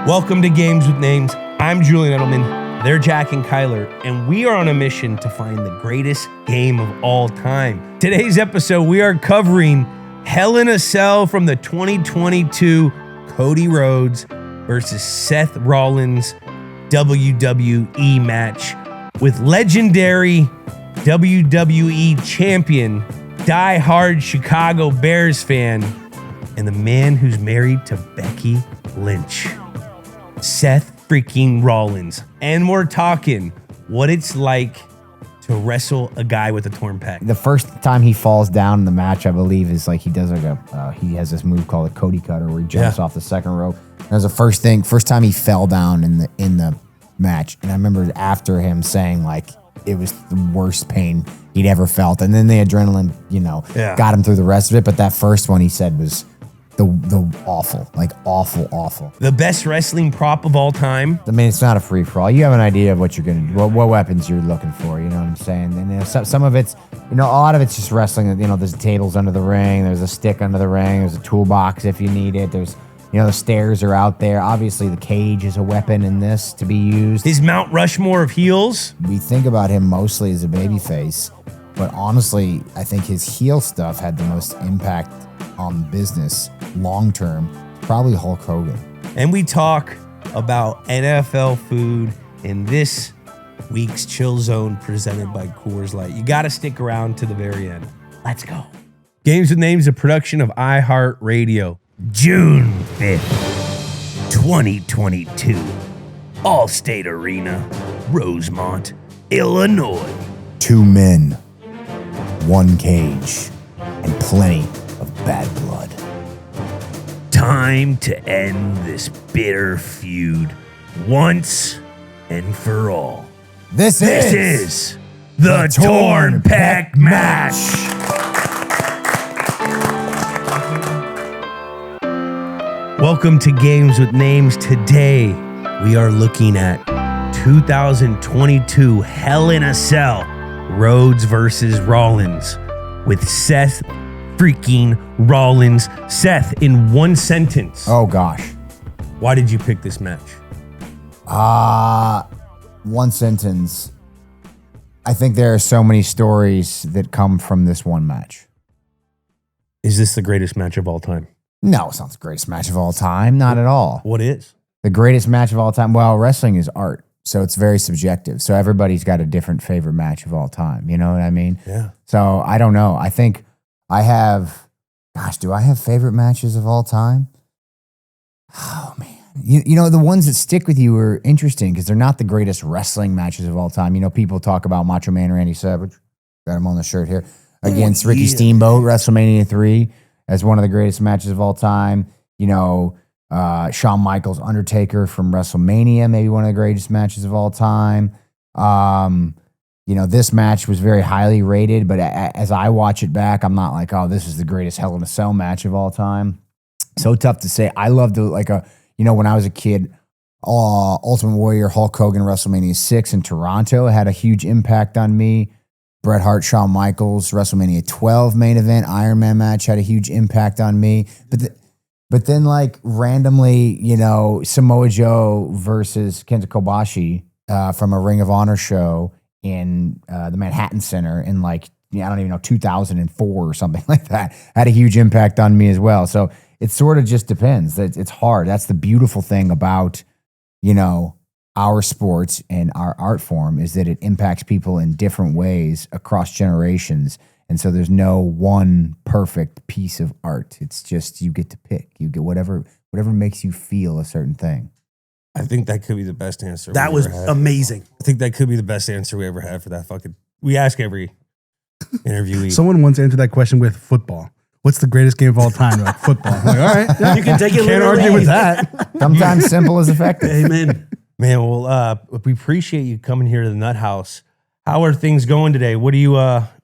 Welcome to Games with Names. I'm Julian Edelman. They're Jack and Kyler, and we are on a mission to find the greatest game of all time. Today's episode, we are covering Hell in a Cell from the 2022 Cody Rhodes versus Seth Rollins WWE match with legendary WWE champion, die-hard Chicago Bears fan, and the man who's married to Becky Lynch, Seth freaking Rollins. And we're talking what it's like to wrestle a guy with a torn pec. The first time he falls down in the match, I believe, is like he does like he has this move called a Cody Cutter where he jumps off the second rope. That was the first time he fell down in the match. And I remember after him saying like it was the worst pain he'd ever felt. And then the adrenaline, got him through the rest of it. But that first one he said was the awful. The best wrestling prop of all time. I mean, it's not a free-for-all. You have an idea of what you're going to do, what weapons you're looking for, you know what I'm saying? And some of it's, a lot of it's just wrestling. There's tables under the ring, there's a stick under the ring, there's a toolbox if you need it, there's, the stairs are out there. Obviously, the cage is a weapon in this to be used. His Mount Rushmore of heels. We think about him mostly as a babyface, but honestly, I think his heel stuff had the most impact on business long-term, probably Hulk Hogan. And we talk about NFL food in this week's Chill Zone presented by Coors Light. You got to stick around to the very end. Let's go. Games with Names, a production of iHeartRadio. June 5th, 2022. Allstate Arena, Rosemont, Illinois. 2 men, 1 cage, and plenty of bad blood. Time to end this bitter feud once and for all. This is the Torn Pec Match. Welcome to Games with Names. Today, we are looking at 2022 Hell in a Cell, Rhodes versus Rollins, with Seth freaking Rollins. Seth, in one sentence. Oh, gosh. Why did you pick this match? One sentence. I think there are so many stories that come from this one match. Is this the greatest match of all time? No, it's not the greatest match of all time. Not at all. What is? The greatest match of all time? Well, wrestling is art, so it's very subjective. So everybody's got a different favorite match of all time. You know what I mean? Yeah. So I don't know. I think I have, do I have favorite matches of all time? Oh, man. The ones that stick with you are interesting because they're not the greatest wrestling matches of all time. People talk about Macho Man Randy Savage. Got him on the shirt here. Against Ricky Steamboat, WrestleMania 3. As one of the greatest matches of all time. Shawn Michaels, Undertaker from WrestleMania, maybe one of the greatest matches of all time. This match was very highly rated, but as I watch it back, I'm not like, oh, this is the greatest Hell in a Cell match of all time. So tough to say. I loved when I was a kid, Ultimate Warrior, Hulk Hogan, WrestleMania 6 in Toronto had a huge impact on me. Bret Hart, Shawn Michaels, WrestleMania 12 main event, Iron Man match had a huge impact on me. But then randomly, Samoa Joe versus Kenta Kobashi from a Ring of Honor show in the Manhattan Center in 2004 or something like that had a huge impact on me as well. So it sort of just depends. It's hard. That's the beautiful thing about, our sport and our art form is that it impacts people in different ways across generations. And so there's no one perfect piece of art. It's just you get to pick. You get whatever makes you feel a certain thing. I think that could be the best answer. That was amazing. I think that could be the best answer we ever had for that fucking... We ask every interviewee. Someone once answered that question with football. What's the greatest game of all time? They're like, football. I'm like, all right. Yeah, you can take it. Can't argue with that. Sometimes simple is effective. Amen. Man, well, we appreciate you coming here to the Nut House. How are things going today? What do you,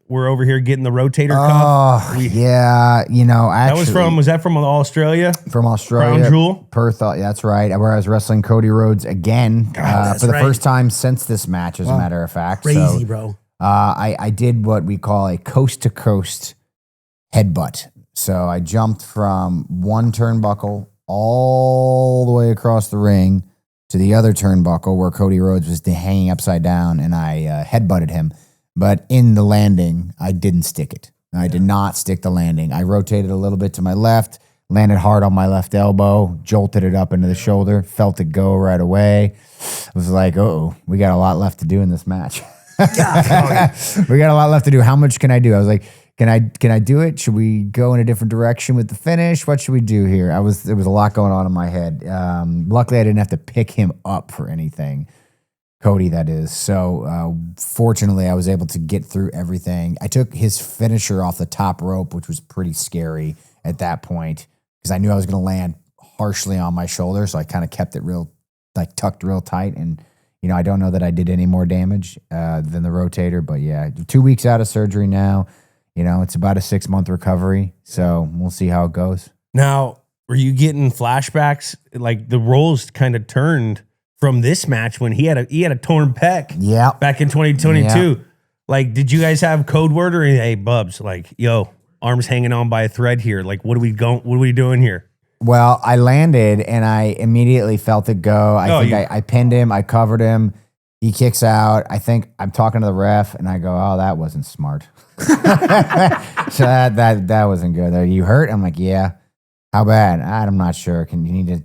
we're over here getting the rotator cuff. Yeah, actually. Was that from Australia? From Australia. Crown Jewel? Perth, that's right. Where I was wrestling Cody Rhodes again for the first time since this match, as a matter of fact. Crazy, bro. I did what we call a coast-to-coast headbutt. So I jumped from one turnbuckle all the way across the ring to the other turnbuckle where Cody Rhodes was hanging upside down, and I headbutted him. But in the landing, I didn't stick it. I did not stick the landing. I rotated a little bit to my left, landed hard on my left elbow, jolted it up into the shoulder, felt it go right away. I was like, oh, we got a lot left to do in this match. We got a lot left to do. How much can I do? I was like, can I do it? Should we go in a different direction with the finish? What should we do here? There was a lot going on in my head. Luckily, I didn't have to pick him up for anything. Cody, that is. So fortunately, I was able to get through everything. I took his finisher off the top rope, which was pretty scary at that point because I knew I was going to land harshly on my shoulder. So I kind of kept it tucked real tight. And, I don't know that I did any more damage than the rotator. But yeah, 2 weeks out of surgery now. It's about a 6-month recovery. So we'll see how it goes. Now, were you getting flashbacks? Like the roles kind of turned from this match when he had a torn pec. Yeah. Back in 2022. Yeah. Like, did you guys have code word or hey, Bubs? Like, yo, arms hanging on by a thread here. Like, what are we doing here? Well, I landed and I immediately felt it go. I pinned him. I covered him. He kicks out. I think I'm talking to the ref and I go, oh, that wasn't smart. So that wasn't good. Are you hurt? I'm like, yeah. How bad? I'm not sure. You need to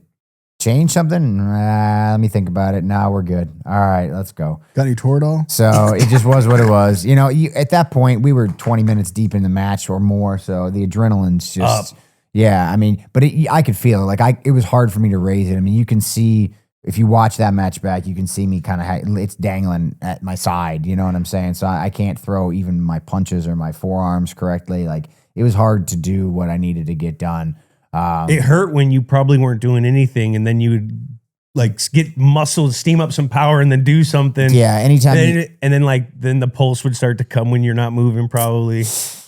change something? Let me think about it. No, we're good. All right, let's go. Got any Toradol? So it just was what it was. At that point, we were 20 minutes deep in the match or more. So the adrenaline's just, yeah. I mean, but I could feel it. Like it was hard for me to raise it. I mean, you can see if you watch that match back, you can see me kind of it's dangling at my side. You know what I'm saying? So I can't throw even my punches or my forearms correctly. Like it was hard to do what I needed to get done. It hurt when you probably weren't doing anything, and then you would like get muscle, steam up some power, and then do something. Yeah, anytime. And then the pulse would start to come when you're not moving, probably.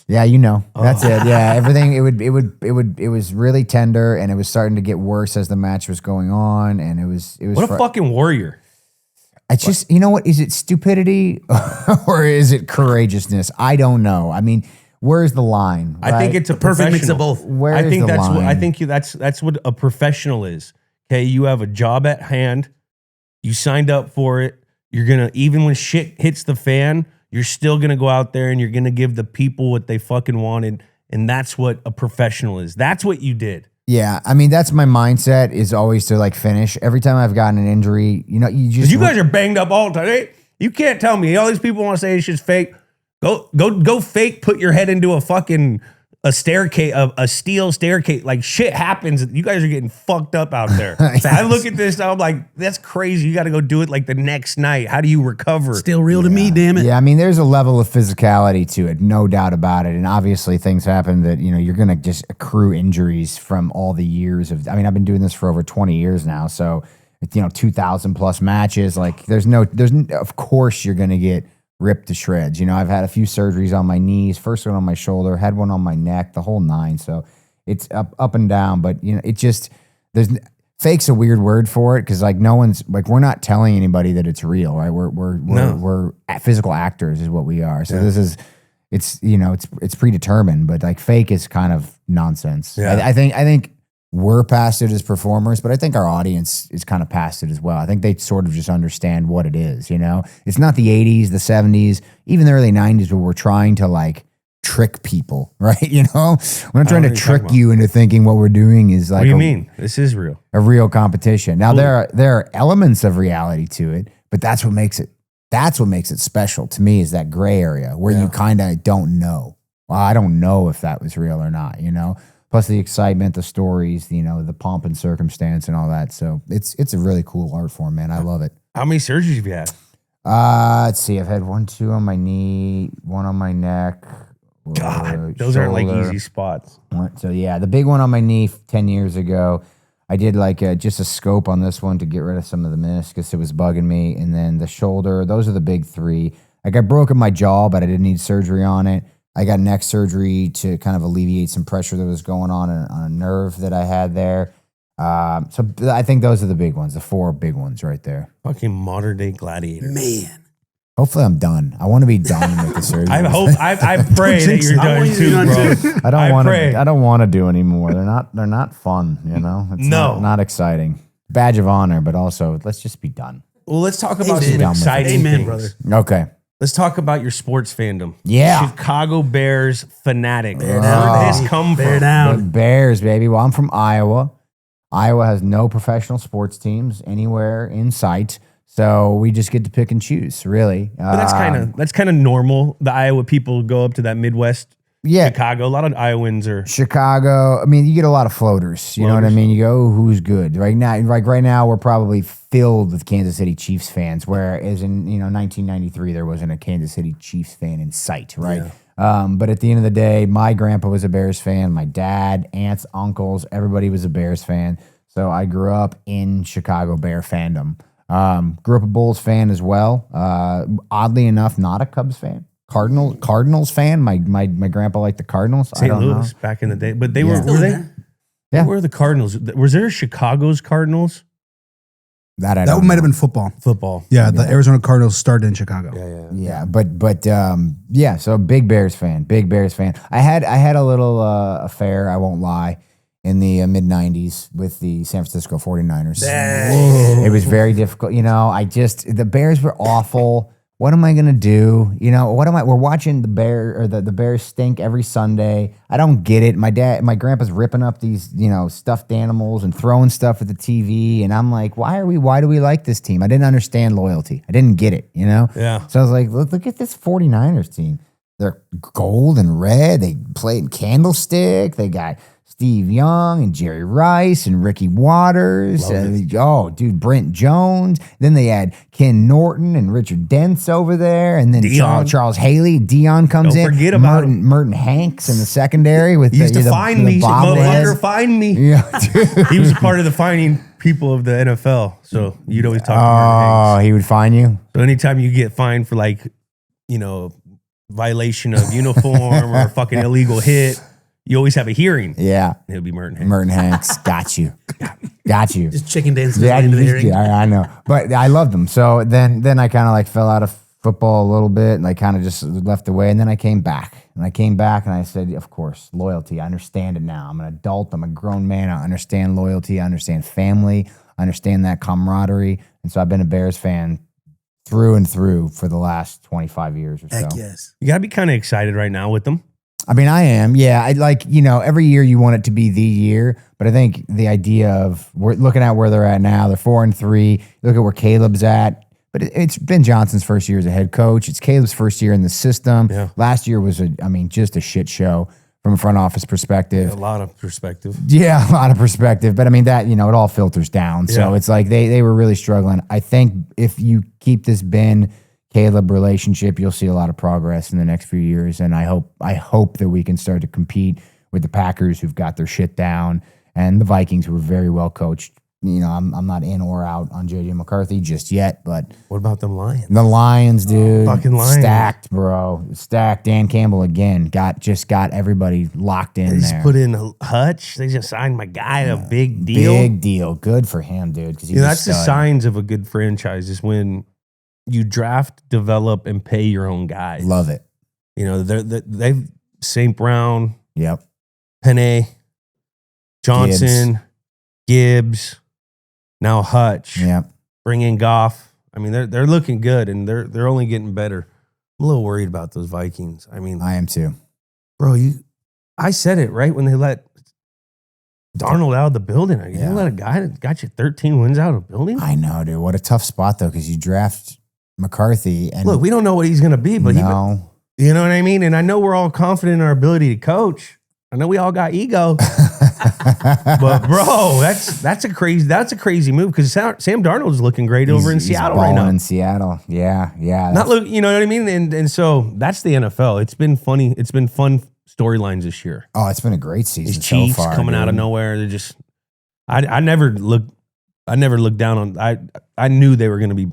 Yeah, that's it. Yeah, everything. It was really tender, and it was starting to get worse as the match was going on, and it was. What a fucking warrior! I just, what is it? Stupidity or is it courageousness? I don't know. I mean. Where's the line? Right? I think it's a perfect mix of both. I think that's line? What I think that's what a professional is. Okay, you have a job at hand. You signed up for it. You're gonna even when shit hits the fan, you're still gonna go out there and you're gonna give the people what they fucking wanted. And that's what a professional is. That's what you did. Yeah, I mean that's my mindset is always to finish. Every time I've gotten an injury, you guys are banged up all the time. Hey, you can't tell me all these people want to say it's just fake. Go fake, put your head into a staircase, a steel staircase. Like shit happens. You guys are getting fucked up out there. Yes. I look at this now, I'm like, that's crazy. You got to go do it like the next night. How do you recover? Still real to me, damn it. Yeah, I mean, there's a level of physicality to it, no doubt about it. And obviously things happen that, you're going to just accrue injuries from all the years of, I've been doing this for over 20 years now. So, 2,000 plus matches. Like of course you're going to get ripped to shreds. I've had a few surgeries on my knees, first one on my shoulder, had one on my neck, the whole nine. So it's up and down, but it just, fake's a weird word for it. Cause no one's we're not telling anybody that it's real, right? We're physical actors is what we are. So this is, it's predetermined, but fake is kind of nonsense. Yeah. I think we're past it as performers, but I think our audience is kind of past it as well. I think they sort of just understand what it is, It's not the 80s, the 70s, even the early 90s where we're trying to trick people, right? We're not trying to trick you into thinking what we're doing is what do you mean? This is real. A real competition. Now there are elements of reality to it, but that's what makes it special to me is that gray area where you kind of don't know. Well, I don't know if that was real or not, Plus the excitement, the stories, the pomp and circumstance and all that. So it's a really cool art form, man. I love it. How many surgeries have you had? Let's see. I've had 2 on my knee, 1 on my neck. God, those aren't easy spots. So yeah, the big one on my knee 10 years ago. I did just a scope on this one to get rid of some of the meniscus. It was bugging me. And then the shoulder, those are the big 3. I broke in my jaw, but I didn't need surgery on it. I got neck surgery to kind of alleviate some pressure that was going on a nerve that I had there. So I think those are the big ones, the 4 big ones right there. Fucking modern day gladiator. Man. Hopefully I'm done. I want to be done with the surgery. I pray that you're done too, bro. I don't want to do anymore. They're not fun, you know? It's not exciting. Badge of honor, but also let's just be done. Well, let's talk about some exciting things. Brother. Okay. Let's talk about your sports fandom. Yeah. Chicago Bears fanatic. Where did this come from? The Bears, baby. Well, I'm from Iowa. Iowa has no professional sports teams anywhere in sight. So we just get to pick and choose, really. But that's kind of normal. The Iowa people go up to that Midwest, Chicago. A lot of Iowans are Chicago. I mean, you get a lot of floaters. You know what I mean? You go, who's good right now? Right now, we're probably filled with Kansas City Chiefs fans. Whereas in 1993, there wasn't a Kansas City Chiefs fan in sight, right? Yeah. But at the end of the day, my grandpa was a Bears fan. My dad, aunts, uncles, everybody was a Bears fan. So I grew up in Chicago Bear fandom. Grew up a Bulls fan as well. Oddly enough, not a Cubs fan. Cardinals fan. My grandpa liked the Cardinals. St. Louis back in the day, but they were they? Yeah, where were the Cardinals? Was there Chicago's Cardinals? That might have been football. Football. Yeah, the Arizona Cardinals started in Chicago. Yeah. But so big Bears fan. I had a little affair. I won't lie. In the mid-90s with the San Francisco 49ers. It was very difficult. The Bears were awful. What am I going to do? We're watching the Bears stink every Sunday. I don't get it. My grandpa's ripping up these, stuffed animals and throwing stuff at the TV. And I'm like, why do we like this team? I didn't understand loyalty. I didn't get it, Yeah. So I was like, look at this 49ers team. They're gold and red. They play in Candlestick. They got Steve Young and Jerry Rice and Ricky Waters. Brent Jones. Then they had Ken Norton and Richard Dent's over there. And then Charles Haley. Dion comes in. Don't forget about Merton Hanks in the secondary with used to find me. Motherfucker, find me. Yeah, dude. He was a part of the finding people of the NFL. So you'd always talk to Merton Hanks. He would find you? So anytime you get fined for violation of uniform or a fucking illegal hit, you always have a hearing. Yeah. It'll be Merton Hanks. Merton Hanks. Got you. Just chicken dancing yeah, into the hearing. I know. But I loved them. So then I kind of fell out of football a little bit and I kind of just left away. And then I came back. And I said, of course, loyalty. I understand it now. I'm an adult. I'm a grown man. I understand loyalty. I understand family. I understand that camaraderie. And so I've been a Bears fan through and through for the last 25 years or so. Heck yes. You got to be kind of excited right now with them. I mean, I am. Yeah. Every year you want it to be the year, but I think the idea of we're looking at where they're at now, they're 4-3. Look at where Caleb's at, but it's Ben Johnson's first year as a head coach. It's Caleb's first year in the system. Yeah. Last year was just a shit show from a front office perspective. A lot of perspective. Yeah, a lot of perspective. But I mean, that, it all filters down. So it's like they were really struggling. I think if you keep this Ben Caleb relationship, you'll see a lot of progress in the next few years. And I hope that we can start to compete with the Packers who've got their shit down and the Vikings who are very well coached. I'm not in or out on JJ McCarthy just yet, but what about them Lions? The Lions, dude. Fucking Lions. Stacked, bro. Stacked. Dan Campbell again got everybody locked in there. They just put in Hutch. They just signed my guy a big deal. Big deal. Good for him, dude. Because that's the signs of a good franchise is when you draft, develop, and pay your own guys. Love it. They've St. Brown. Yep. Penny. Johnson. Gibbs. Now Hutch. Yep. Bring in Goff. I mean, they're looking good, and they're only getting better. I'm a little worried about those Vikings. I mean, I am too. Bro, I said it right when they let Darnold out of the building. You let a guy that got you 13 wins out of the building? I know, dude. What a tough spot, though, because you draft McCarthy. And look, we don't know what he's going to be, but you know what I mean? And I know we're all confident in our ability to coach. I know we all got ego. But, bro, that's a crazy move because Sam Darnold's looking great over in Seattle right now. In Seattle. Yeah. You know what I mean? And so that's the NFL. It's been funny. It's been fun storylines this year. Oh, it's been a great season These Chiefs so far, coming out of nowhere. They're just I never looked down on I knew they were going to be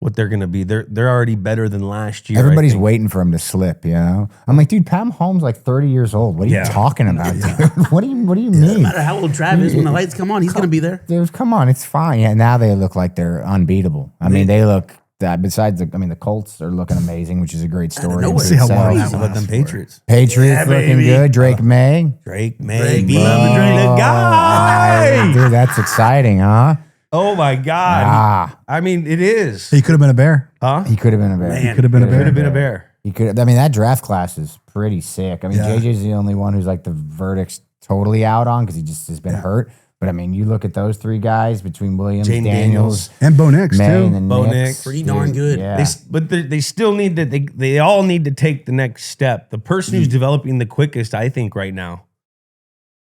what they're going to be. They're already better than last year. Everybody's waiting for him to slip, I'm like, dude, Pat Mahomes like 30 years old. What are you talking about, dude? What do you mean? No matter how old Trav is, when the lights come on, he's going to be there. Come on, it's fine. Yeah, now they look like they're unbeatable. I mean, they look besides the Colts are looking amazing, which is a great story. nowhere. See how So- long How that about them lasts for. Patriots? Patriots looking baby. good. Drake May. Drake, man, Drake, be love the Drake. the guy. Dude, that's exciting, huh? Oh my God. Ah, I mean, it is. He could have been a bear. Huh? he could have been a bear. Man. Could have been a Could have bear. been a bear. He could. I mean, that draft class is pretty sick. I mean, Yeah. JJ's the only one who's like the verdict's totally out on because he just has been hurt. But I mean, you look at those three guys between Williams, Jaden Daniels, And Bo Nix, May, too. and then Bo Nix, Nix. Pretty darn good. Yeah. They still need to. They all need to take the next step. The person who's developing the quickest, I think, right now,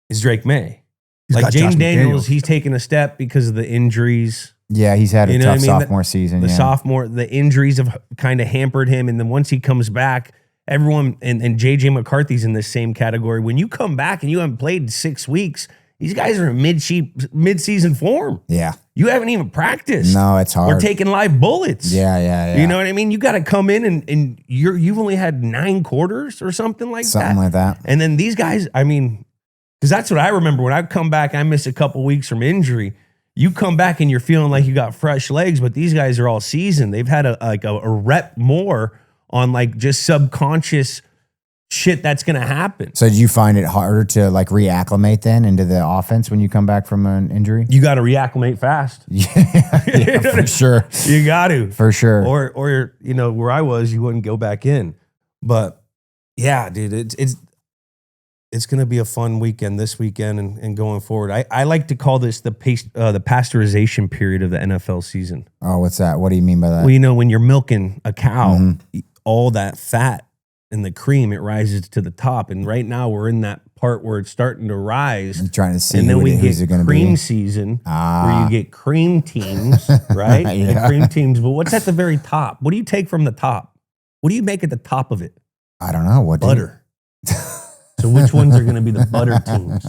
is Drake May. He's Like got Josh Jaden Daniels, McDaniels. he's taking a step because of the injuries. Yeah, he's had a You know tough what I mean? sophomore season. The yeah. sophomore, the injuries have kind of hampered him. And then once he comes back, everyone and JJ McCarthy's in this same category. When you come back and you haven't played in 6 weeks, these guys are in mid-season form. Yeah. You haven't even practiced. No, it's hard. We're taking live bullets. Yeah. You know what I mean? You got to come in and you've only had 9 quarters or something like Something that. like that. And then these guys, I mean, because that's what I remember when I come back, I miss a couple weeks from injury. You come back and you're feeling like you got fresh legs, but these guys are all seasoned. They've had a rep more on like just subconscious shit that's going to happen. So, do you find it harder to like reacclimate then into the offense when you come back from an injury? You got to reacclimate fast. Yeah, for sure. You got to. For sure. Or you know, where I was, you wouldn't go back in. But yeah, dude, it's going to be a fun weekend this weekend and going forward. I like to call this the pasteurization period of the NFL season. Oh, what's that? What do you mean by that? Well, you know, when you're milking a cow, Mm-hmm. all that fat and the cream, it rises to the top. And right now we're in that part where it's starting to rise. I'm trying to see And then we who's it get going to cream be. season where Ah. you get cream teams, right? The Yeah. cream teams. But what's at the very top? What do you take from the top? What do you make at the top of it? I don't know. What do you- Butter. So which ones are going to be the butter teams?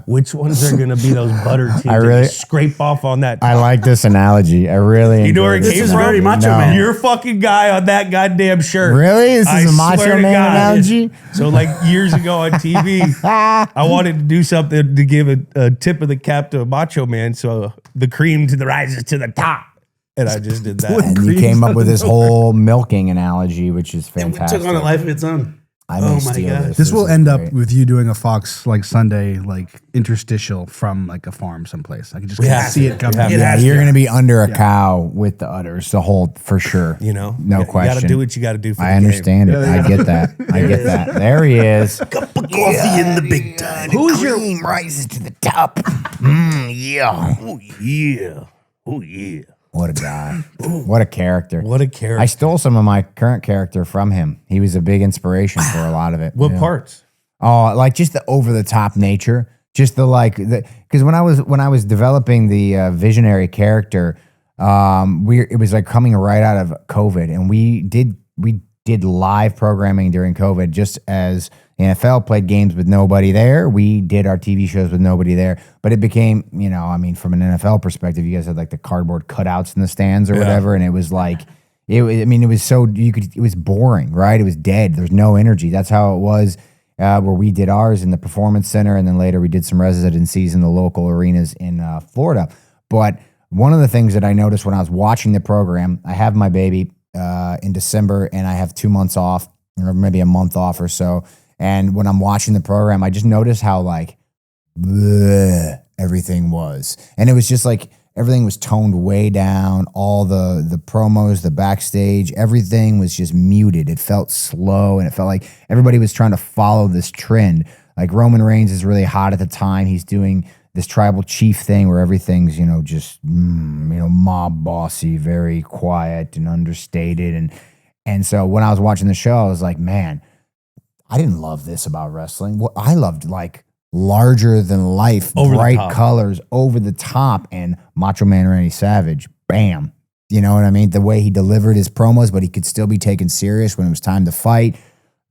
Which ones are going to be those butter teams I that really- you scrape off on that? I like this analogy. I really You know where it enjoyed came this from? very analogy. Macho No. Man. You're a fucking guy on that goddamn shirt. Really? This I is a swear Macho to Man God. analogy? So like years ago on TV, I wanted to do something to give a tip of the cap to a Macho Man. So the cream to the rises to the top. And I just did that. And you Cream's came up on with the this top. whole milking analogy, which is And we fantastic. took on a life of its own. I may Oh my steal God. this. This will is end up great. with you doing a Fox like Sunday like interstitial from like a farm someplace. I can just We have see to. it coming. We have to. Yeah, has you're to. going to be under a cow with the udders the whole for sure. You know, No You got question. to do what you got to do for the I understand it. I get that. I get that. There he is. Cup of coffee in the big time. Who's your? rises to the top. Yeah. Oh yeah. Oh yeah. What a guy. What a character. What a character. I stole some of my current character from him. He was a big inspiration for a lot of it. What Yeah. parts? Oh, like just the over the top nature, just the like because when I was developing the visionary character, it was like coming right out of COVID, and we did live programming during COVID, just as the NFL played games with nobody there. We did our TV shows with nobody there, but it became, you know, I mean, from an NFL perspective, you guys had like the cardboard cutouts in the stands or whatever, and it was like. It was so it was boring, right? It was dead. There's no energy. That's how it was where we did ours in the Performance Center, and then later we did some residencies in the local arenas in Florida. But one of the things that I noticed when I was watching the program, I have my baby in December, and I have 2 months off, or maybe a month off or so. And when I'm watching the program, I just noticed how like bleh, everything was, and it was just like. Everything was toned way down. All the promos, the backstage, everything was just muted. It felt slow, and it felt like everybody was trying to follow this trend. Like Roman Reigns is really hot at the time. He's doing this tribal chief thing where everything's, you know, just mob bossy, very quiet and understated. And so when I was watching the show, I was like, man, I didn't love this about wrestling. What I loved like larger than life, Over the bright top. colors, over the top, and Macho Man Randy Savage, bam. You know what I mean? The way he delivered his promos, but he could still be taken serious when it was time to fight.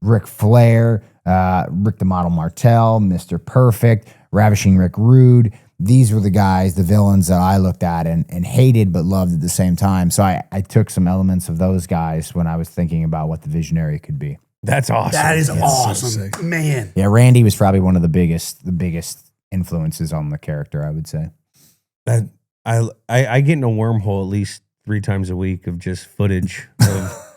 Ric Flair, Rick the Model Martel, Mr. Perfect, Ravishing Rick Rude. These were the guys, the villains that I looked at and hated but loved at the same time. So I took some elements of those guys when I was thinking about what the Visionary could be. That's awesome. That is so awesome, sick. man. Yeah, Randy was probably one of the biggest influences on the character, I would say. That I get in a wormhole at least 3 times a week of just footage of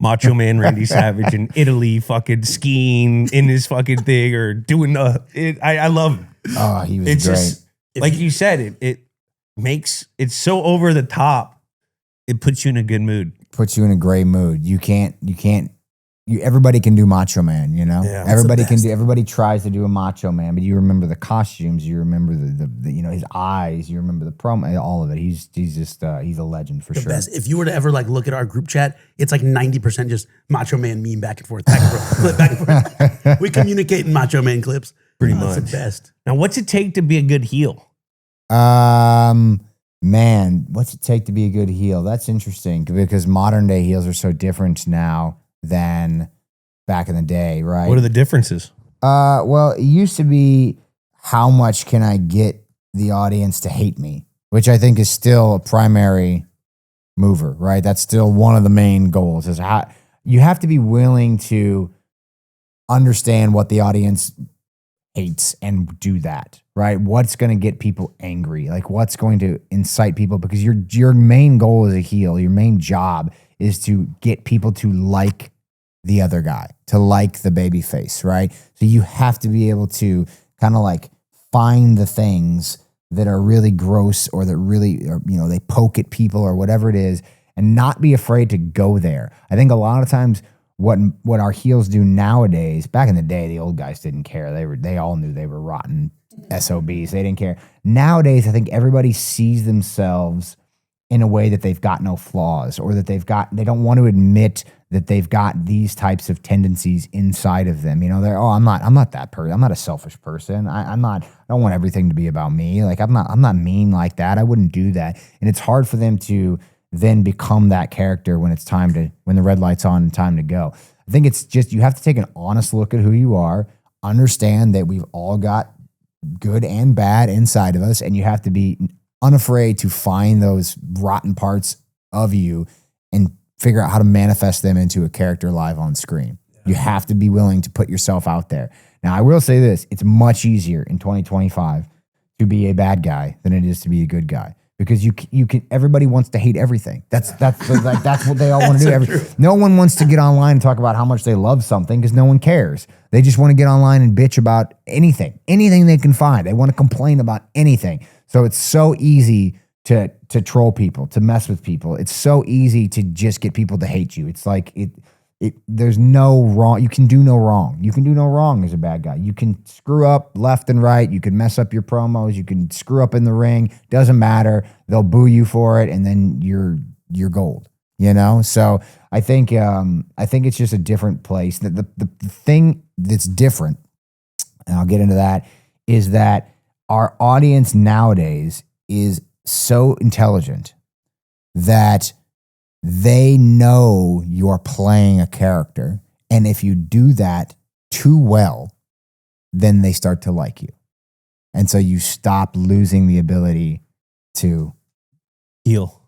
Macho Man Randy Savage in Italy fucking skiing in his fucking thing or doing I love him. Oh, he was It's great. just like you said, it makes it's so over the top. It puts you in a good mood. Puts you in a great mood. Everybody can do Macho Man, you know? Yeah. Everybody tries to do a Macho Man, but you remember the costumes, you remember the you know, his eyes, you remember the promo, all of it. He's just he's a legend for sure. Best. If you were to ever like look at our group chat, it's like 90% just Macho Man meme back and forth, clip back and forth. We communicate in Macho Man clips. Pretty That's much. the best. Now, what's it take to be a good heel? Man, what's it take to be a good heel? That's interesting because modern day heels are so different now than back in the day, right? What are the differences? Well, it used to be how much can I get the audience to hate me, which I think is still a primary mover, right? That's still one of the main goals is how you have to be willing to understand what the audience hates and do that, right? What's going to get people angry? Like what's going to incite people? Because your main goal as a heel, your main job is to get people to like the other guy, to like the baby face, right? So you have to be able to kind of like find the things that are really gross or that really, or, you know, they poke at people or whatever it is and not be afraid to go there. I think a lot of times what our heels do nowadays, back in the day, the old guys didn't care. They all knew they were rotten SOBs. They didn't care. Nowadays, I think everybody sees themselves in a way that they've got no flaws or that they don't want to admit that they've got these types of tendencies inside of them. You know, I'm not that person. I'm not a selfish person. I don't want everything to be about me. Like I'm not mean like that. I wouldn't do that. And it's hard for them to then become that character when when the red light's on and time to go. I think it's just, you have to take an honest look at who you are, understand that we've all got good and bad inside of us, and you have to be unafraid to find those rotten parts of you and figure out how to manifest them into a character live on screen. Yeah. You have to be willing to put yourself out there. Now, I will say this, it's much easier in 2025 to be a bad guy than it is to be a good guy. Because you can everybody wants to hate everything. That's what they all want to do. No one wants to get online and talk about how much they love something because no one cares. They just want to get online and bitch about anything they can find. They want to complain about anything. So it's so easy to troll people, to mess with people. It's so easy to just get people to hate you. It's like there's no wrong. You can do no wrong. You can do no wrong as a bad guy. You can screw up left and right. You can mess up your promos. You can screw up in the ring. Doesn't matter. They'll boo you for it, and then you're gold. You know. So I think it's just a different place. The thing that's different, and I'll get into that, is that our audience nowadays is so intelligent that they know you're playing a character. And if you do that too well, then they start to like you. And so you stop losing the ability to Heel.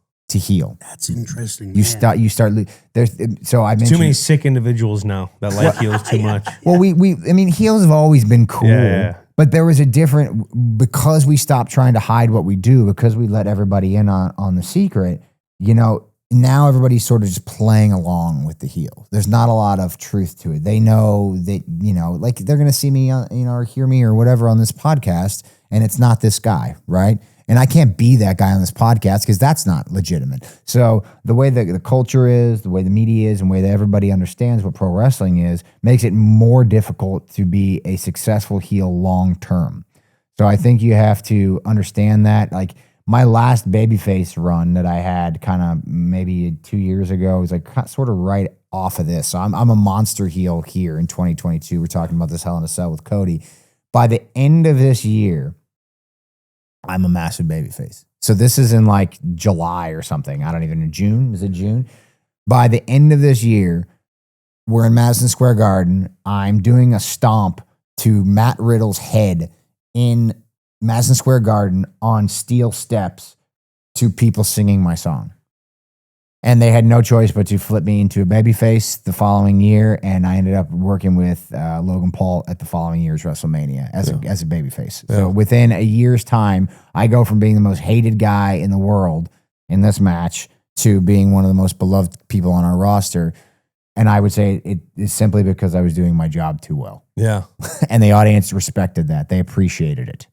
That's interesting. You start so I mentioned Too many sick individuals now that like heels too much. Well, I mean, heels have always been cool. Yeah. But there was because we stopped trying to hide what we do, because we let everybody in on the secret, you know, now everybody's sort of just playing along with the heel. There's not a lot of truth to it. They know that, you know, like they're going to see me, or hear me or whatever on this podcast, and it's not this guy, right? And I can't be that guy on this podcast because that's not legitimate. So the way that the culture is, the way the media is, and the way that everybody understands what pro wrestling is, makes it more difficult to be a successful heel long term. So I think you have to understand that. Like my last babyface run that I had kind of maybe 2 years ago was like sort of right off of this. So I'm a monster heel here in 2022. We're talking about this Hell in a Cell with Cody. By the end of this year, I'm a massive babyface. So this is in like July or something. I don't even know. June? Is it June? By the end of this year, we're in Madison Square Garden. I'm doing a stomp to Matt Riddle's head in Madison Square Garden on steel steps to people singing my song. And they had no choice but to flip me into a babyface the following year, and I ended up working with Logan Paul at the following year's WrestleMania as a babyface. Yeah. So within a year's time, I go from being the most hated guy in the world in this match to being one of the most beloved people on our roster. And I would say it is simply because I was doing my job too well. Yeah. And the audience respected that. They appreciated it.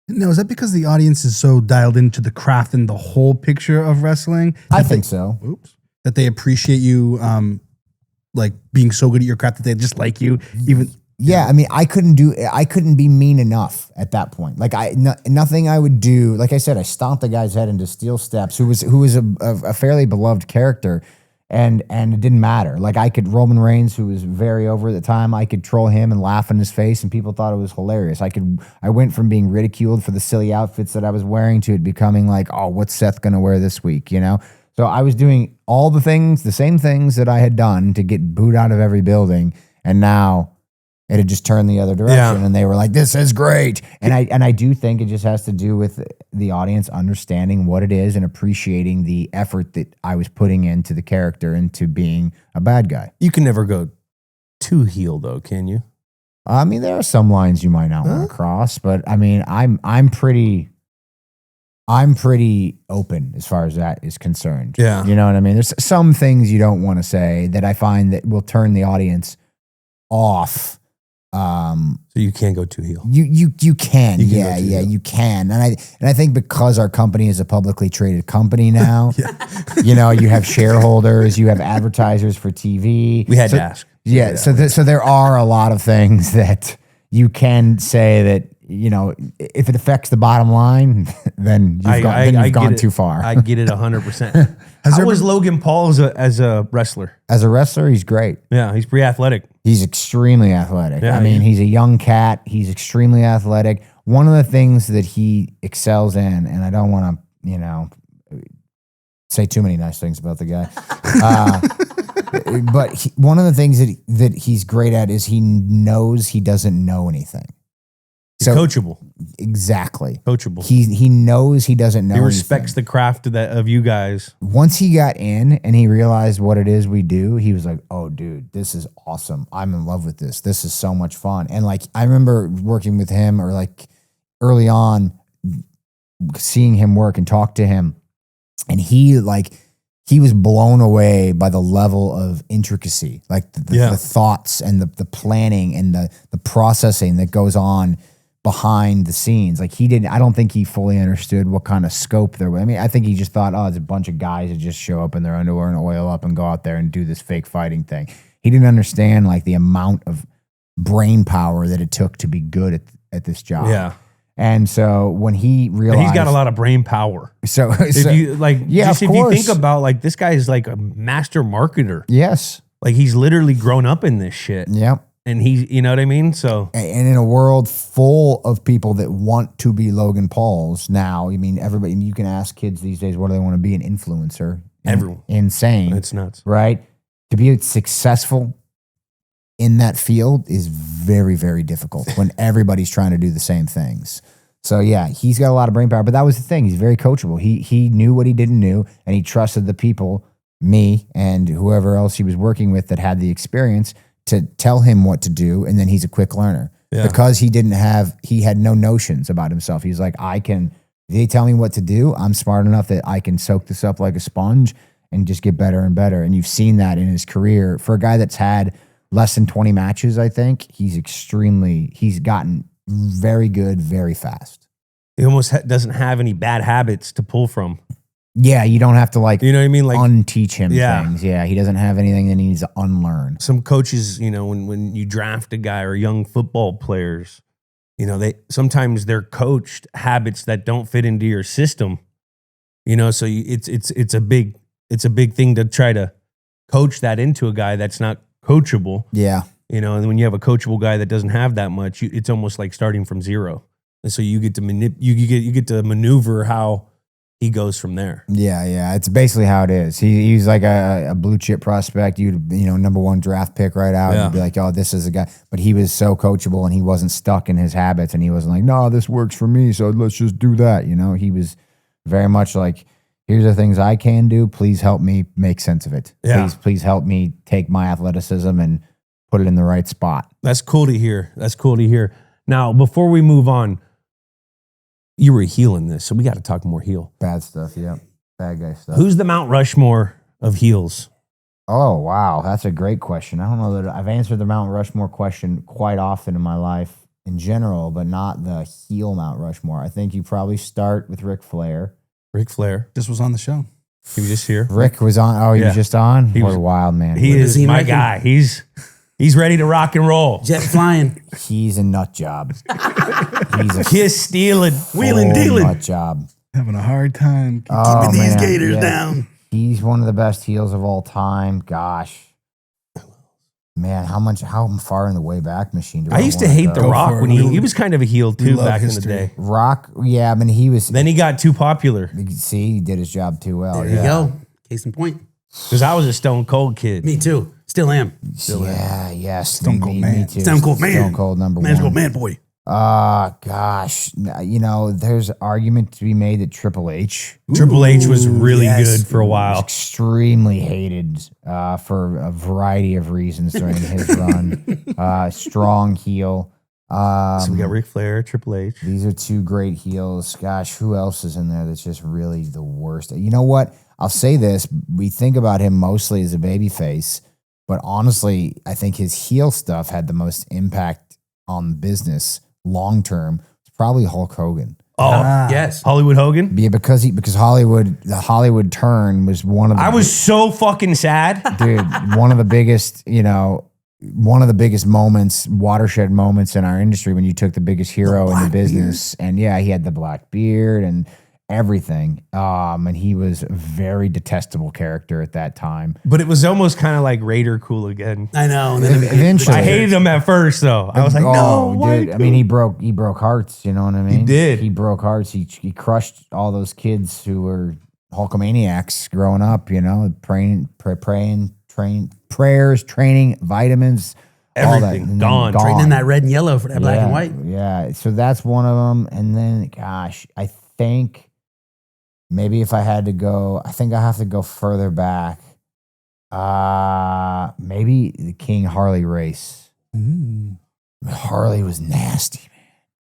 Now, is that because the audience is so dialed into the craft and the whole picture of wrestling? I think so. Oops. That they appreciate you, like being so good at your craft that they just like you, even. Yeah, I mean, I couldn't be mean enough at that point. Like nothing I would do. Like I said, I stomped the guy's head into steel steps, who was a fairly beloved character, and it didn't matter. Like Roman Reigns, who was very over at the time, I could troll him and laugh in his face, and people thought it was hilarious. I went from being ridiculed for the silly outfits that I was wearing to it becoming like, oh, what's Seth gonna wear this week? You know. So I was doing all the same things that I had done to get booed out of every building, and now it had just turned the other direction, and they were like, "This is great." And I do think it just has to do with the audience understanding what it is and appreciating the effort that I was putting into the character, into being a bad guy. You can never go too heel, though, can you? I mean, there are some lines you might not want to cross, but I mean, I'm pretty open as far as that is concerned. Yeah. You know what I mean? There's some things you don't want to say that I find that will turn the audience off. So you can't go too heel. You can. You can Yeah, go too yeah, heel. you can. And I think because our company is a publicly traded company now, you know, you have shareholders, you have advertisers for TV. We had to ask. Yeah, so there are a lot of things that you can say that, you know, if it affects the bottom line, then you've gone too far. I get it 100%. How was Logan Paul as a wrestler? As a wrestler, he's great. Yeah, he's pretty athletic. He's extremely athletic. Yeah, I mean, he's a young cat. He's extremely athletic. One of the things that he excels in, and I don't want to, you know, say too many nice things about the guy, but one of the things that he's great at is he knows he doesn't know anything. He's coachable. Exactly. Coachable. He knows he doesn't know He respects anything. the craft of you guys. Once he got in and he realized what it is we do, he was like, oh, dude, this is awesome. I'm in love with this. This is so much fun. And like, I remember working with him, or like early on seeing him work and talk to him. And he was blown away by the level of intricacy, like the thoughts and the planning and the processing that goes on behind the scenes. Like I don't think he fully understood what kind of scope there was. I mean, I think he just thought, oh, it's a bunch of guys that just show up in their underwear and oil up and go out there and do this fake fighting thing. He didn't understand like the amount of brain power that it took to be good at this job. Yeah. And so when he realized, And he's got a lot of brain power. So If you like, yeah, just of if you course. think about like this guy is like a master marketer. yes, Like he's literally grown up in this shit. yep. And you know what I mean? So And in a world full of people that want to be Logan Pauls now, I mean, everybody, you can ask kids these days, what do they want to be? An influencer. Everyone. Insane. it's nuts. Right? To be successful in that field is very, very difficult when everybody's trying to do the same things. So yeah, he's got a lot of brain power, but that was the thing. He's very coachable. He knew what he didn't know, and he trusted the people, me and whoever else he was working with that had the experience, to tell him what to do. And then he's a quick learner because he had no notions about himself. He's like, if they tell me what to do, I'm smart enough that I can soak this up like a sponge and just get better and better. And you've seen that in his career. For a guy that's had less than 20 matches, I think he's gotten very good, very fast. He almost doesn't have any bad habits to pull from. Yeah, you don't have to You know what I mean? Like unteach him Yeah. things. Yeah, he doesn't have anything that he needs to unlearn. some coaches, you know, when you draft a guy or young football players, you know, sometimes they're coached habits that don't fit into your system. You know, so it's a big thing to try to coach that into a guy that's not coachable. Yeah. You know, and when you have a coachable guy that doesn't have that much, it's almost like starting from zero. And so you get to you get to maneuver how he goes from there. Yeah. It's basically how it is. He's like a blue chip prospect. Number one draft pick right out. Yeah. You'd be like, oh, this is a guy. But he was so coachable and he wasn't stuck in his habits and he wasn't like, no, this works for me, so let's just do that. You know, he was very much like, here's the things I can do. Please help me make sense of it. Yeah. Please help me take my athleticism and put it in the right spot. That's cool to hear. Now, before we move on, you were heel in this, so we got to talk more heel. Bad stuff, yeah. bad guy stuff. Who's the Mount Rushmore of heels? Oh, wow. That's a great question. I don't know that I've answered the Mount Rushmore question quite often in my life in general, but not the heel Mount Rushmore. I think you probably start with Ric Flair. Ric Flair. Just was on the show. He was just here. Rick was on. Oh, he was just on? He What was- a wild man. He is Limousine my wrecking. guy. He's ready to rock and roll. Jet flying, He's a nut job. He's a Kiss stealing. wheeling, full dealing, nut job. Having a hard time. Oh, keeping these man, gators yeah. down. He's one of the best heels of all time. Gosh. Man, how far in the way back machine do I used to wanna hate go? The Go Rock for it. when he was kind of a heel too love back in history. the day. Rock, yeah, I mean, he was, Then he got too popular see, he did his job too well. There yeah. you go. Case in point. because I was a Stone Cold kid. Me too. Still am. Yeah, yes. Stone Cold me Man. too. Stone Cold Man. Stone Cold number Man's one. old man boy. Gosh. You know, there's argument to be made that Triple H Triple H was really yes. good for a was while. extremely hated for a variety of reasons during his run. Strong heel. So we got Ric Flair, Triple H. These are two great heels. Gosh, who else is in there that's just really the worst? You know what? I'll say this. We think about him mostly as a babyface, but honestly, I think his heel stuff had the most impact on business long term. It's probably Hulk Hogan. Oh, Yes. Hollywood Hogan. Yeah, because the Hollywood turn was one of the I was so fucking sad. dude, one of the biggest, one of the biggest moments, watershed moments in our industry when you took the biggest hero in the business. And yeah, he had the black beard and everything. And he was a very detestable character at that time. But it was almost kind of like Raider cool again. I know. And then Eventually. I hated him at first though. I was like, no, why? dude. I mean, he broke hearts, you know what I mean? did. He broke hearts. He crushed all those kids who were Hulkamaniacs growing up, praying, prayers, training, vitamins, all that. Everything And then gone. trading in that red and yellow for that black and white. Yeah. So that's one of them. And then, gosh, I think maybe if I had to go, I think I have to go further back. Maybe the King Harley race. Harley was nasty,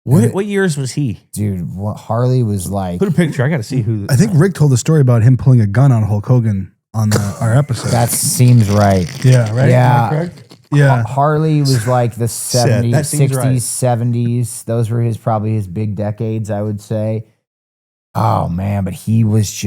man. What years was he? Dude, what Harley was like. Put a picture. I got to see who. I think Rick told the story about him pulling a gun on Hulk Hogan on our episode. That seems right. yeah, right? Yeah. Am I correct? Yeah. Harley was like the 70s, that seems 60s, right. 70s. Those were probably his big decades, I would say. Oh man, but he was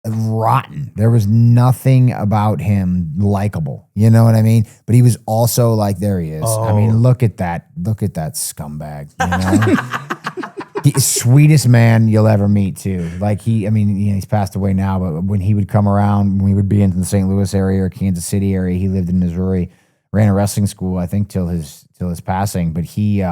rotten. There was nothing about him likable. You know what I mean? But he was also like, there he is. I mean, look at that scumbag. You know? Sweetest man you'll ever meet too. Like he's passed away now, but when he would come around, when we would be in the St. Louis area or Kansas City area, he lived in Missouri, ran a wrestling school, I think till his passing. But he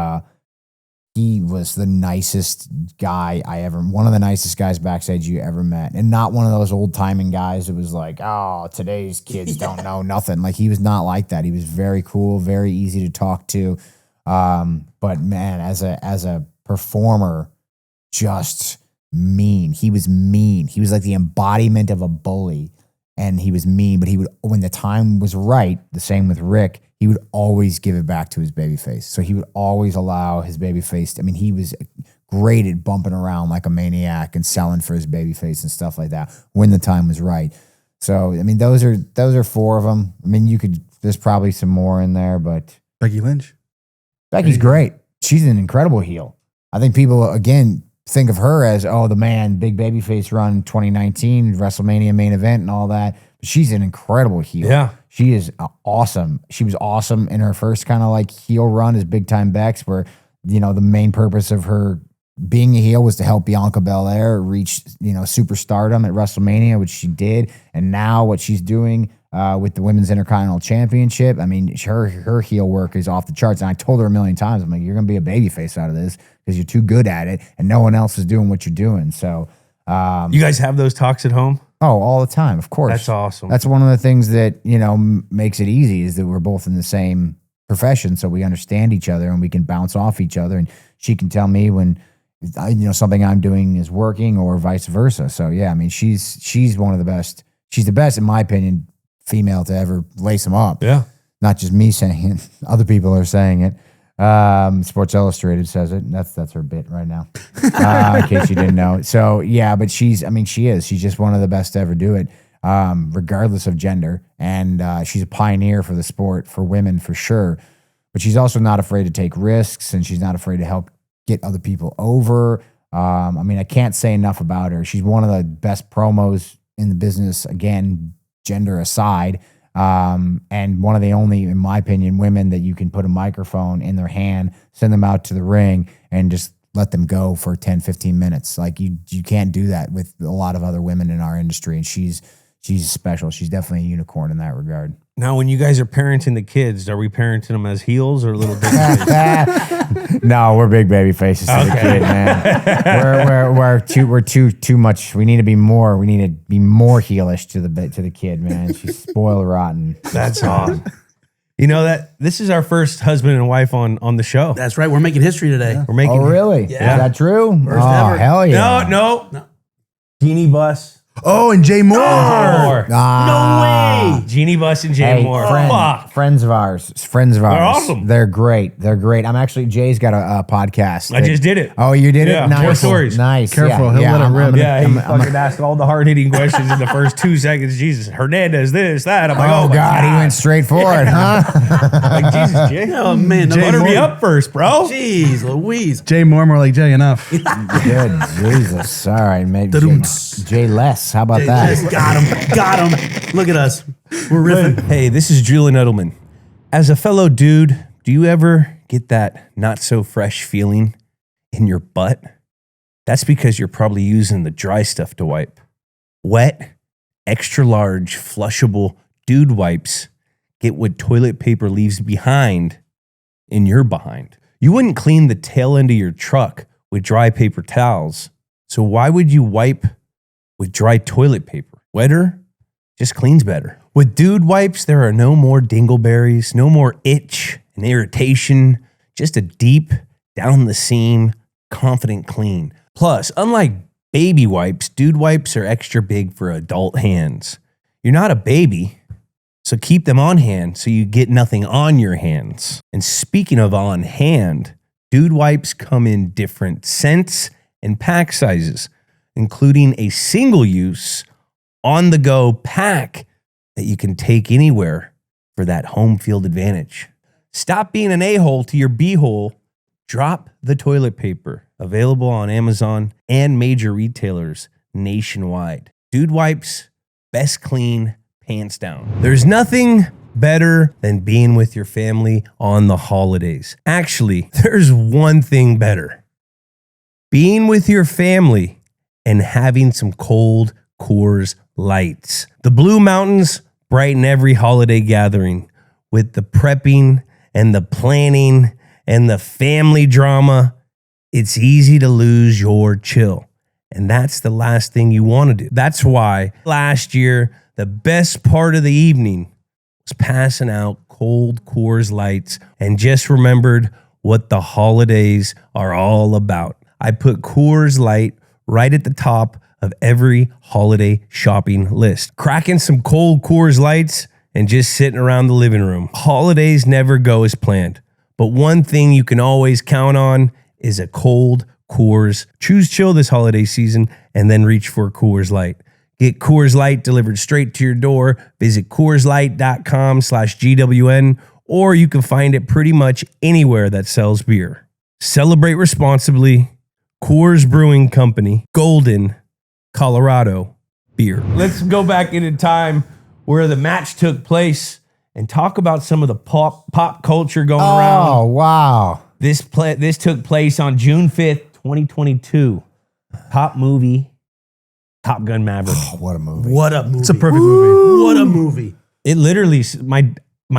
was the nicest guy one of the nicest guys backstage you ever met. And not one of those old timing guys that was like, oh, today's kids don't know nothing. Like he was not like that. He was very cool, very easy to talk to. But man, as a performer, just mean. He was mean. He was like the embodiment of a bully. And he was mean, but he would, when the time was right, the same with Rick, he would always give it back to his babyface. So he would always allow his babyface. I mean, he was great at bumping around like a maniac and selling for his babyface and stuff like that when the time was right. So, I mean, those are four of them. I mean, there's probably some more in there, but Becky Lynch. Becky's great. She's an incredible heel. I think people, again, think of her as, the man, big babyface run 2019, WrestleMania main event and all that. But she's an incredible heel. Yeah. She is awesome. She was awesome in her first kind of like heel run as Big Time Bex, where, the main purpose of her being a heel was to help Bianca Belair reach, superstardom at WrestleMania, which she did. And now what she's doing with the Women's Intercontinental Championship, I mean, her heel work is off the charts. And I told her a million times, I'm like, you're going to be a babyface out of this because you're too good at it and no one else is doing what you're doing. So, You guys have those talks at home? all the time, of course. That's awesome. That's one of the things that, makes it easy is that we're both in the same profession. So we understand each other and we can bounce off each other. And she can tell me when, something I'm doing is working or vice versa. So yeah, I mean, she's one of the best. She's the best, in my opinion, female to ever lace them up. Yeah. Not just me saying it. Other people are saying it. Sports Illustrated says it. That's her bit right now, in case you didn't know. So yeah, but she's just one of the best to ever do it, regardless of gender. And she's a pioneer for the sport for women for sure. But she's also not afraid to take risks, and she's not afraid to help get other people over. I can't say enough about her. She's one of the best promos in the business, again, gender aside. And one of the only, in my opinion, women that you can put a microphone in their hand, send them out to the ring, and just let them go for 10, 15 minutes. Like you can't do that with a lot of other women in our industry. And she's special. She's definitely a unicorn in that regard. Now, when you guys are parenting the kids, are we parenting them as heels or little baby faces? No, we're big baby faces to the kid, man. We're too much. We need to be more heelish to the kid, man. She's spoiled rotten. That's awesome. You know that this is our first husband and wife on the show. That's right. We're making history today. We're making. Oh, really? Yeah. Is that true? First oh, ever. hell yeah. No. Genie Bus. Oh, and Jay Moore. Moore. No way. Genie Bus and Jay Moore. Fuck. Friends of ours. They're awesome. They're great. I'm actually, Jay's got a podcast. I just did it. Oh, you did Yeah, it? Nice. more stories. Nice. Careful, he'll let it rip. Yeah, he fucking asked all the hard-hitting questions in the first 2 seconds. Jesus, Hernandez, this, that. I'm like, Oh, my God, he went straight for it, huh? Like, Jesus, Jay. Oh, man. Butter me up first, bro. Jeez, Louise. Jay Moore, more like Jay enough. Good. Jesus. All right, maybe Jay Less. How about that? Just got him. Look at us. We're riffing. Hey, this is Julian Edelman. As a fellow dude, do you ever get that not so fresh feeling in your butt? That's because you're probably using the dry stuff to wipe. Wet, extra large, flushable dude wipes get what toilet paper leaves behind in your behind. You wouldn't clean the tail end of your truck with dry paper towels, so why would you wipe with dry toilet paper? Wetter just cleans better. With dude wipes, there are no more dingleberries, no more itch and irritation, just a deep, down the seam, confident clean. Plus, unlike baby wipes, dude wipes are extra big for adult hands. You're not a baby, so keep them on hand so you get nothing on your hands. And speaking of on hand, dude wipes come in different scents and pack sizes, including a single-use, on-the-go pack that you can take anywhere for that home field advantage. Stop being an a-hole to your b-hole. Drop the toilet paper. Available on Amazon and major retailers nationwide. Dude wipes, best clean, pants down. There's nothing better than being with your family on the holidays. Actually, there's one thing better. Being with your family and having some cold Coors Lights. The Blue Mountains brighten every holiday gathering with the prepping and the planning and the family drama. It's easy to lose your chill, and that's the last thing you want to do. That's why last year, the best part of the evening was passing out cold Coors Lights and just remembered what the holidays are all about. I put Coors Light right at the top of every holiday shopping list. Cracking some cold Coors Lights and just sitting around the living room. Holidays never go as planned, but one thing you can always count on is a cold Coors. Choose chill this holiday season and then reach for Coors Light. Get Coors Light delivered straight to your door. Visit CoorsLight.com/GWN, or you can find it pretty much anywhere that sells beer. Celebrate responsibly. Coors Brewing Company, Golden, Colorado beer. Let's go back into time where the match took place and talk about some of the pop culture going around. Oh, wow. This took place on June 5th, 2022. Top movie, Top Gun Maverick. Oh, what a movie. What a movie. It's a perfect movie. What a movie. It literally, my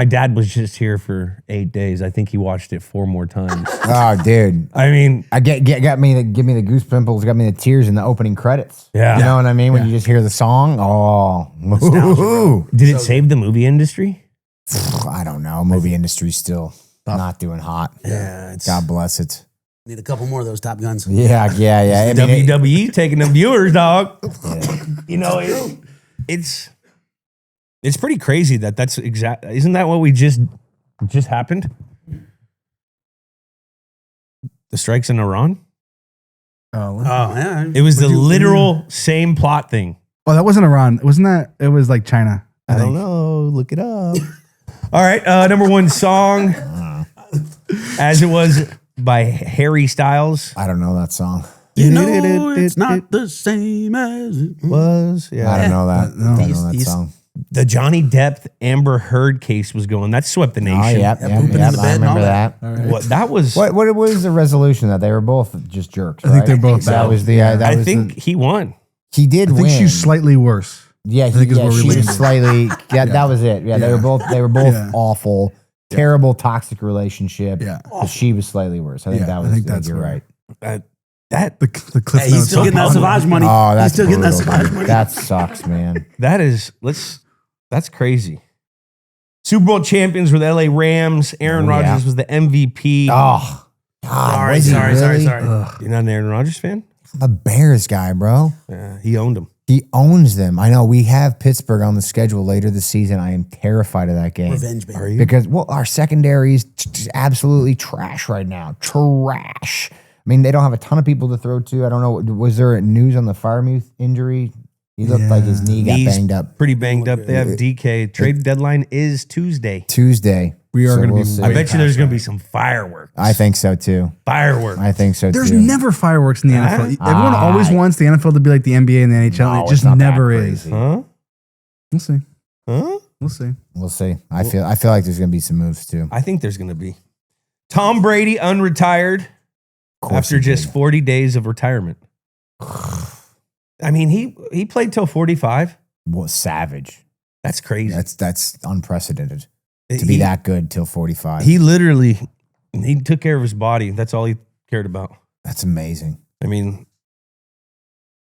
dad was just here for 8 days. I think he watched it 4 more times. Oh, dude. I mean, Give me the goose pimples, got me the tears in the opening credits. Yeah. You know what I mean? When you just hear the song, did it save the movie industry? I don't know. Movie industry's still not doing hot. Yeah. God bless it. Need a couple more of those Top Guns. Yeah. I mean, WWE taking the viewers, dog. You know, it's pretty crazy that's exact. Isn't that what we just happened? The strikes in Iran? Oh, yeah. It was the literal same plot thing. oh, that wasn't Iran. Wasn't that? It was like China. I don't know. Look it up. All right. Number one song, As It Was by Harry Styles. I don't know that song. You know it's not the same as it Was. Yeah. I don't know that. No. I don't know that He's- song. The Johnny Depp Amber Heard case was going. That swept the Oh, nation. yep, Yeah, yep, pooping in yep. the I bed and all remember that. that. What that was. What was the resolution that they were both just jerks? I think right? they're both That bad. was the. Yeah. That I was think he won. he did I think win. she's slightly worse. Yeah, think is yeah, where we she was landed. slightly. Yeah, that was it. Yeah, they Yeah. were both Yeah. awful, terrible, toxic relationship. Yeah. But she was slightly worse. I think Yeah, that I was. think that's you're where- right. That The Cliff Hey, he's Notes still getting that song. Savage money. Oh, He's that's still getting that brutal, Savage dude. money. That sucks, man. that's crazy. Super Bowl champions were the LA Rams. Aaron Oh, yeah. Rodgers was the MVP. Oh, God, Sorry, was he sorry. really? You're not an Aaron Rodgers fan? I'm a Bears guy, bro. Yeah, he owned them. He owns them. I know we have Pittsburgh on the schedule later this season. I am terrified of that game. Revenge, baby. Are you? Because our secondary is absolutely trash right now. Trash. I mean, they don't have a ton of people to throw to. I don't know. Was there news on the Freiermuth injury? He looked like his knee got Knees banged up Pretty banged up. They have DK. Trade deadline is Tuesday. Tuesday. We are gonna we'll be see. I way bet you there's past going to that. be some fireworks. I think so too. Fireworks. I think so There's too. never fireworks in the NFL. Everyone always wants the NFL to be like the NBA and the NHL. No, and it it's just not that never is. crazy. Huh? We'll see. Huh? We'll see. We'll see. I feel like there's gonna be some moves too. I think there's going to be. Tom Brady unretired Of course after he just did. 40 days of retirement. I mean, he played till 45. Well, savage. That's crazy. That's unprecedented to be that good till 45. He literally he took care of his body. That's all he cared about. That's amazing. I mean,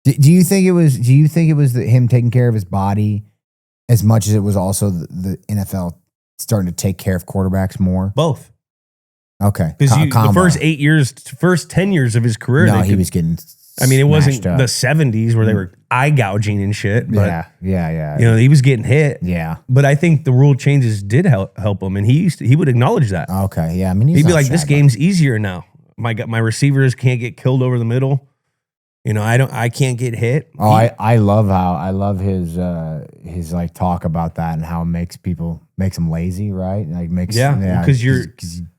Do you think it was? Do you think it was him taking care of his body as much as it was also the NFL starting to take care of quarterbacks more? both. Okay, Because the combo. first 10 years of his career, No, they he could- was getting. I mean, it wasn't smashed up. the 70s where they were eye gouging and shit, but Yeah. you know, he was getting hit. Yeah. But I think the rule changes did help him, and he would acknowledge that. Okay. Yeah. I mean, he's He'd be not like, shy "This about game's easier now. My receivers can't get killed over the middle. You know, I can't get hit." Oh, I love his like talk about that and how it makes him lazy, right? Like makes because you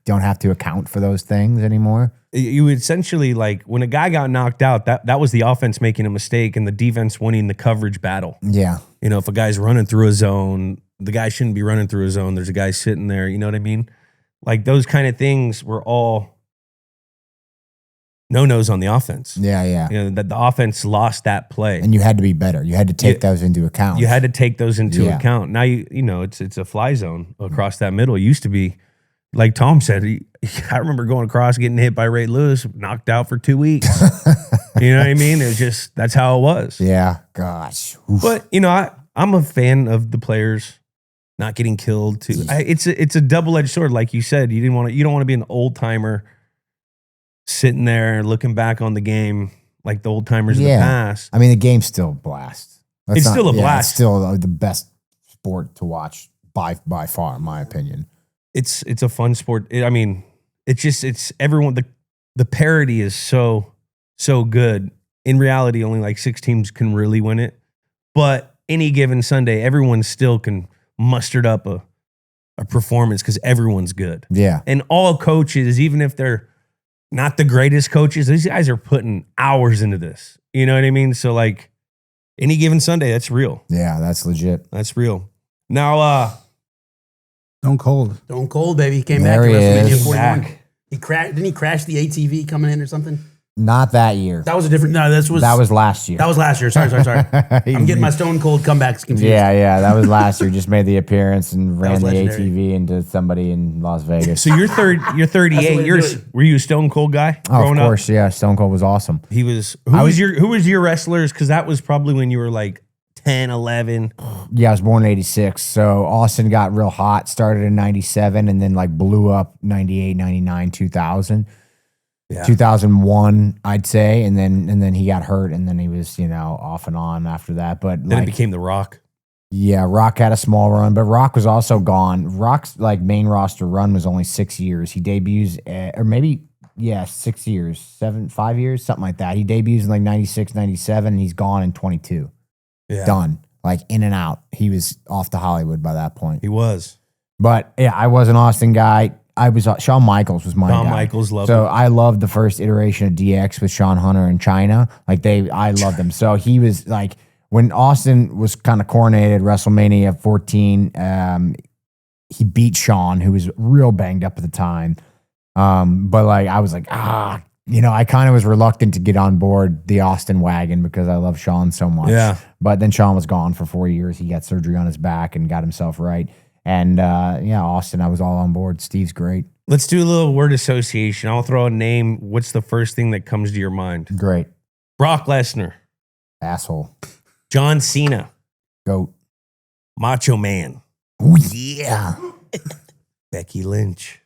don't have to account for those things anymore. You essentially, like, when a guy got knocked out, that was the offense making a mistake and the defense winning the coverage battle. Yeah, You know, if a guy's running through a zone, the guy shouldn't be running through a zone. There's a guy sitting there. You know what I mean? Like, those kind of things were all no-nos on the offense. yeah. You know, that the offense lost that play. And you had to be better. You had to take those into account. You had to take those into Yeah. account. Now you know it's a fly zone across that middle. It used to be, like Tom said, I remember going across, getting hit by Ray Lewis, knocked out for 2 weeks. You know what I mean? It's just that's how it was. Yeah, gosh. Oof. But you know, I'm a fan of the players not getting killed too. It's a double-edged sword, like you said. You don't want to be an old timer sitting there looking back on the game like the old timers in the past. I mean, the game's still a blast. It's still a blast. It's still the best sport to watch by far, in my opinion. It's a fun sport. I mean, it's everyone. The parity is so good. In reality, only like 6 teams can really win it. But any given Sunday, everyone still can muster up a performance because everyone's good. Yeah. And all coaches, even if they're not the greatest coaches, these guys are putting hours into this. You know what I mean? So like any given Sunday, that's real. Yeah, that's legit. That's real. Now, Stone Cold. Stone Cold, baby. He came There back to he WrestleMania is. 41. Back. He crashed. Didn't he crash the ATV coming in or something? Not that year. That was a different. No, That was last year. That was last year. Sorry. I'm getting my Stone Cold comebacks confused. Yeah, that was last year. Just made the appearance and ran was the legendary. ATV into somebody in Las Vegas. so you're 38. way to do it. Were you a Stone Cold guy Oh, growing of course, yeah. Stone Cold was awesome. up? He was. Who was your wrestlers? Because that was probably when you were like 10, 11. Yeah, I was born in 86. So Austin got real hot, started in 97, and then like blew up 98, 99, 2000. Yeah. 2001, I'd say. And then he got hurt, and then he was, off and on after that. But Then it like, became The Rock. yeah, Rock had a small run, but Rock was also gone. Rock's like main roster run was only 6 years. He debuts, or maybe 6 years, 5 years, something like that. He debuts in like 96, 97, and he's gone in 22. Yeah. Done. Like in and out. He was off to Hollywood by that point. He was. But yeah, I was an Austin guy. I was Shawn Michaels was my Shawn guy. Michaels, loved So him. I loved the first iteration of DX with Shawn Hunter in China. Like I loved him. So he was like when Austin was kind of coronated WrestleMania 14. He beat Shawn, who was real banged up at the time. But like I was like I kind of was reluctant to get on board the Austin wagon because I love Shawn so much. Yeah. But then Shawn was gone for 4 years. He got surgery on his back and got himself right. And Austin, I was all on board. Steve's great. Let's do a little word association. I'll throw a name. What's the first thing that comes to your mind? Great. Brock Lesnar, Asshole. John Cena, Goat. Macho Man, Oh, yeah. Becky Lynch,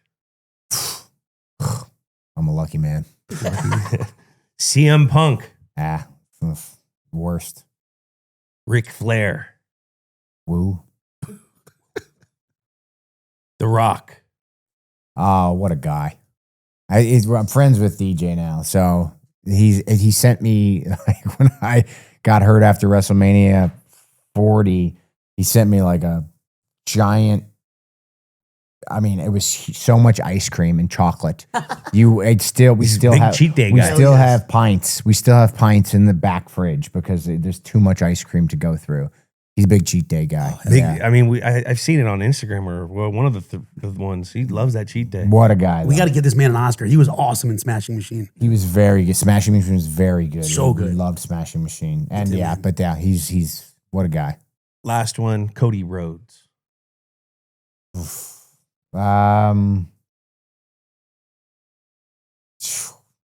I'm a lucky man. CM Punk, Worst. Ric Flair, Woo. The Rock. Oh, what a guy. I'm friends with DJ now. So he sent me, like, when I got hurt after WrestleMania 40, he sent me like a giant, it was so much ice cream and chocolate. We still big have cheat day we guy. still have pints. We still have pints in the back fridge because there's too much ice cream to go through. He's a big cheat day guy. Big, Yeah. I've seen it on Instagram or one of the ones. He loves that cheat day. What a guy. We though. got to get this man an Oscar. He was awesome in Smashing Machine. He was very good. Smashing Machine was very good. So We good. loved Smashing Machine. And Good yeah, man. but yeah, he's what a guy. Last one, Cody Rhodes.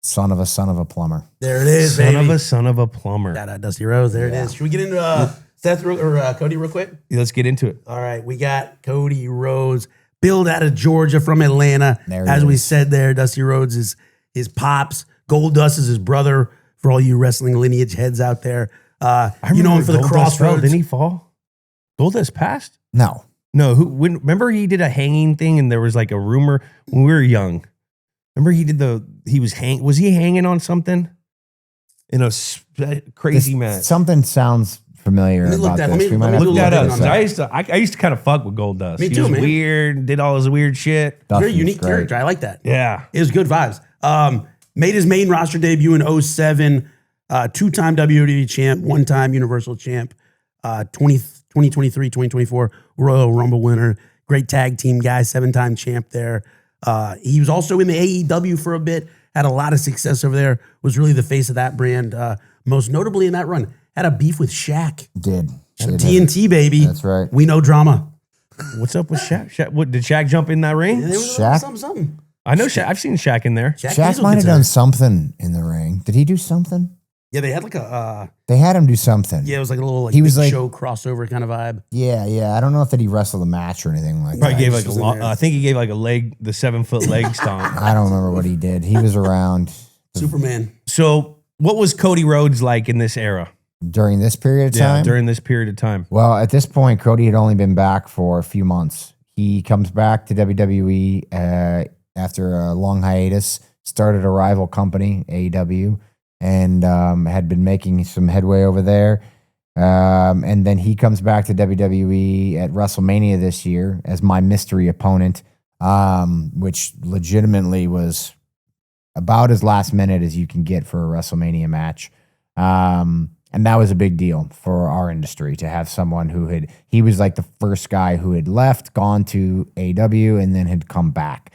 Son of a plumber. There it is, Son of a plumber. Shout out Dusty Rose. There it is. Should we get into Cody real quick? Let's get into it. All right, we got Cody Rhodes, billed out of Georgia from Atlanta. There he As we is. said there, Dusty Rhodes is his pops. Goldust is his brother. For all you wrestling lineage heads out there, you know him for the Goldust fell. Crossroads. Didn't he fall? Goldust passed? No. No. Remember he did a hanging thing and there was like a rumor when we were young. Remember was he hanging on something in a crazy match? Something sounds familiar Let me look about that- this. let me- We might let have me to Look that look up. it on that. I used to kind of fuck with Goldust. Me He too, was man. weird, did all his weird shit. Dusty's Very unique great. character. I like that. Yeah. It was good vibes. Made his main roster debut in 07, two-time WWE champ, one-time Universal champ, 2023, 2024 Royal Rumble winner, great tag team guy, 7-time champ there. He was also in the AEW for a bit, had a lot of success over there, was really the face of that brand. Most notably in that run, had a beef with Shaq. Did. TNT, baby. That's right. We know drama. What's up with Shaq? What did Shaq jump in that ring? And it was Shaq? something. I know Shaq. I've seen Shaq in there. Shaq Diesel might have gets done a- something in the ring. Did he do something? Yeah, they had like a They had him do something. it was like a little He was big like- show crossover kind of vibe. Yeah. I don't know if that he wrestled a match or anything like Probably that. gave just like a was in there. I think he gave like a leg, the 7-foot leg stomp. I don't remember what he did. He was around Superman. So, what was Cody Rhodes like in this era? during this period of time. during this period of time. Well, at this point, Cody had only been back for a few months. He comes back to WWE after a long hiatus, started a rival company, AEW, and had been making some headway over there. And then he comes back to WWE at WrestleMania this year as my mystery opponent, which legitimately was about as last minute as you can get for a WrestleMania match. And that was a big deal for our industry to have someone he was like the first guy who had left, gone to AEW, and then had come back.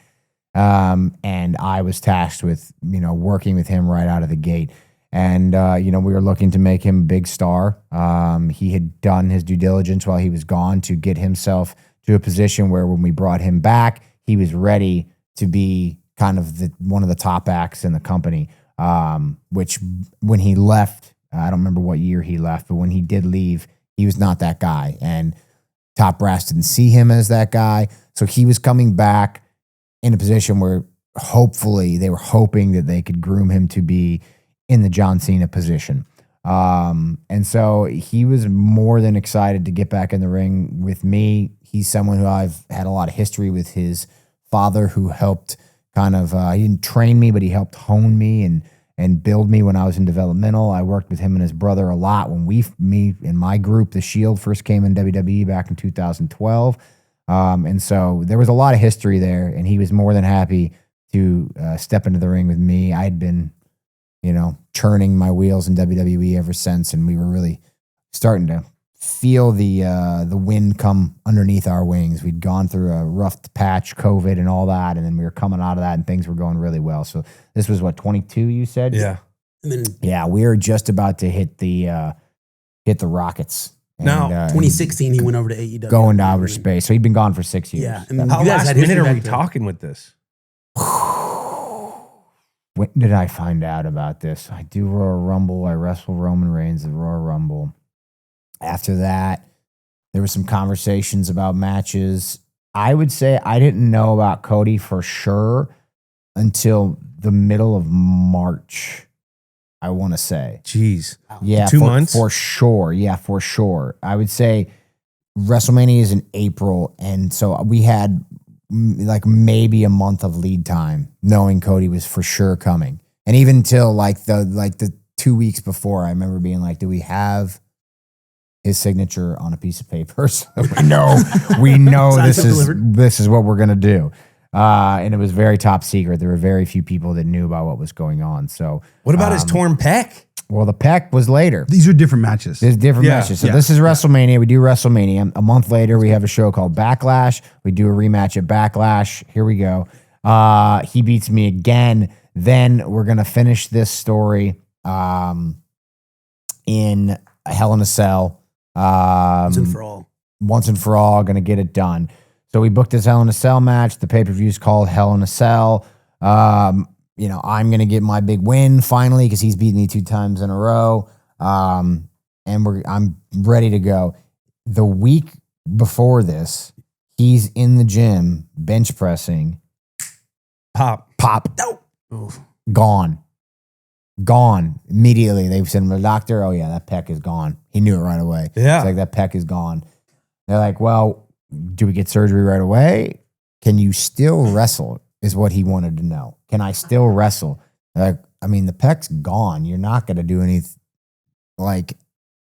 And I was tasked with, working with him right out of the gate. And, we were looking to make him a big star. He had done his due diligence while he was gone to get himself to a position where when we brought him back, he was ready to be kind of one of the top acts in the company, which when he left, I don't remember what year he left, but when he did leave, he was not that guy. And Top Brass didn't see him as that guy. So he was coming back in a position where hopefully they were hoping that they could groom him to be in the John Cena position. And so he was more than excited to get back in the ring with me. He's someone who I've had a lot of history with his father, who helped kind of, he didn't train me, but he helped hone me and build me when I was in developmental. I worked with him and his brother a lot when me and my group, The Shield, first came in WWE back in 2012. And so there was a lot of history there, and he was more than happy to step into the ring with me. I had been, churning my wheels in WWE ever since, and we were really starting to feel the wind come underneath our wings. We'd gone through a rough patch, COVID and all that, and then we were coming out of that, and things were going really well. So this was what, 22, you said? Yeah. And then Yeah, we were just about to hit the Rockets. Now, 2016, he went over to AEW. Going to outer space. So he'd been gone for 6 years. Yeah. And then How you guys last had minute history are we back then. talking with this? When did I find out about this? I do Royal Rumble. I wrestle Roman Reigns at Royal Rumble. After that, there were some conversations about matches. I would say I didn't know about Cody for sure until the middle of March, I want to say. Jeez. Yeah, 2 months? For sure. Yeah, for sure. I would say WrestleMania is in April, and so we had like maybe a month of lead time knowing Cody was for sure coming. And even until like the 2 weeks before, I remember being like, do we have his signature on a piece of paper? So we know Signed this and delivered. this is what we're going to do. And it was very top secret. There were very few people that knew about what was going on. So What about his torn pec? well, the pec was later. These are different matches. There's different Yeah, matches. So yeah, this is WrestleMania. We do WrestleMania. A month later, we have a show called Backlash. We do a rematch at Backlash. Here we go. He beats me again. Then we're going to finish this story in Hell in a Cell. Once and for all. Once and for all, going to get it done. So we booked this Hell in a Cell match. The pay-per-view is called Hell in a Cell. I'm going to get my big win finally because he's beaten me 2 times in a row. And I'm ready to go. The week before this, he's in the gym bench pressing. Pop. No. Gone immediately. They sent him to the doctor. Oh yeah, that pec is gone. He knew it right away. Yeah. It's like, that pec is gone. They're like, well, do we get surgery right away? Can you still wrestle? Is what he wanted to know. Can I still wrestle? Like, I mean, the pec's gone. You're not going to do anything. Like,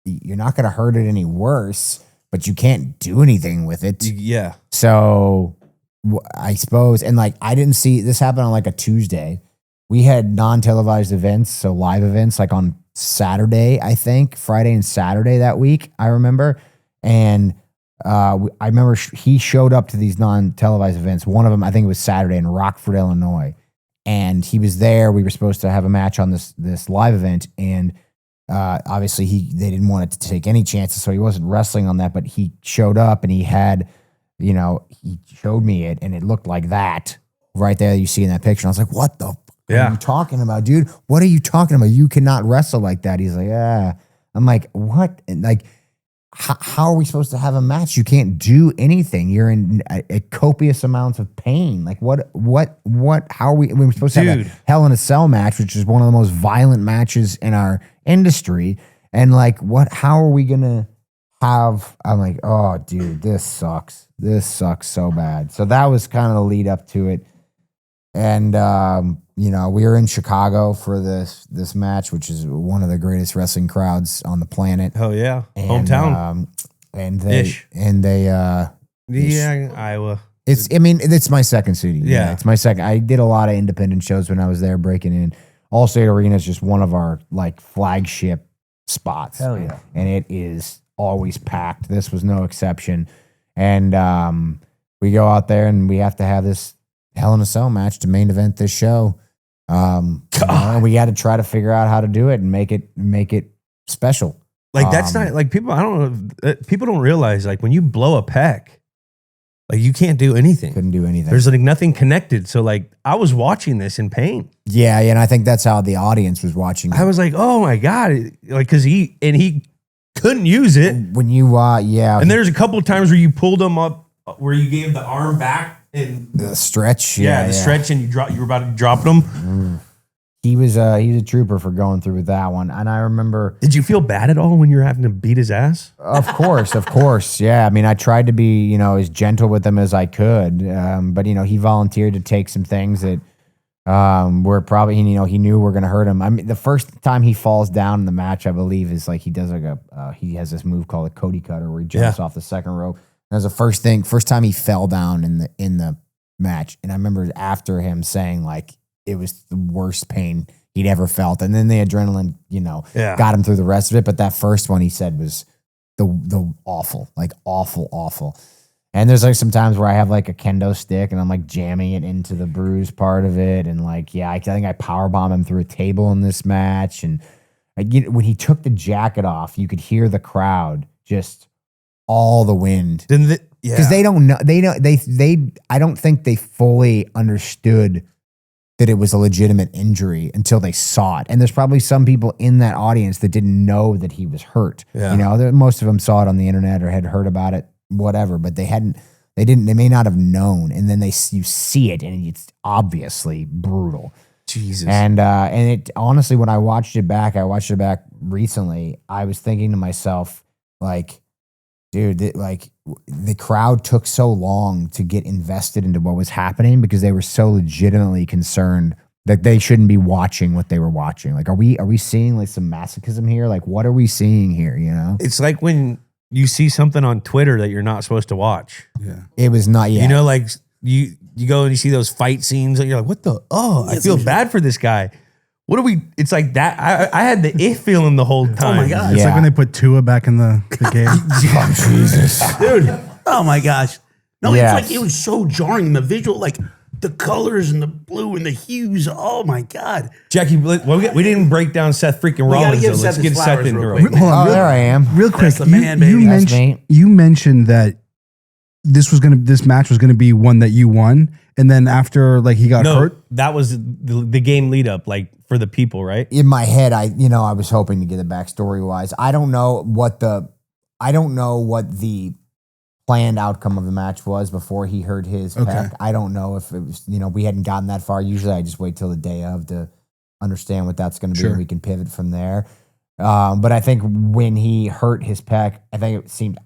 you're not going to hurt it any worse, but you can't do anything with it. Yeah. So I suppose, and like, I didn't see this happen on like a Tuesday. We had non-televised events, so live events, like on Saturday, I think, Friday and Saturday that week, I remember. And I remember he showed up to these non-televised events. One of them, I think it was Saturday in Rockford, Illinois. And he was there. We were supposed to have a match on this live event. And obviously they didn't want it to take any chances, so he wasn't wrestling on that. But he showed up and he had, he showed me it, and it looked like that right there that you see in that picture. And I was like, what the fuck are you talking about, dude? What are you talking about? You cannot wrestle like that. He's like, yeah. I'm like, what? And like, how are we supposed to have a match? You can't do anything. You're in a copious amounts of pain. Like what, how are we're supposed to have a Hell in a Cell match, which is one of the most violent matches in our industry. And like, how are we going to have, I'm like, oh dude, this sucks. This sucks so bad. So that was kind of the lead up to it. And, we were in Chicago for this match, which is one of the greatest wrestling crowds on the planet. Hell yeah. And, Hometown. Iowa. It's my second city. Yeah. It's my second. I did a lot of independent shows when I was there breaking in. Allstate Arena is just one of our like flagship spots. Hell yeah. And it is always packed. This was no exception. And we go out there and we have to have this Hell in a Cell match to main event this show. We had to try to figure out how to do it and make it special. Like that's not like people. I don't know. People don't realize like when you blow a pec, like you can't do anything. Couldn't do anything. There's like nothing connected. So like I was watching this in pain. Yeah, and I think that's how the audience was watching it. I was like, oh my god, like because he couldn't use it. When you And there's a couple of times where you pulled him up, where you gave the arm back and the stretch. the stretch, and you were about to drop them. He was a trooper for going through with that one. And I remember. Did you feel bad at all when you were having to beat his ass? Of course. Yeah. I mean, I tried to be, as gentle with him as I could. But he volunteered to take some things that Where probably, he knew we're going to hurt him. I mean, the first time he falls down in the match, I believe, is like he does he has this move called a Cody Cutter where he jumps off the second rope. That was the first time he fell down in the match. And I remember after him saying like it was the worst pain he'd ever felt. And then the adrenaline, got him through the rest of it. But that first one he said was the awful, like awful. And there's like some times where I have like a kendo stick and I'm like jamming it into the bruise part of it. And like, I think I powerbomb him through a table in this match. And when he took the jacket off, you could hear the crowd just all the wind. Because they don't know, I don't think they fully understood that it was a legitimate injury until they saw it. And there's probably some people in that audience that didn't know that he was hurt. Yeah. Most of them saw it on the internet or had heard about it, whatever, but they may not have known. And then you see it and it's obviously brutal. Jesus. And it honestly, when I watched it back recently, I was thinking to myself, like, dude, the crowd took so long to get invested into what was happening because they were so legitimately concerned that they shouldn't be watching what they were watching. Like, are we seeing like some masochism here? Like, what are we seeing here? It's like when you see something on Twitter that you're not supposed to watch. Yeah. It was not yet. Like you go and you see those fight scenes and you're like, what the? Oh, I feel bad for this guy. What are we? It's like that. I had the feeling the whole time. Oh my God. It's like when they put Tua back in the game. Oh, Jesus. Dude. Oh my gosh. No, Yes. it's like it was so jarring. The visual, like the colors and the blue and the hues. Oh my God. Jackie, we didn't break down Seth freaking Rollins. give Let's Seth get his Seth flowers in real here. quick. Hold on, There I am. real quick. That's the man, baby. That's me. You mentioned that this match was gonna be one that you won, and then after like he got No, hurt. that was the game lead up, like for the people, right? In my head, I was hoping to get it backstory wise. I don't know what the planned outcome of the match was before he hurt his pec. I don't know if it was, we hadn't gotten that far. Usually I just wait till the day of to understand what that's going to be and we can pivot from there. But I think when he hurt his pec, I think it seemed,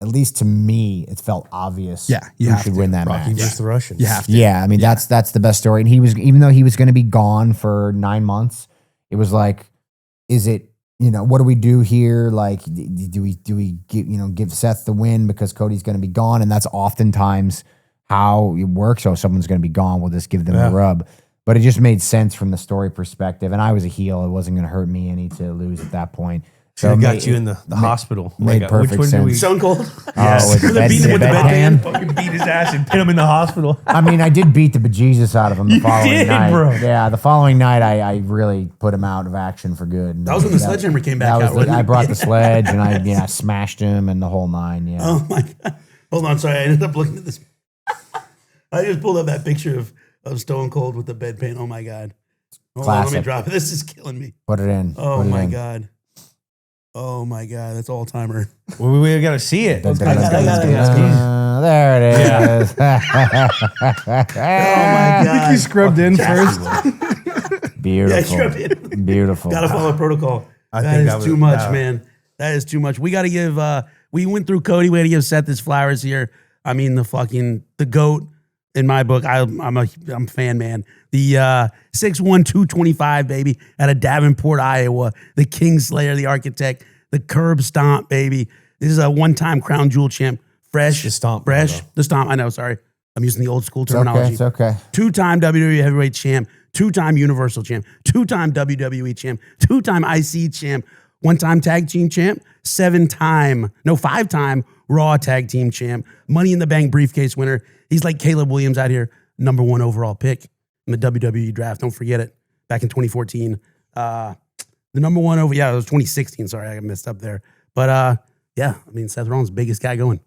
at least to me, it felt obvious. Yeah, you should win that Rocky match. versus the Russians. You have to. Yeah, I mean that's the best story. And even though he was going to be gone for 9 months, it was like, is it, what do we do here? Like, do we give Seth the win because Cody's going to be gone? And that's oftentimes how it works. So if someone's going to be gone, we'll just give them the rub. But it just made sense from the story perspective. And I was a heel. It wasn't going to hurt me any to lose at that point. So I got you in the hospital. Made perfect sense. Stone Cold. Yes. With the bedpan. Fucking beat his ass and pin him in the hospital. I mean, I did beat the bejesus out of him the following did, night. bro. Yeah, the following night, I really put him out of action for good. That was when the sledgehammer came back out. I brought the sledge and I smashed him and the whole nine. Yeah. Oh my God. Hold on. Sorry. I ended up looking at this. I just pulled up that picture of Stone Cold with the bedpan. Oh my God. Hold on, let me drop it. This is killing me. Put it in. Oh my God. Oh my God. That's all timer. Well, we got to see it. There it is. Oh my God. You scrubbed in first. Beautiful. Yeah, scrubbed in. Beautiful. Gotta follow protocol. I That think is too much, man. That is too much. We got to give, we went through Cody. We had to give Seth his flowers here. I mean, the GOAT in my book. I'm a fan, man. The 6'1", 225, baby, out of Davenport, Iowa. The Kingslayer, the architect, the curb stomp, baby. This is a one-time crown jewel champ. Fresh. The stomp, Fresh. bro. The stomp. I know, sorry. I'm using the old school terminology. It's okay. Two-time WWE heavyweight champ, two-time Universal champ, two-time WWE champ, two-time IC champ, one-time tag team champ, five-time Raw tag team champ, Money in the Bank briefcase winner. He's like Caleb Williams out here, number 1 overall pick in the WWE draft. Don't forget it. Back in 2014. The number 1 it was 2016. Sorry, I got messed up there. But I mean, Seth Rollins, biggest guy going.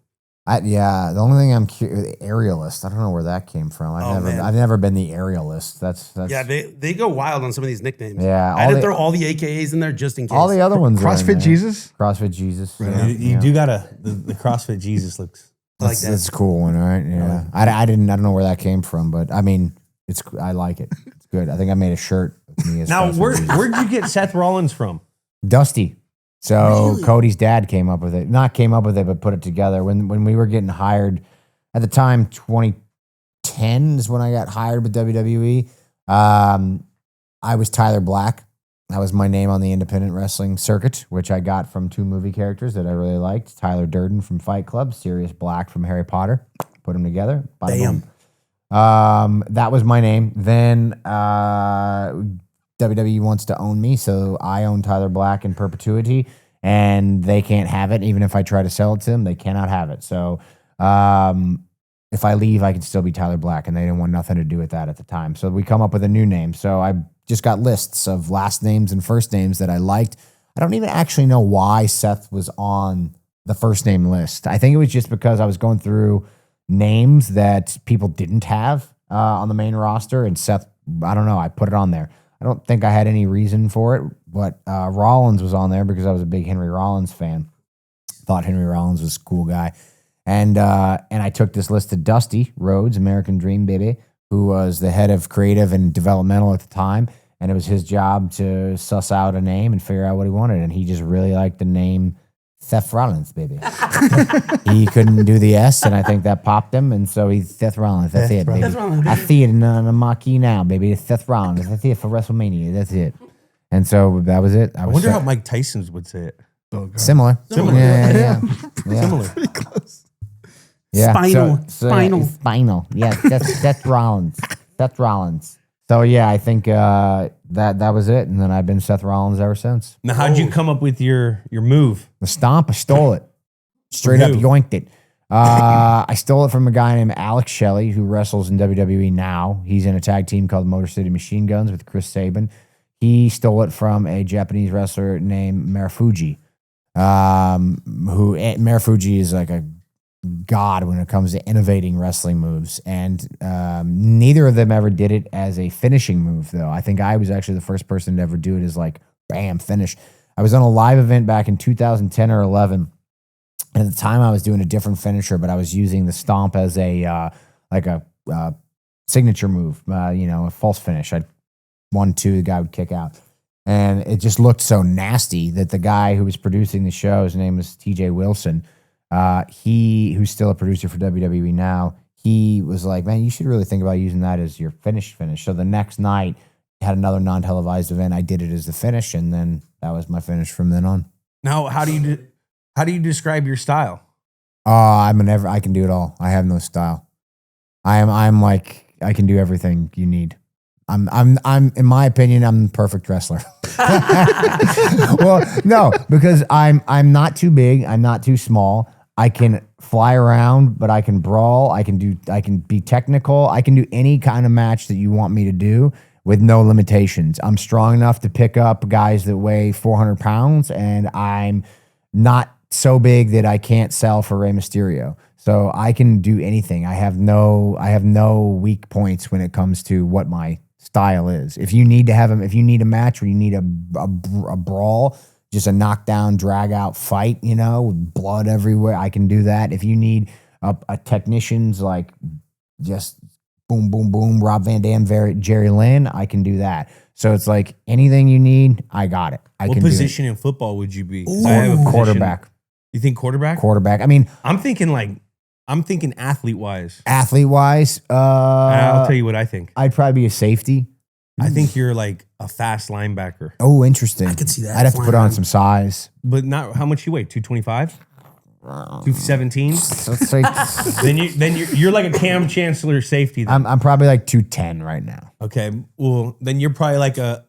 The only thing I'm curious, aerialist. I don't know where that came from. I've never been the aerialist. That's Yeah, they go wild on some of these nicknames. Yeah, I had to throw all the AKAs in there just in case. all the other ones. are in CrossFit there. Jesus. CrossFit Jesus. Right. You do got the CrossFit Jesus looks. That's a cool one, right? Yeah. I don't know where that came from, but I mean, I like it. It's good. I think I made a shirt with me as Now, CrossFit Jesus. where'd you get Seth Rollins from? Dusty. So Cody's dad came up with it. Not came up with it, but put it together. When we were getting hired, at the time, 2010 is when I got hired with WWE. I was Tyler Black. That was my name on the independent wrestling circuit, which I got from 2 movie characters that I really liked. Tyler Durden from Fight Club, Sirius Black from Harry Potter. Put them together. Bada Damn. boom. That was my name. Then WWE wants to own me, so I own Tyler Black in perpetuity, and they can't have it. Even if I try to sell it to them, they cannot have it. So if I leave, I can still be Tyler Black, and they didn't want nothing to do with that at the time. So we come up with a new name. So I just got lists of last names and first names that I liked. I don't even actually know why Seth was on the first name list. I think it was just because I was going through names that people didn't have on the main roster, and Seth, I don't know, I put it on there. I don't think I had any reason for it, but Rollins was on there because I was a big Henry Rollins fan. Thought Henry Rollins was a cool guy. And I took this list to Dusty Rhodes, American Dream baby, who was the head of creative and developmental at the time. And it was his job to suss out a name and figure out what he wanted. And he just really liked the name Seth Rollins, baby. He couldn't do the S, and I think that popped him. And so he's Seth Rollins. That's it, baby. I see it in the marquee now, baby. It's Seth Rollins. That's it for WrestleMania. That's it. And so that was it. I wonder how Mike Tyson's would say it. Similar. Yeah. Similar. Pretty close. Yeah. Spinal. Yeah, that's Rollins. Seth Rollins. So yeah, I think that was it, and then I've been Seth Rollins ever since. Now, how'd you come up with your move? The stomp, I stole it. Straight up yoinked it. I stole it from a guy named Alex Shelley, who wrestles in WWE now. He's in a tag team called Motor City Machine Guns with Chris Sabin. He stole it from a Japanese wrestler named Marufuji, Marufuji is like a god when it comes to innovating wrestling moves. And neither of them ever did it as a finishing move, though. I think I was actually the first person to ever do it as like, bam, finish. I was on a live event back in 2010 or 11. And at the time I was doing a different finisher, but I was using the stomp as a signature move, a false finish. I'd 1-2, the guy would kick out. And it just looked so nasty that the guy who was producing the show, his name was TJ Wilson, who's still a producer for WWE now, he was like, man, you should really think about using that as your finish. So the next night, had another non-televised event. I did it as the finish, and then that was my finish from then on. Now, how do you describe your style? I can do it all. I have no style. I'm like, I can do everything you need. I'm in my opinion, I'm the perfect wrestler. Well, no, because I'm not too big, I'm not too small. I can fly around, but I can brawl. I can be technical. I can do any kind of match that you want me to do with no limitations. I'm strong enough to pick up guys that weigh 400 pounds, and I'm not so big that I can't sell for Rey Mysterio. So I can do anything. I have no weak points when it comes to what my style is. If you need a match where you need a brawl, just a knockdown, drag out fight, with blood everywhere, I can do that. If you need a technician's like just boom, boom, boom, Rob Van Dam, Jerry Lynn, I can do that. So it's like anything you need, I got it. What position in football would you be? I have a quarterback. You think quarterback? Quarterback. I mean, I'm thinking athlete wise. I'll tell you what I think. I'd probably be a safety. I think you're like a fast linebacker. Oh, interesting. I could see that. I'd have to put on some size. But not how much you weigh? 225? 217? Let's say then you're like a Cam Chancellor safety. Then. I'm probably like 210 right now. Okay. Well, then you're probably like a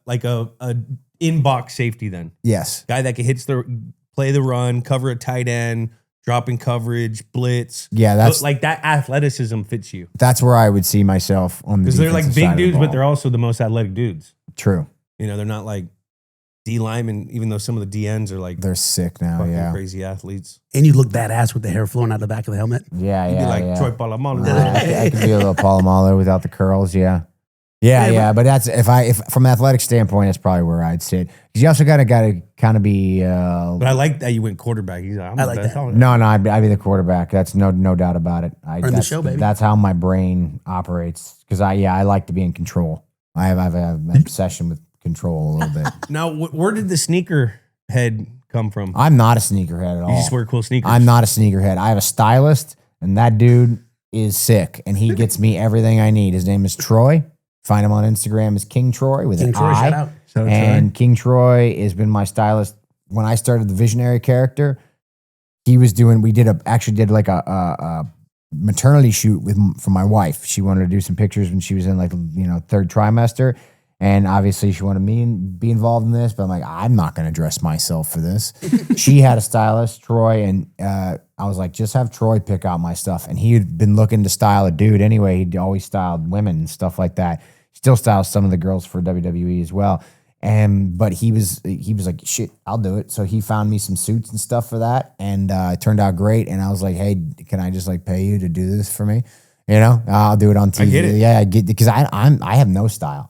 in-box safety then. Yes. Guy that can play the run, cover a tight end, dropping coverage, blitz. Yeah, that's like that athleticism fits you. That's where I would see myself on the because they're like defensive big side of the dudes, ball. but they're also the most athletic dudes. True. They're not like D linemen, even though some of the DNs are like They're sick now. fucking Yeah. crazy athletes. And you look badass with the hair flowing out the back of the helmet. Yeah. You'd be like yeah. Troy Polamalu. I could be a little Palomalo without the curls. Yeah. Yeah. But that's if from an athletic standpoint, that's probably where I'd sit. Because you also got to kind of be. But I like that you went quarterback. He's like, I like that. No, I'd be the quarterback. That's no doubt about it. Run the show, baby. That's how my brain operates. Because I like to be in control. I have an obsession with control a little bit. Now, where did the sneaker head come from? I'm not a sneakerhead at all. You just wear cool sneakers. I'm not a sneakerhead. I have a stylist, and that dude is sick, and he gets me everything I need. His name is Troy. Find him on Instagram as King Troy with King an Troy, I. shout out. So And King Troy has been my stylist when I started the Visionary character. We actually did like a maternity shoot for my wife. She wanted to do some pictures when she was in like, third trimester. And obviously she wanted me to be involved in this, but I'm like, I'm not going to dress myself for this. She had a stylist, Troy, and I was like, just have Troy pick out my stuff. And he had been looking to style a dude anyway. He'd always styled women and stuff like that. Still styles some of the girls for WWE as well. But he was like, shit, I'll do it. So he found me some suits and stuff for that, and it turned out great. And I was like, hey, can I just like pay you to do this for me? I'll do it on TV. I get it. Yeah, I get, because I have no style.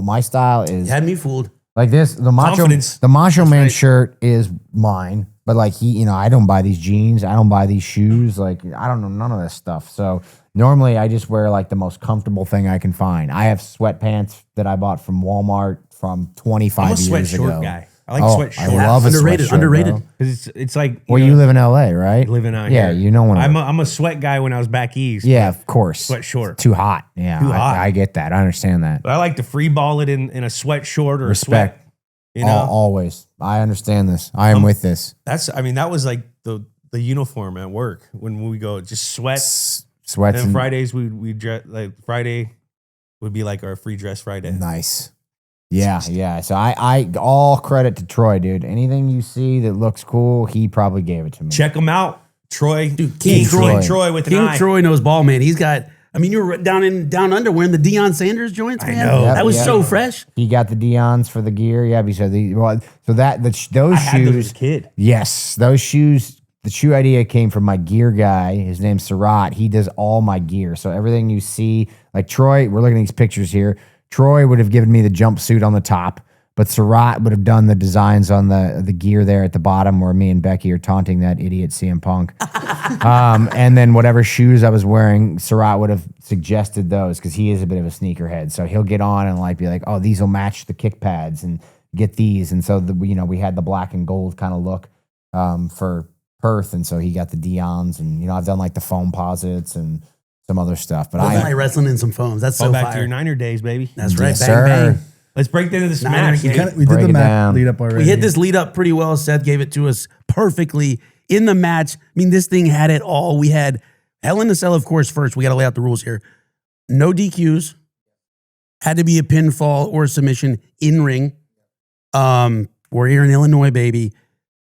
My style is You had me fooled. like this. The Confidence. Macho Man right. shirt is mine, but like I don't buy these jeans. I don't buy these shoes. Like I don't know none of this stuff. So normally I just wear like the most comfortable thing I can find. I have sweatpants that I bought from Walmart from 25 I'm a years sweat short ago. guy. I like sweat short. I love a Underrated, sweatshirt, underrated. bro. Because it's like Well, you live in LA, right? living out Yeah, here. you know when I'm a sweat guy when I was back east. yeah, of course. Sweat short. Too hot. Yeah, Too hot. I get that. I understand that. But I like to free ball it in a sweat short or Respect. a sweat. You know, Always. I understand this. I am with this. that was like the uniform at work when we go just sweat. Sweats And and Fridays we dress like Friday would be like our free dress Friday. nice. Yeah. So I all credit to Troy, dude. Anything you see that looks cool, he probably gave it to me. Check them out, Troy. Dude, King Troy. Troy with an King eye. Troy knows ball, man. He's got. I mean, you were down under wearing the Deion Sanders joints, man. know. That was Yep. so fresh. He got the Dion's for the gear. Yeah, because those I shoes. had those as a kid. Yes, those shoes. The shoe idea came from my gear guy. His name's Sarat. He does all my gear. So everything you see, like Troy, we're looking at these pictures here. Troy would have given me the jumpsuit on the top, but Sarat would have done the designs on the gear there at the bottom where me and Becky are taunting that idiot CM Punk. And then whatever shoes I was wearing, Sarat would have suggested those because he is a bit of a sneakerhead. So he'll get on and like be like, oh, these will match the kick pads and get these. And so we had the black and gold kind of look for Perth. And so he got the Dion's, and I've done like the foam posits and some other stuff. But I like wrestling in some foams. That's Fall so back fire. to your Niner days, baby. That's right. Yes, Bang, sir. bang. Let's break into the Niner, smash. you dude. kinda- We did Break the it map down. lead up already. We hit this lead up pretty well. Seth gave it to us perfectly in the match. I mean, this thing had it all. We had Hell in a Cell, of course, first. We got to lay out the rules here. No DQs. Had to be a pinfall or a submission in ring. We're here in Illinois, baby.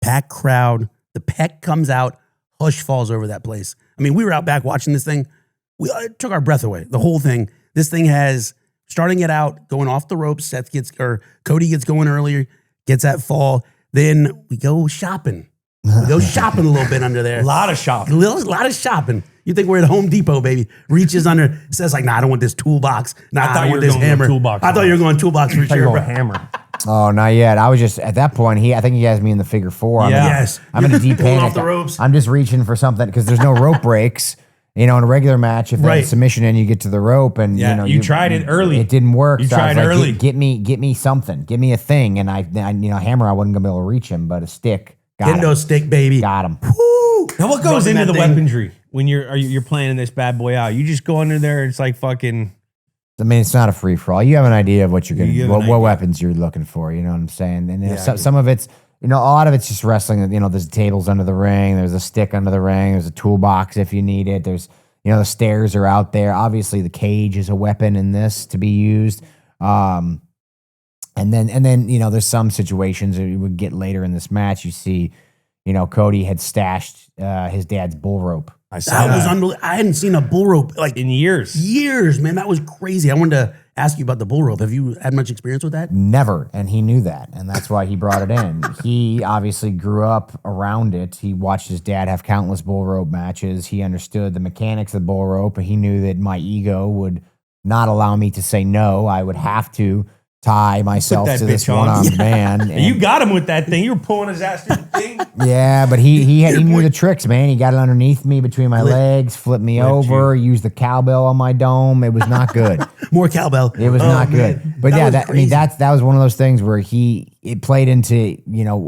Packed crowd. The peck comes out. Hush falls over that place. I mean, we were out back watching this thing. It took our breath away. The whole thing. This thing has, starting it out, going off the ropes. Cody gets going earlier, gets that fall. Then we go shopping. We go shopping a little bit under there. A lot of shopping. A lot of shopping. You think we're at Home Depot, baby. Reaches under, says like, nah, I don't want this toolbox. Nah, I thought I you want were this going with hammer. toolbox. I thought you were going toolbox for sure, bro. hammer. Oh, not yet. I was just at that point. I think he has me in the figure four. Yeah. Yes. I'm in a deep Pulling panic. off the ropes. I'm just reaching for something because there's no rope breaks. In a regular match, if there's Right. a submission and you get to the rope, and Yeah, you tried it early. it didn't work. You so I was tried like, early. Get me something. Give me a thing. And I hammer. I wasn't gonna be able to reach him, but a stick. Got Kendo him. stick, baby. Got him. Woo! Now, what goes Rubbing into that the thing. weaponry when you're planning this bad boy out? You just go under there. It's like fucking. I mean, it's not a free for all. You have an idea of what you're You have gonna, an what idea. weapons you're looking for. You know what I'm saying? And Yeah, some of it's, a lot of it's just wrestling. There's tables under the ring. There's a stick under the ring. There's a toolbox if you need it. There's, the stairs are out there. Obviously, the cage is a weapon in this to be used. And then there's some situations that we would get later in this match. You see, Cody had stashed his dad's bull rope. I That was unbelievable. I hadn't seen a bull rope like in years. years, man. That was crazy. I wanted to ask you about the bull rope. Have you had much experience with that? Never. And he knew that. And that's why he brought it in. He obviously grew up around it. He watched his dad have countless bull rope matches. He understood the mechanics of bull rope. And he knew that my ego would not allow me to say no. I would have to tie myself that to this bitch on. one-armed man. And you got him with that thing. You were pulling his ass through the thing. Yeah, but he knew the tricks, man. He got it underneath me between my legs, flipped me over, used the cowbell on my dome. It was not good. More cowbell. It was not good. But That yeah, was crazy. that was one of those things where it played into,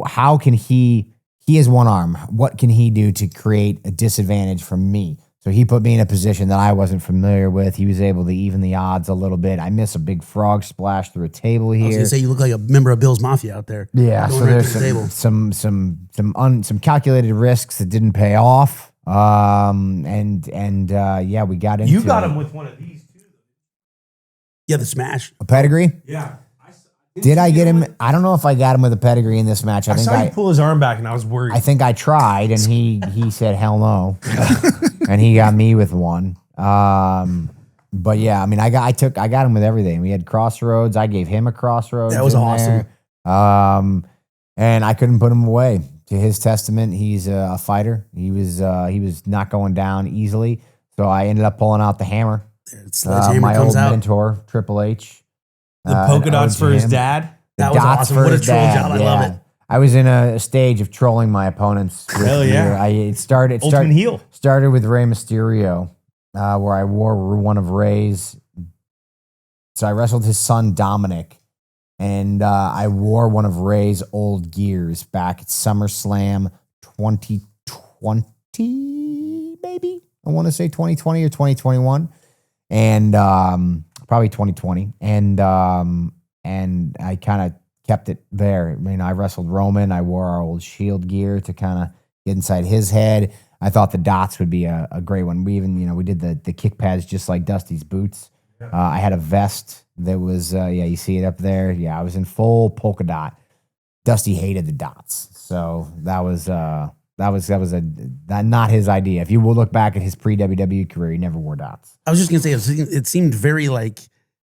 how can he has one arm. What can he do to create a disadvantage from me? So he put me in a position that I wasn't familiar with. He was able to even the odds a little bit. I miss a big frog splash through a table I was here. gonna say you look like a member of Bill's Mafia out there. Yeah, Going so right there's to the table. some calculated risks that didn't pay off. Yeah, we got into You got him with one of these too. Yeah, the smash. a pedigree. Yeah. Did I get him? I don't know if I got him with a pedigree in this match. I saw you pull his arm back, and I was worried. I think I tried, and he said hell no, and he got me with one. But yeah, I mean, I got him with everything. We had crossroads. I gave him a crossroads. That was in awesome. there. And I couldn't put him away. To his testament, he's a fighter. He was not going down easily. So I ended up pulling out the hammer. Sledgehammer My comes old out. mentor, Triple H. the polka an dots ode for to his him. dad. That was Dots awesome. for What a his troll dad, job. I love it. I was in a stage of trolling my opponents. with Hell yeah. It started Ultimate heel. started with Rey Mysterio, where I wore one of Rey's. So I wrestled his son Dominic, and I wore one of Rey's old gears back at SummerSlam 2020, maybe. I want to say 2020 or 2021, and probably 2020. And I kind of kept it there. I mean, I wrestled Roman. I wore our old Shield gear to kind of get inside his head. I thought the dots would be a great one. We even, we did the kick pads just like Dusty's boots. I had a vest that was, you see it up there. Yeah, I was in full polka dot. Dusty hated the dots, so that was not his idea. If you will look back at his pre-WWE career, he never wore dots. I was just gonna say it seemed very like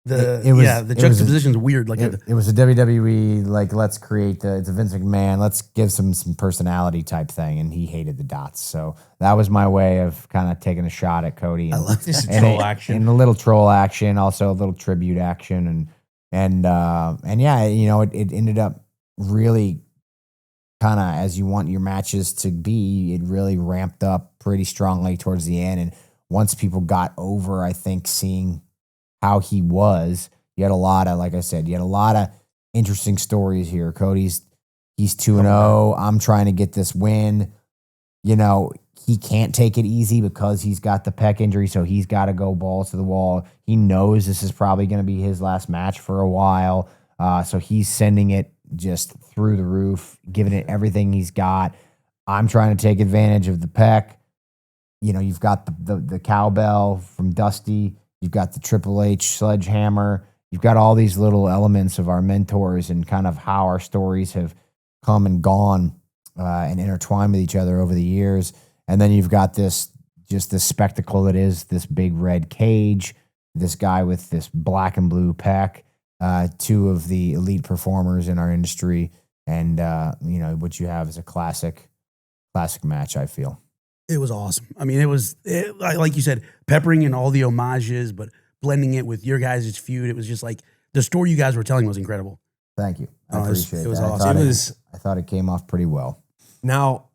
the It was- the it was juxtaposition's weird. Like It was a WWE like let's create it's a Vince McMahon, let's give some personality type thing, and he hated the dots. So that was my way of kind of taking a shot at Cody. I love this. Troll action. And a little troll action, also a little tribute action, and yeah, it ended up really kind of as you want your matches to be. It really ramped up pretty strongly towards the end, and once people got over, I think, seeing how he was, you had a lot of, like I said, interesting stories here. He's 2-0. I'm trying to get this win. He can't take it easy because he's got the pec injury, so he's got to go balls to the wall. He knows this is probably going to be his last match for a while, so he's sending it just through the roof, giving it everything he's got. I'm trying to take advantage of the pec. You've got the cowbell from Dusty. You've got the Triple H sledgehammer. You've got all these little elements of our mentors and kind of how our stories have come and gone and intertwined with each other over the years. And then you've got this spectacle that is this big red cage, this guy with this black and blue pec, two of the elite performers in our industry. And, what you have is a classic match, I feel. It was awesome. I mean, like you said, peppering in all the homages, but blending it with your guys' feud. It was just like the story you guys were telling was incredible. Thank you. I Oh, it was- appreciate it was that. awesome. I thought it came off pretty well. Now,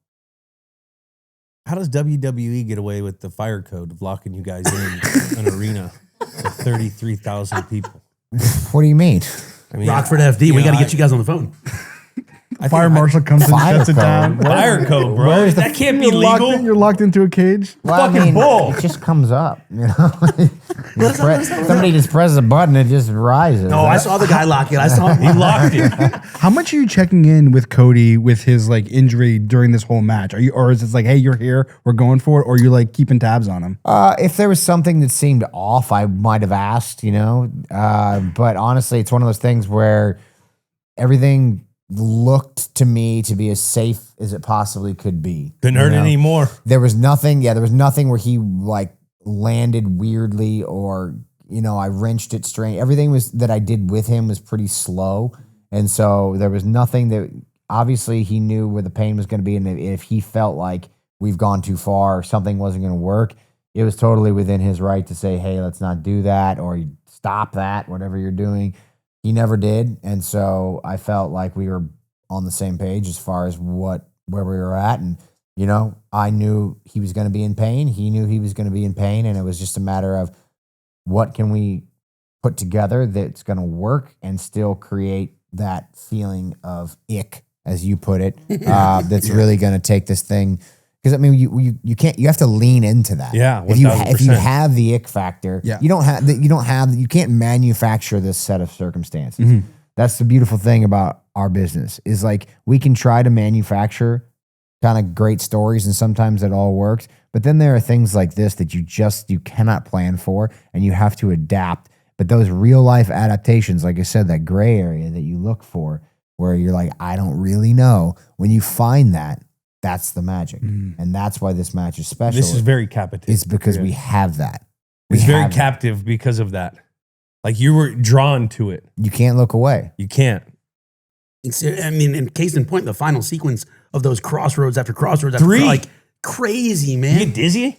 how does WWE get away with the fire code of locking you guys in an arena with 33,000 people? What do you mean? I mean, Rockford FD, we got to get you guys on the phone. Fire marshal comes and Fire shuts it code. down. fire code, bro. Where's the- That can't be You're legal. locked into a cage. Fucking bull. It just comes up. Somebody just presses a button, it just rises. No, I saw the guy lock it. I saw him. He locked it. How much are you checking in with Cody with his injury during this whole match? Or is it like, hey, you're here, we're going for it, or you're keeping tabs on him? If there was something that seemed off, I might have asked, but honestly, it's one of those things where everything looked to me to be as safe as it possibly could be. Couldn't hurt anymore. There was nothing where he landed weirdly or, I wrenched it straight. Everything that I did with him was pretty slow. And so there was nothing that obviously he knew where the pain was going to be. And if he felt like we've gone too far or something wasn't going to work, it was totally within his right to say, hey, let's not do that or stop that, whatever you're doing. He never did. And so I felt like we were on the same page as far as where we were at. And, I knew he was going to be in pain. He knew he was going to be in pain. And it was just a matter of what can we put together that's going to work and still create that feeling of ick, as you put it, that's really going to take this thing, Because I mean, you can't. You have to lean into that. Yeah, If you 1000%. have the ick factor, Yeah. you can't manufacture this set of circumstances. That's the beautiful thing about our business is like we can try to manufacture kind of great stories, and sometimes it all works. But then there are things like this that you cannot plan for, and you have to adapt. But those real life adaptations, like I said, that gray area that you look for, where you're like, I don't really know. When you find that, that's the magic, and that's why this match is special. This is very captive. It's because we have that. It's very have it. captive because of that. Like you were drawn to it. You can't look away. You can't. I mean, in case in point, the final sequence of those crossroads after crossroads after 3. like crazy, You man. get dizzy?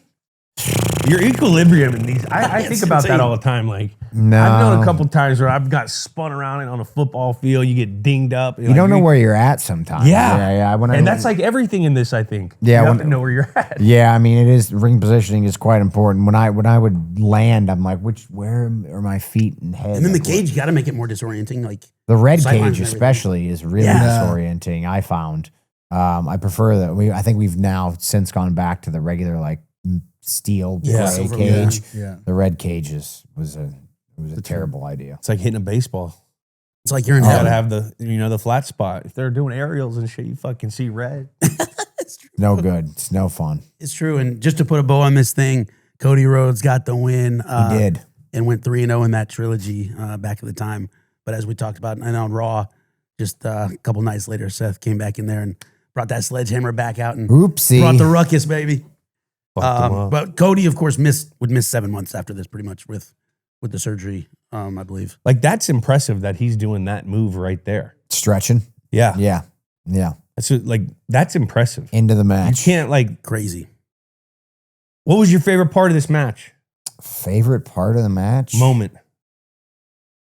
Your equilibrium in these. I It's think about insane. that all the time. Like No. I've known a couple times where I've got spun around on a football field. You get dinged up. You don't know where you're at sometimes. Yeah. When And that's like everything in this, I think. Yeah, You have when- to know where you're at. Yeah, I mean, it is ring positioning is quite important. When I would land, I'm like, where are my feet and head? And then the Like, cage, you got to make it more disorienting. Like the red sidelines cage and everything. especially is really Yeah. disorienting. I found. I prefer that. I think we've now since gone back to the regular like steel Yeah. gray Silver, cage. Yeah. The red cage was a terrible idea. It's like hitting a baseball. it's like you're in You gotta heaven. have the flat spot. If they're doing aerials and shit, you fucking see red. It's true. No good. It's no fun. It's true. And just to put a bow on this thing, Cody Rhodes got the win. He did. And went 3-0 in that trilogy back at the time. But as we talked about, and on Raw, just a couple nights later, Seth came back in there and brought that sledgehammer back out and Oopsie. brought the ruckus, baby. Fucked them up. But Cody, of course, would miss 7 months after this, pretty much with the surgery, I believe. Like that's impressive that he's doing that move right there. Stretching. Yeah. Yeah. That's impressive. Into the You match. can't like. Crazy. What was your favorite part of this match? Favorite part of the match? Moment.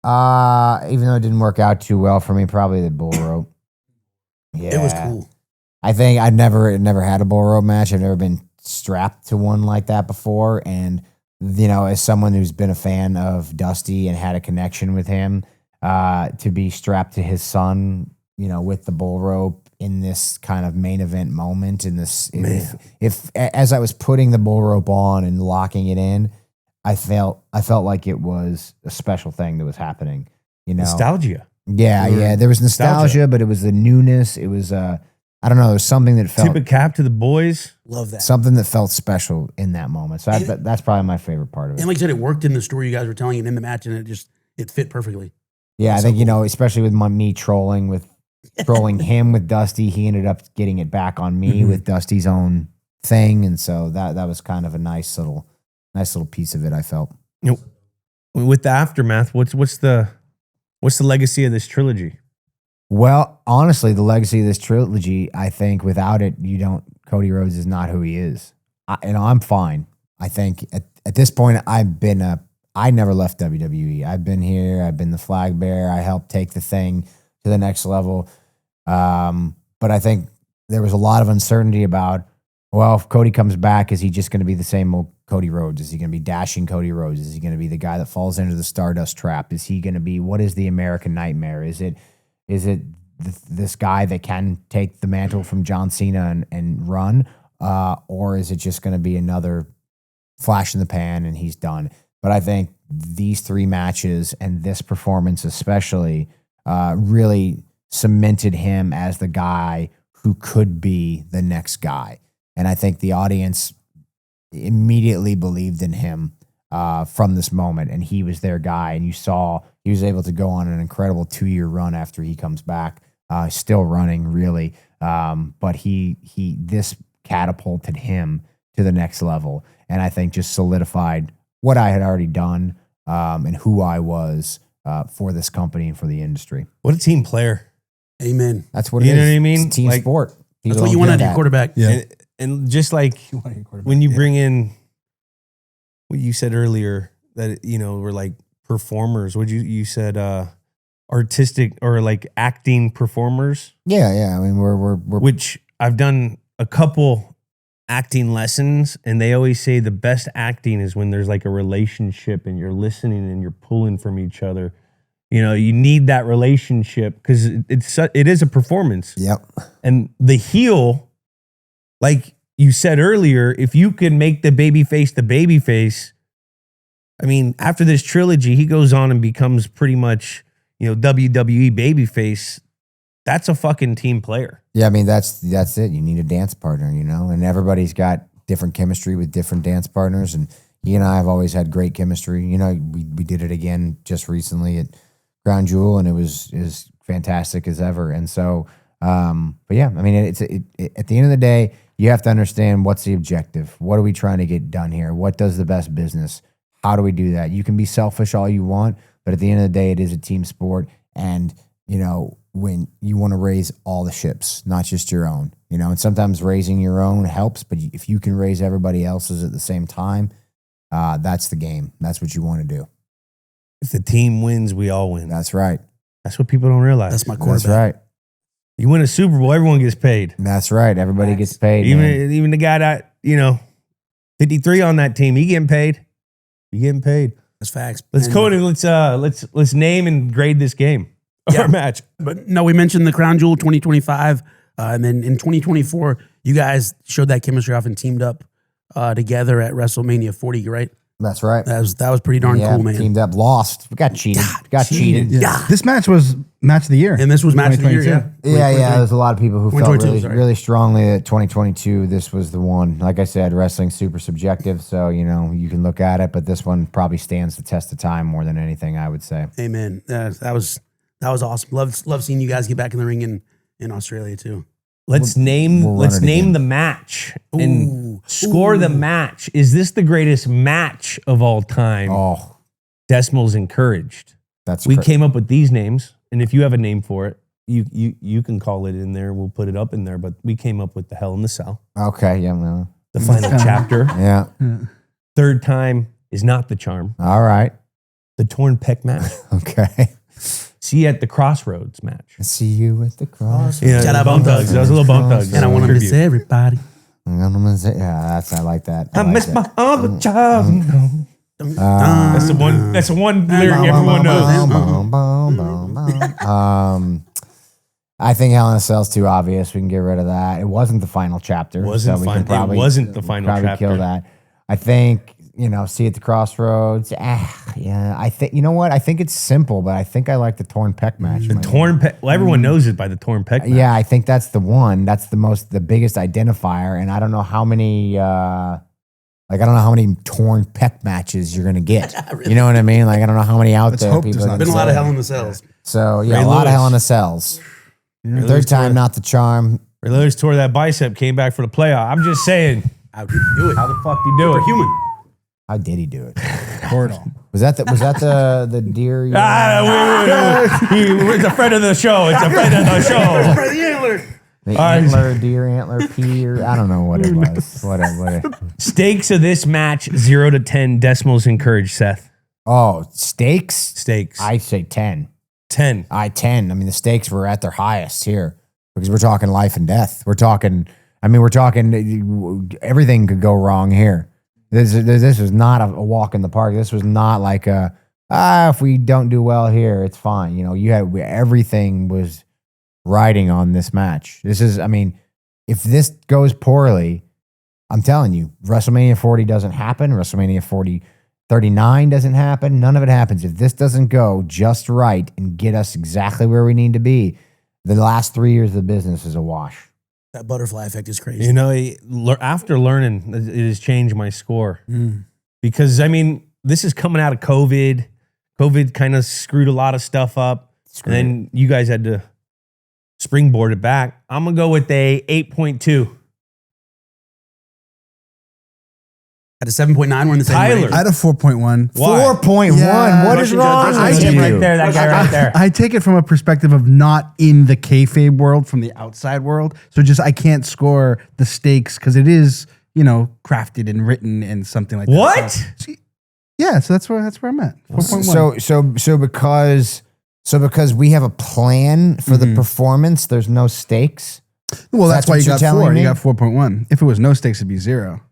Even though it didn't work out too well for me, probably the bull rope. Yeah. It was cool. I think I'd never had a bull rope match. I've never been strapped to one like that before. And, as someone who's been a fan of Dusty and had a connection with him, to be strapped to his son, with the bull rope in this kind of main event moment if as I was putting the bull rope on and locking it in, I felt like it was a special thing that was happening, Nostalgia. Yeah. There was nostalgia, but it was the newness. It was, I don't know. There was something that felt Tip of cap to the boys. Love that. something that felt special in that moment. So that's probably my favorite part of it. And like I said, it worked in the story you guys were telling and in the match, and it fit perfectly. Yeah, I so think, cool. especially with me trolling him with Dusty, he ended up getting it back on me with Dusty's own thing. And so that was kind of a nice little piece of it, I felt. With the aftermath, what's the legacy of this trilogy? Well, honestly, the legacy of this trilogy, I think without it, Cody Rhodes is not who he is. I'm fine. I think at this point, I never left WWE. I've been here. I've been the flag bearer. I helped take the thing to the next level. But I think there was a lot of uncertainty about, well, if Cody comes back, is he just going to be the same old Cody Rhodes? Is he going to be dashing Cody Rhodes? Is he going to be the guy that falls into the Stardust trap? Is he going to be, what is the American Nightmare? Is it this guy that can take the mantle from John Cena and run? Or is it just going to be another flash in the pan and he's done? But I think these 3 matches and this performance especially really cemented him as the guy who could be the next guy. And I think the audience immediately believed in him from this moment, and he was their guy. And you saw he was able to go on an incredible 2-year run after he comes back, still running really. But this catapulted him to the next level, and I think just solidified what I had already done and who I was for this company and for the industry. What a team player. Amen. That's what it is. You know what I mean? It's a team Like, sport. That's what you want out of your quarterback. Yeah. And just like when you bring in what you said earlier, that, we're like performers. What you said, artistic or like acting performers, Yeah. I mean, we're which I've done a couple acting lessons, and they always say the best acting is when there's like a relationship and you're listening and you're pulling from each other. You need that relationship because it is a performance. Yep. And the heel, like, you said earlier, if you can make the babyface, I mean, after this trilogy, he goes on and becomes pretty much, WWE babyface. That's a fucking team player. Yeah, I mean, that's it. You need a dance partner, and everybody's got different chemistry with different dance partners. And he and I have always had great chemistry. We did it again just recently at Crown Jewel, and it was as fantastic as ever. And so, but yeah, I mean, at the end of the day, you have to understand what's the objective. What are we trying to get done here? What does the best business? How do we do that? You can be selfish all you want, but at the end of the day, it is a team sport. And, when you want to raise all the ships, not just your own, and sometimes raising your own helps, but if you can raise everybody else's at the same time, that's the game. That's what you want to do. If the team wins, we all win. That's right. That's what people don't realize. That's my quarterback. That's right. You win a Super Bowl, everyone gets paid. That's right. Everybody gets paid. Man. Even the guy that, 53 on that team, he getting paid. You getting paid. That's facts. Let's go and let's name and grade this game. Yeah. Our match. But no, we mentioned the Crown Jewel 2025. And then in 2024, you guys showed that chemistry off and teamed up together at WrestleMania 40, right? That's right. That was pretty darn cool, man. Teamed up, lost. We got cheated. Cheated. Yeah. This match was match of the year. And this was match of the year, 2022. Yeah. There's a lot of people who felt 2022, really strongly that 2022, this was the one. Like I said, wrestling's super subjective, so, you can look at it, but this one probably stands the test of time more than anything, I would say. Amen. That was awesome. Love seeing you guys get back in the ring in Australia too. Let's name the match and score the match. Is this the greatest match of all time? Oh, Decimals encouraged. We came up with these names, and if you have a name for it, you can call it in there. We'll put it up in there. But we came up with the Hell in the Cell. Okay, yeah, well, The final chapter. yeah. Third time is not the charm. All right. The torn pec match. Okay. See you at the Crossroads match. See you at the cross. Yeah, Shout out Bump Bump Thugs. Thugs. That was a little Bump Thugs. And I want to miss everybody. Yeah, I like that. I miss my other child. Uh, That's the one lyric everyone knows. I think Hell in a Cell's too obvious. We can get rid of that. It wasn't the final chapter. It wasn't the final chapter. Kill that. I think, see at the Crossroads. Yeah. I think, you know what? I think it's simple, but I think I like the torn pec match. The torn pec. Well, everyone knows it by the torn pec match. Yeah, I think that's the one. That's the biggest identifier. And I don't know how many, I don't know how many torn pec matches you're gonna get. You know what I mean? I don't know how many out there. hope People there's not Been a lot of Hell in the Cells. So yeah, Ray a lot of Lewis. Hell in a Cells. Yeah. Third time, not the charm. Ray Lewis tore that bicep, came back for the playoff. I'm just saying, How did you do it? how the fuck do you do We're it? human. How did he do it? Portal. Was that the deer? It's a friend of the show. It's a friend of the show. The right. antler, deer antler, pea, or I don't know what it was. Whatever. Stakes of this match 0 to 10. Decimals encouraged. Seth. Oh, stakes? Stakes. I say 10. 10. 10. I mean, the stakes were at their highest here because we're talking life and death. We're talking everything could go wrong here. This was not a walk in the park. This was not like if we don't do well here, it's fine. Everything was riding on this match. If this goes poorly, I'm telling you, WrestleMania 40 doesn't happen. WrestleMania 39 doesn't happen. None of it happens. If this doesn't go just right and get us exactly where we need to be, the last 3 years of the business is a wash. That butterfly effect is crazy. After learning, it has changed my score. Because, this is coming out of COVID. COVID kind of screwed a lot of stuff up. And then you guys had to springboard it back. I'm going to go with a 8.2. At a 7.9, we're in the same Tyler. range. I had a 4.1. Why? 4.1. Yeah. What is Russian wrong judge. with That you? guy right there. That guy right there. I take it from a perspective of not in the kayfabe world, from the outside world. So I can't score the stakes because it is, crafted and written and something like that. What? So that's where I'm at. 4.1. So because we have a plan for the performance, there's no stakes. Well, that's why what you you're got telling 4 and you me? got 4.1. If it was no stakes, it'd be 0.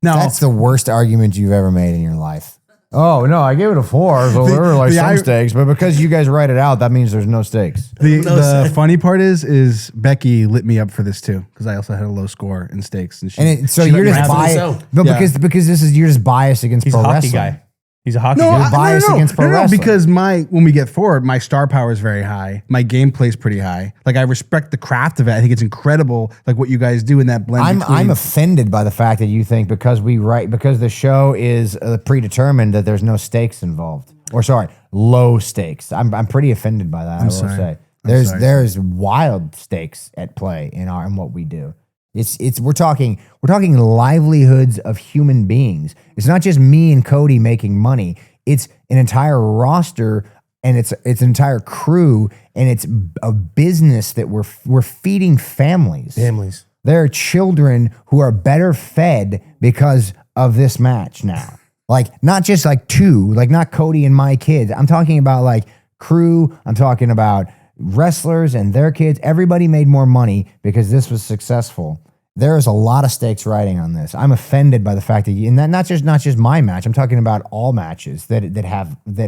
Now, That's the worst argument you've ever made in your life. Oh no, I gave it a 4. So there were like some steaks, but because you guys write it out, that means there's no steaks. The funny part is Becky lit me up for this too because I also had a low score in steaks, and So you're just biased, but because you're just biased against pro wrestling. Guy. He's a hockey You're guy. biased against pro wrestling. Because when we get forward, my star power is very high. My gameplay is pretty high. Like I respect the craft of it. I think it's incredible, like what you guys do in that blend. I'm offended by the fact that you think because the show is predetermined that there's no stakes involved, or sorry, low stakes. I'm pretty offended by that. I will say there's wild stakes at play in what we do. We're talking livelihoods of human beings. It's not just me and Cody making money. It's an entire roster and it's an entire crew and it's a business that we're feeding families. There are children who are better fed because of this match now. Like not just like two, like not Cody and my kids. I'm talking about like crew. I'm talking about wrestlers and their kids. Everybody made more money because this was successful. There is a lot of stakes riding on this. I'm offended by the fact that not just my match. I'm talking about all matches that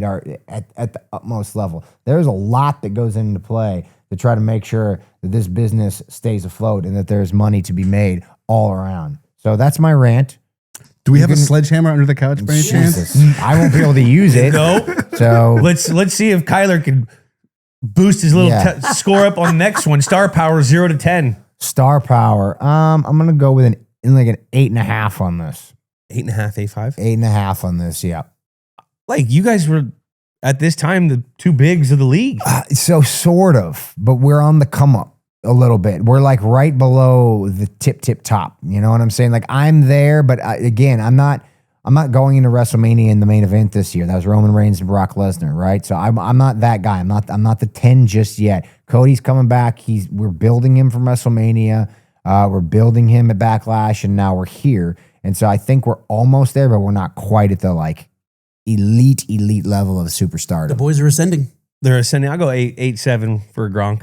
are at the utmost level. There's a lot that goes into play to try to make sure that this business stays afloat and that there's money to be made all around. So that's my rant. Do we have a sledgehammer under the couch by any chance? I won't be able to use it. No. So let's see if Kyler can boost his little score up on the next one. Star power 0 to 10. Star power. I'm gonna go with an 8.5 on this. 8.5, 8.5? 8.5 on this, yeah. Like you guys were at this time the two bigs of the league. So sort of, but we're on the come up a little bit. We're like right below the tip top. You know what I'm saying? Like I'm there, but again, I'm not going into WrestleMania in the main event this year. That was Roman Reigns and Brock Lesnar, right? So I'm not that guy. I'm not the 10 just yet. Cody's coming back. We're building him from WrestleMania. We're building him at Backlash, and now we're here. And so I think we're almost there, but we're not quite at the like elite level of superstardom. The boys are ascending. They're ascending. I'll go 8.7 for Gronk.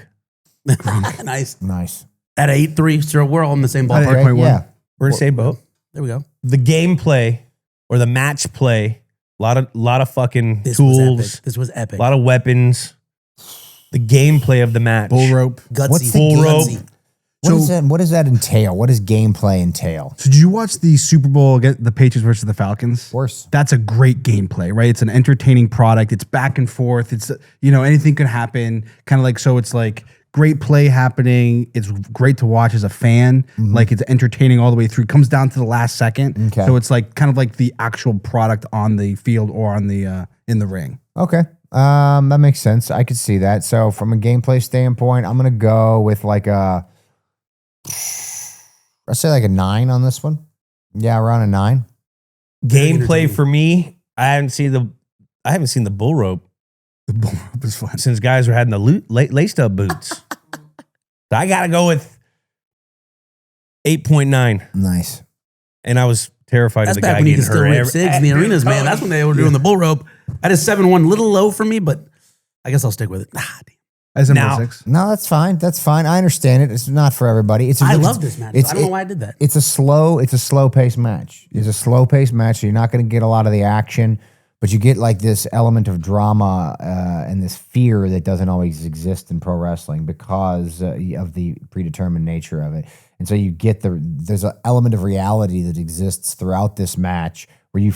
Nice. At 8.3, so we're all in the same ballpark. Okay, yeah. We're in the same boat. There we go. The gameplay or the match play, a lot of fucking This tools. This was epic. A lot of weapons. The gameplay of the match. Bull rope. Gutsy. What's the Bull rope. What does that entail? What does gameplay entail? So did you watch the Super Bowl, the Patriots versus the Falcons? Of course. That's a great gameplay, right? It's an entertaining product. It's back and forth. It's, anything could happen. Kind of like, so it's like great play happening. It's great to watch as a fan. Mm-hmm. Like it's entertaining all the way through. Comes down to the last second. Okay. So it's like kind of like the actual product on the field or on the in the ring. Okay. That makes sense. I could see that. So from a gameplay standpoint, I'm going to go with like let's say like a 9 on this one. Yeah, around a 9. Gameplay for me, I haven't seen the bull rope. The bull rope is fun. Since guys were having the laced up boots. So I got to go with 8.9. Nice. And I was terrified That's of the back guy when you could getting still hurt. rip cigs in the arenas, man. That's when they were doing the bull rope. That is 7-1, little low for me, but I guess I'll stick with it. Damn. I said Now- 6. No, that's fine. That's fine. I understand it. It's not for everybody. I love this match. I don't know why I did that. It's a slow paced match. It's a slow paced match, so you're not going to get a lot of the action, but you get like this element of drama and this fear that doesn't always exist in pro wrestling because of the predetermined nature of it. And so you get there's an element of reality that exists throughout this match where you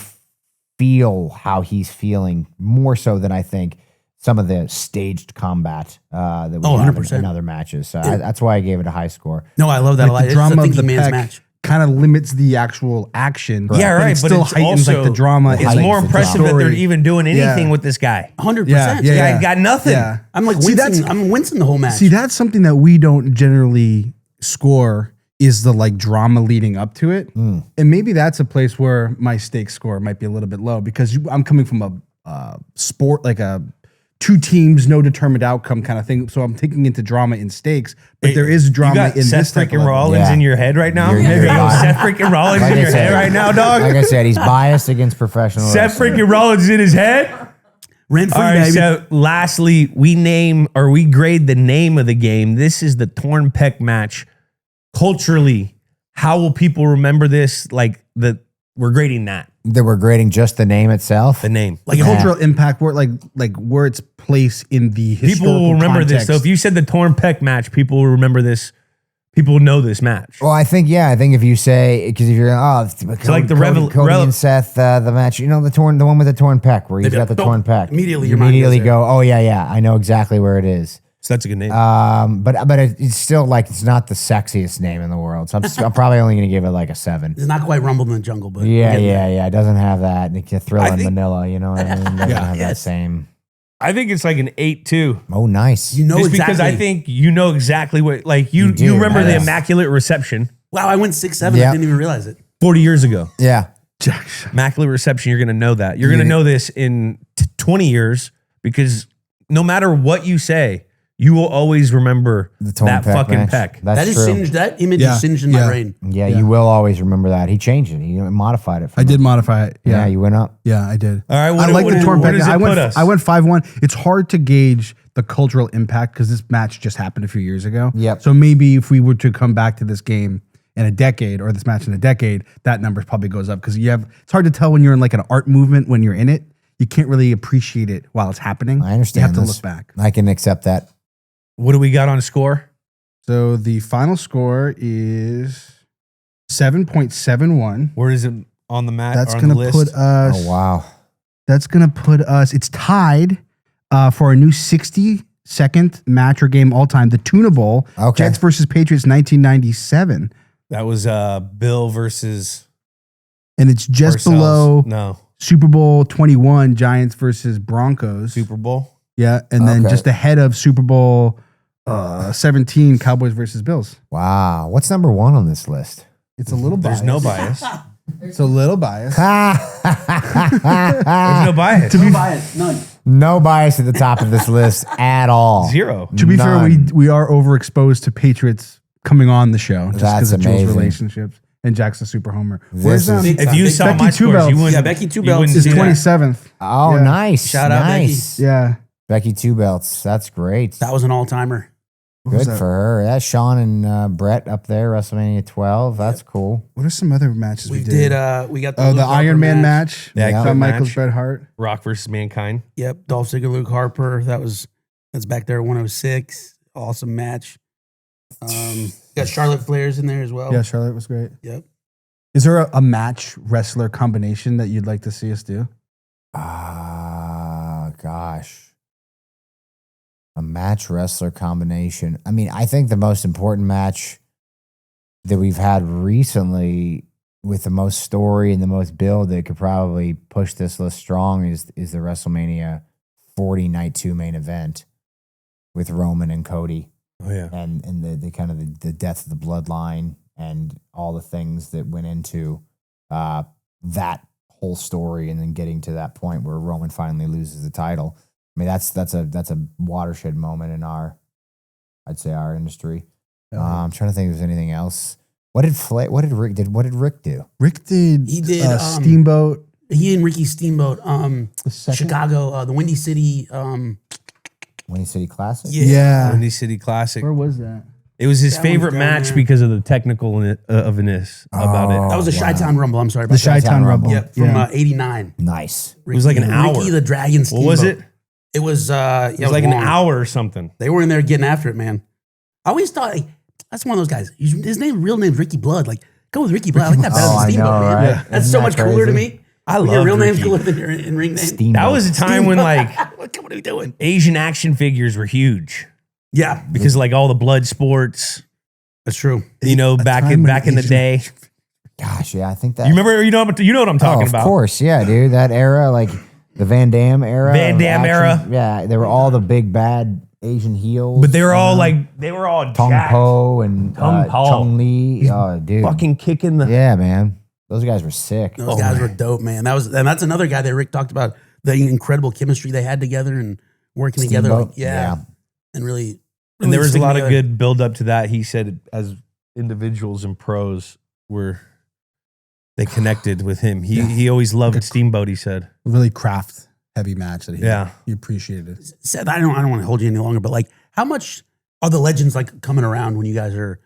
feel how he's feeling more so than I think some of the staged combat that we have 100%. in other matches. So that's why I gave it a high score. No, I love that a lot. The It's drama a of the thinking man's peck match. kind of limits the actual action. Yeah, right. But it still it's heightens also, like the drama. It's heightens more the impressive drama. that they're Story. even doing anything Yeah. with this guy. 100%. Yeah, The yeah. guy got nothing. Yeah. I'm like See, wincing. I'm wincing the whole match. See, that's something that we don't generally score is the like drama leading up to it. And maybe that's a place where my stake score might be a little bit low because I'm coming from a sport, like a 2 teams, no determined outcome kind of thing. So I'm taking into drama in stakes, but there is You drama got in Seth this type of freaking level. Rollins Yeah. in your head right now? You're There you go. biased. Seth freaking Rollins Like in I your said. head right now, dog. Like I said, he's biased against professional Seth wrestling. freaking Rollins in his head. Rent free, All right, baby. so lastly, we grade the name of the game. This is the Torn Peck match. Culturally, how will people remember this? Like we're grading that, That we're grading just the name itself. the name. Like cultural impact, where its place in the historical People will remember this. So context. if you said the torn pec match, people will remember this. People will know this match. Well, I think if you say, because if you're like the Cody and Seth, the match, the one with the torn pec, where he's got the torn pec. Immediately you your mind immediately goes go, oh yeah, I know exactly where it is. So that's a good name. But it's still like it's not the sexiest name in the world. So I'm probably only going to give it like a 7. It's not quite Rumble in the Jungle, but Yeah. It doesn't have that thrill in Manila. You know what I mean? It doesn't have that Yes. same. I think it's like an 8-2. Oh, nice. you know Just exactly. because I think you know exactly what, like you do, remember the yes. Immaculate Reception Wow, I went 6-7. Yep. I didn't even realize it. 40 years ago. Yeah. Immaculate Reception, you're going to know that. You're going to know this in 20 years because no matter what you say, you will always remember The torn that pec fucking match. pec. That's That is true. singed. That image Yeah. is singed in my Yeah. brain. Yeah, you will always remember that. He changed it. He modified it. I did modify it. Yeah, Yeah, you went up. yeah, I did. All right, I like the torn where pec. does it I put us? went 5-1. It's hard to gauge the cultural impact because this match just happened a few years ago. Yep. So maybe if we were to come back to this game in a decade or this match in a decade, that number probably goes up because it's hard to tell when you're in like an art movement when you're in it. You can't really appreciate it while it's happening. I understand. You have to this. look back. I can accept that. What do we got on score? So the final score is 7.71. Where is it on the mat? That's or on going the to list? put us. Oh wow. That's going to put us. It's tied for a new 62nd match or game all time. The Tuna Bowl. Okay. Jets versus Patriots 1997. That was Bill versus And it's just Parcells. below No, Super Bowl 21, Giants versus Broncos. Super Bowl. Yeah. And then Okay. just ahead of Super Bowl 17, Cowboys versus Bills. Wow. What's number 1 on this list? It's a little There's biased. no bias. It's a little biased. There's no bias. No bias, none. No bias at the top of this list at all. Zero. To be fair, None. we are overexposed to Patriots coming on the show just That's because of Jules' amazing. relationships and Jackson Super Homer. This Where's is- Big If time, you big saw time. my Becky Two scores, you Belts. wouldn't. Yeah, Becky Two you Belts wouldn't It's see that. 27th. Oh, Yeah. nice. Shout out, nice. Yeah. Becky Two Belts. That's great. That was an all-timer. What was Good that? for her. That's Sean and Brett up there, WrestleMania 12. That's cool. What are some other matches we, We did? did. We got the Oh, Luke the Harper Iron Man match. Yeah, Yeah. quick Shawn Michaels, match. Bret Hart. Rock versus Mankind. Yep, Dolph Ziggler, Luke Harper. That's back there at 106. Awesome match. Got Charlotte Flair's in there as well. Yeah, Charlotte was great. Yep. Is there a match wrestler combination that you'd like to see us do? Gosh. A match wrestler combination. I mean, I think the most important match that we've had recently with the most story and the most build that could probably push this list strong is the WrestleMania 40 Night 2 main event with Roman and Cody. Oh yeah. and the kind of the death of the bloodline and all the things that went into that whole story, and then getting to that point where Roman finally loses the title. I mean, that's a watershed moment in our industry. I'm trying to think if there's anything else. What did Rick do? Rick did. He did, Steamboat. He and Ricky Steamboat. The second? Chicago, the Windy City. Windy City Classic? Yeah. Windy City Classic. Where was that? It was his That one's favorite down match there. because of the technical ofness about it. That was a wow. Chi-Town Rumble. I'm sorry about The that. Chi-Town Rumble. Yep, from 89. Nice. It was like an hour. Ricky the Dragon Steamboat. What was it? It was, It was like an hour or something. They were in there getting after it, man. I always thought, like, that's one of those guys. His real name's Ricky Blood. Like, go with Ricky Blood. I like that better Oh, than I Steamboat, know, man. right? Yeah. That's Isn't so that much cooler to crazy? me. I When love your real name's Ricky. cooler than your in-ring name. Steamboat. That was a time when like What are we doing? Asian action figures were huge Yeah, because like all the blood sports, that's true. you know, back time in when the Asian- day. Gosh, yeah, I think that. You remember? You know what I'm talking Of about. course, yeah, dude. That era, like the Van Damme era. Van of Damme era. Yeah, they were all the big bad Asian heels. But they were all Tong jacked, Po and Tong Po. Chung Lee. Oh, dude. fucking kicking the. Yeah, man. Those guys were sick. Those guys were dope, man. That's another guy that Rick talked about, the incredible chemistry they had together and working together. Steamboat? Like, yeah, and really. And there was a sticking lot of together. good build up to that. He said as individuals and pros they connected with him. He always loved Steamboat. He said, Really craft heavy match that Yeah. he appreciated. Seth, I don't want to hold you any longer, but like, how much are the legends like coming around when you guys are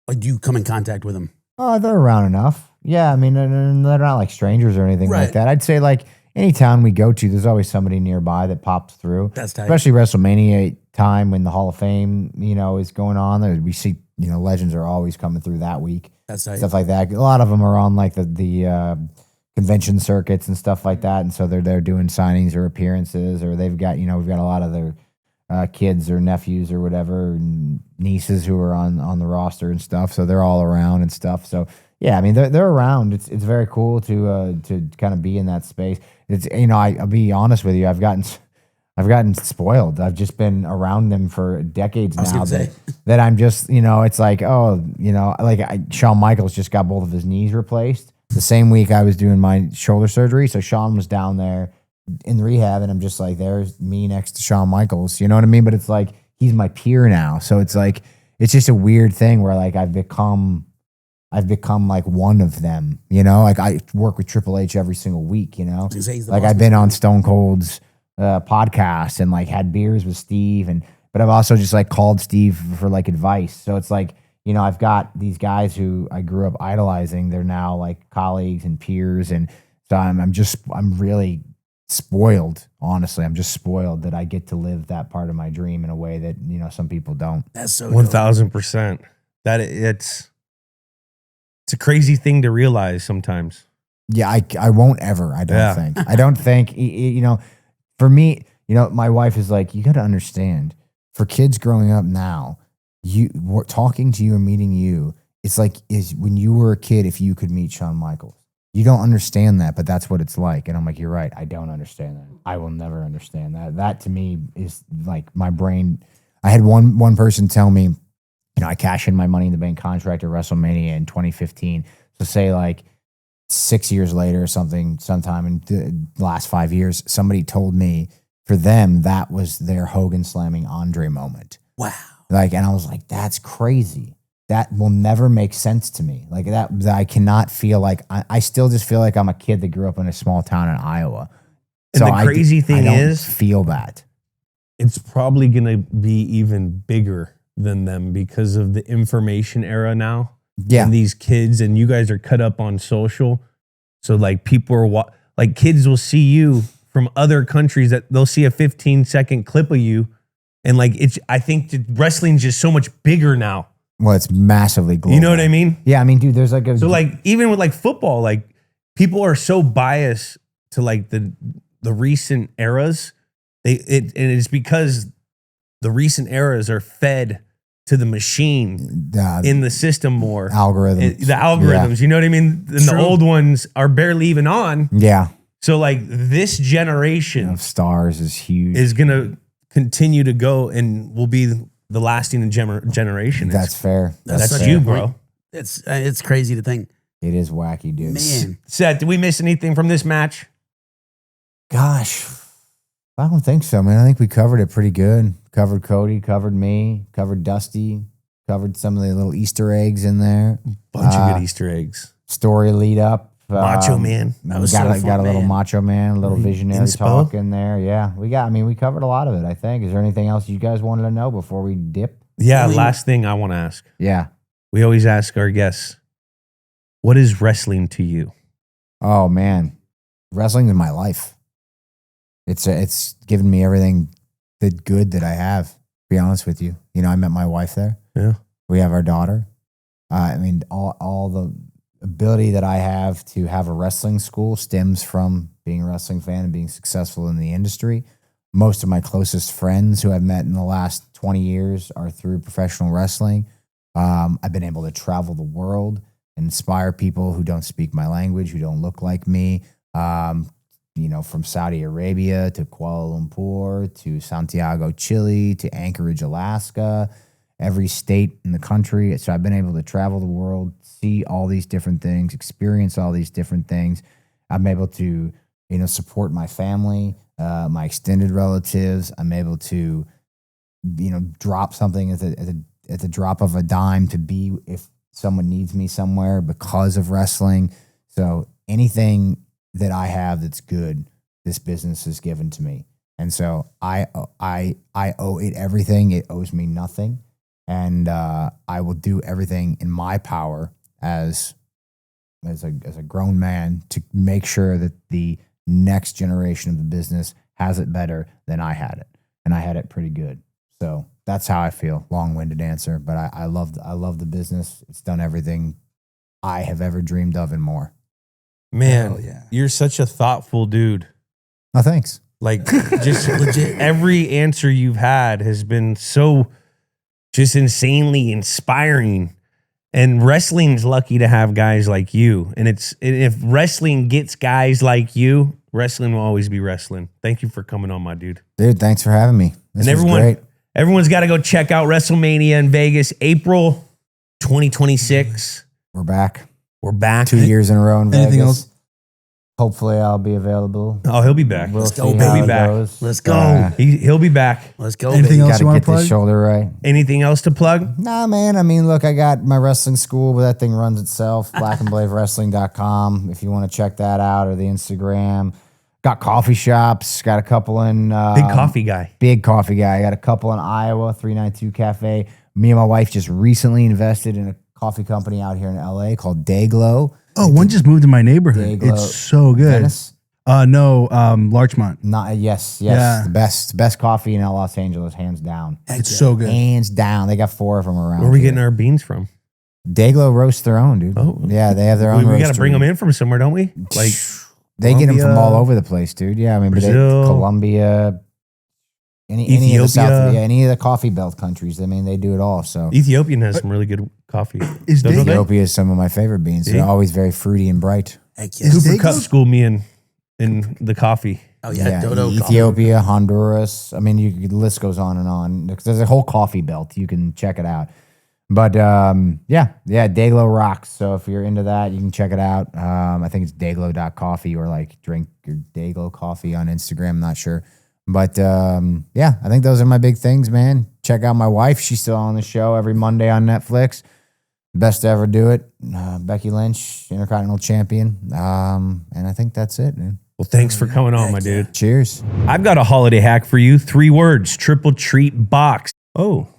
like? Do you come in contact with them? Oh, they're around enough. Yeah, I mean, they're not like strangers or anything Right. like that. I'd say like any town we go to, there's always somebody nearby that pops through. That's tight. Especially WrestleMania time when the Hall of Fame, is going on. There we see, legends are always coming through that week. That's tight. Stuff like that. A lot of them are on like the convention circuits and stuff like that, and so they're there doing signings or appearances, or they've got we've got a lot of their kids or nephews or whatever, and nieces who are on the roster and stuff. So they're all around and stuff. So yeah, I mean they're around. It's very cool to kind of be in that space. It's I'll be honest with you. I've gotten spoiled. I've just been around them for decades now. That I'm just it's like Shawn Michaels just got both of his knees replaced the same week I was doing my shoulder surgery. So Shawn was down there in rehab, and I'm just like, there's me next to Shawn Michaels. You know what I mean? But it's like he's my peer now. So it's like it's just a weird thing where like I've become like one of them. Like I work with Triple H every single week. Like I've been on Stone Cold's podcast and like had beers with Steve, but I've also just like called Steve for like advice. So it's like I've got these guys who I grew up idolizing. They're now like colleagues and peers, and so I'm really spoiled. Honestly, I'm just spoiled that I get to live that part of my dream in a way that some people don't. That's so 1000%. That it's a crazy thing to realize sometimes. Yeah, I won't ever. I don't think. For me, my wife is like, you got to understand, for kids growing up now, talking to you and meeting you, it's like is when you were a kid, if you could meet Shawn Michaels. You don't understand that, but that's what it's like. And I'm like, you're right. I don't understand that. I will never understand that. That to me is like my brain. I had one person tell me, I cashed in my Money in the Bank contract at WrestleMania in 2015. So say like 6 years later or sometime in the last 5 years, somebody told me for them, that was their Hogan slamming Andre moment. Wow. And I was like, that's crazy. That will never make sense to me. Like that I cannot feel like, I still just feel like I'm a kid that grew up in a small town in Iowa. And so the crazy thing is, feel that. It's probably going to be even bigger than them because of the information era now. Yeah. And these kids, and you guys are cut up on social. So like people are like kids will see you from other countries that they'll see a 15-second clip of you. And like, I think wrestling's just so much bigger now. Well, it's massively global. You know what I mean? Yeah. I mean, dude, there's like so like, even with like football, like people are so biased to like the recent eras. And it's because the recent eras are fed to the machine in the system more. Algorithms. The algorithms, you know what I mean? And the old ones are barely even on. Yeah. So like this generation of stars is huge. Is going to continue to go and will be the lasting generation. That's fair. That's you, bro. It's crazy to think. It is wacky, dude. Man. Seth, did we miss anything from this match? Gosh, I don't think so, man. I think we covered it pretty good. Covered Cody, covered me, covered Dusty, covered some of the little Easter eggs in there. Bunch of good Easter eggs. Story lead up. Macho Man. That was got a little Macho Man, a little visionary talk in there. Yeah, we covered a lot of it, I think. Is there anything else you guys wanted to know before we dip? Yeah, last thing I want to ask. Yeah. We always ask our guests, what is wrestling to you? Oh, man. Wrestling is my life. It's given me everything good that I have, to be honest with you. I met my wife there. Yeah. We have our daughter. I mean, all the ability that I have to have a wrestling school stems from being a wrestling fan and being successful in the industry. Most of my closest friends who I've met in the last 20 years are through professional wrestling. I've been able to travel the world and inspire people who don't speak my language, who don't look like me. From Saudi Arabia to Kuala Lumpur to Santiago, Chile to Anchorage, Alaska, every state in the country. So I've been able to travel the world, see all these different things, experience all these different things. I'm able to, support my family, my extended relatives. I'm able to, drop something at the drop of a dime to be if someone needs me somewhere because of wrestling. So anything that I have that's good, this business has given to me. And so I owe it everything. It owes me nothing. And I will do everything in my power as a grown man to make sure that the next generation of the business has it better than I had it, and I had it pretty good. So that's how I feel. Long-winded answer, but I love the business. It's done everything I have ever dreamed of and more. Man, Hell yeah. you're such a thoughtful dude. Oh, thanks. Like, just legit, every answer you've had has been so just insanely inspiring. And wrestling's lucky to have guys like you. And if wrestling gets guys like you, wrestling will always be wrestling. Thank you for coming on, my dude. Dude, thanks for having me. This was great. Everyone's got to go check out WrestleMania in Vegas, April 2026. We're back. We're back. 2 years in a row in Vegas. Anything else? Hopefully I'll be available. Oh, he'll be back. We'll Let's go, see baby. how it back. goes. Let's go. He'll be back. Let's go. Anything baby. else Got you to want get to this plug? shoulder right. Anything else to plug? Nah, man. I mean, look, I got my wrestling school, but that thing runs itself. blackandblavewrestling.com if you want to check that out, or the Instagram. Got coffee shops. Got a couple in Big coffee guy. Big coffee guy. I got a couple in Iowa, 392 Cafe. Me and my wife just recently invested in a coffee company out here in LA called Dayglow. Oh, one just moved in my neighborhood. Dayglow. It's so good. Venice? No, Larchmont. Not yes. Yeah. The best coffee in Los Angeles, hands down. It's so good. Hands down. They got 4 of them around. Where are we here. getting our beans from? Dayglow roast their own, dude. Oh. Yeah, they have their own. We got to bring roastery. them in from somewhere, don't we? Like, They get them from Colombia, all over the place, dude. Yeah, I mean, Brazil, Colombia, any of the Ethiopia. any of the coffee belt countries. I mean, they do it all. So Ethiopian has some really good coffee. Is Don't know Dayglow- that? Ethiopia is some of my favorite beans. See? They're always very fruity and bright. Heck yeah. Is Cooper Dayglow- Cup schooled me in the coffee. Oh yeah, Dodo. Ethiopia, Honduras. I mean, the list goes on and on. There's a whole coffee belt. You can check it out. But yeah, Dayglow rocks. So if you're into that, you can check it out. I think it's dayglow.coffee, or like drink your Dayglow coffee on Instagram. I'm not sure. But yeah, I think those are my big things, man. Check out my wife. She's still on the show every Monday on Netflix. Best to ever do it. Becky Lynch, Intercontinental Champion. And I think that's it, man. Well, thanks for coming on, my dude. Cheers. I've got a holiday hack for you. 3 words, triple treat box. Oh,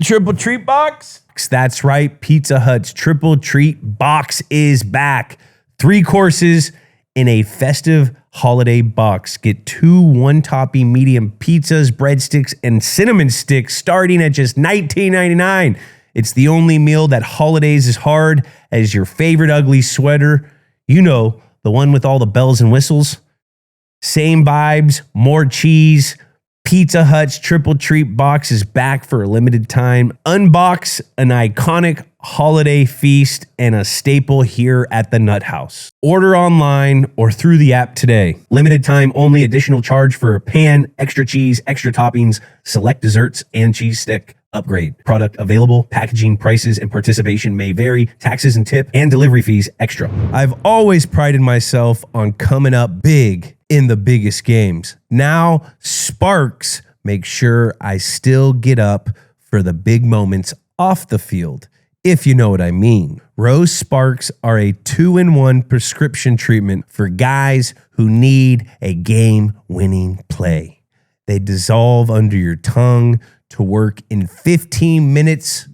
triple treat box? That's right. Pizza Hut's triple treat box is back. 3 courses in a festive holiday box. Get 2 one-topping medium pizzas, breadsticks, and cinnamon sticks starting at just $19.99. It's the only meal that holidays as hard as your favorite ugly sweater. You know, the one with all the bells and whistles. Same vibes, more cheese. Pizza Hut's Triple Treat Box is back for a limited time. Unbox an iconic holiday feast and a staple here at the Nut House. Order online or through the app today. Limited time only, additional charge for a pan, extra cheese, extra toppings, select desserts, and cheese stick upgrade. Product available, packaging, prices, and participation may vary. Taxes and tip and delivery fees extra. I've always prided myself on coming up big in the biggest games. Now, Sparks make sure I still get up for the big moments off the field, if you know what I mean. Rose Sparks are a 2-in-1 prescription treatment for guys who need a game-winning play. They dissolve under your tongue to work in 15 minutes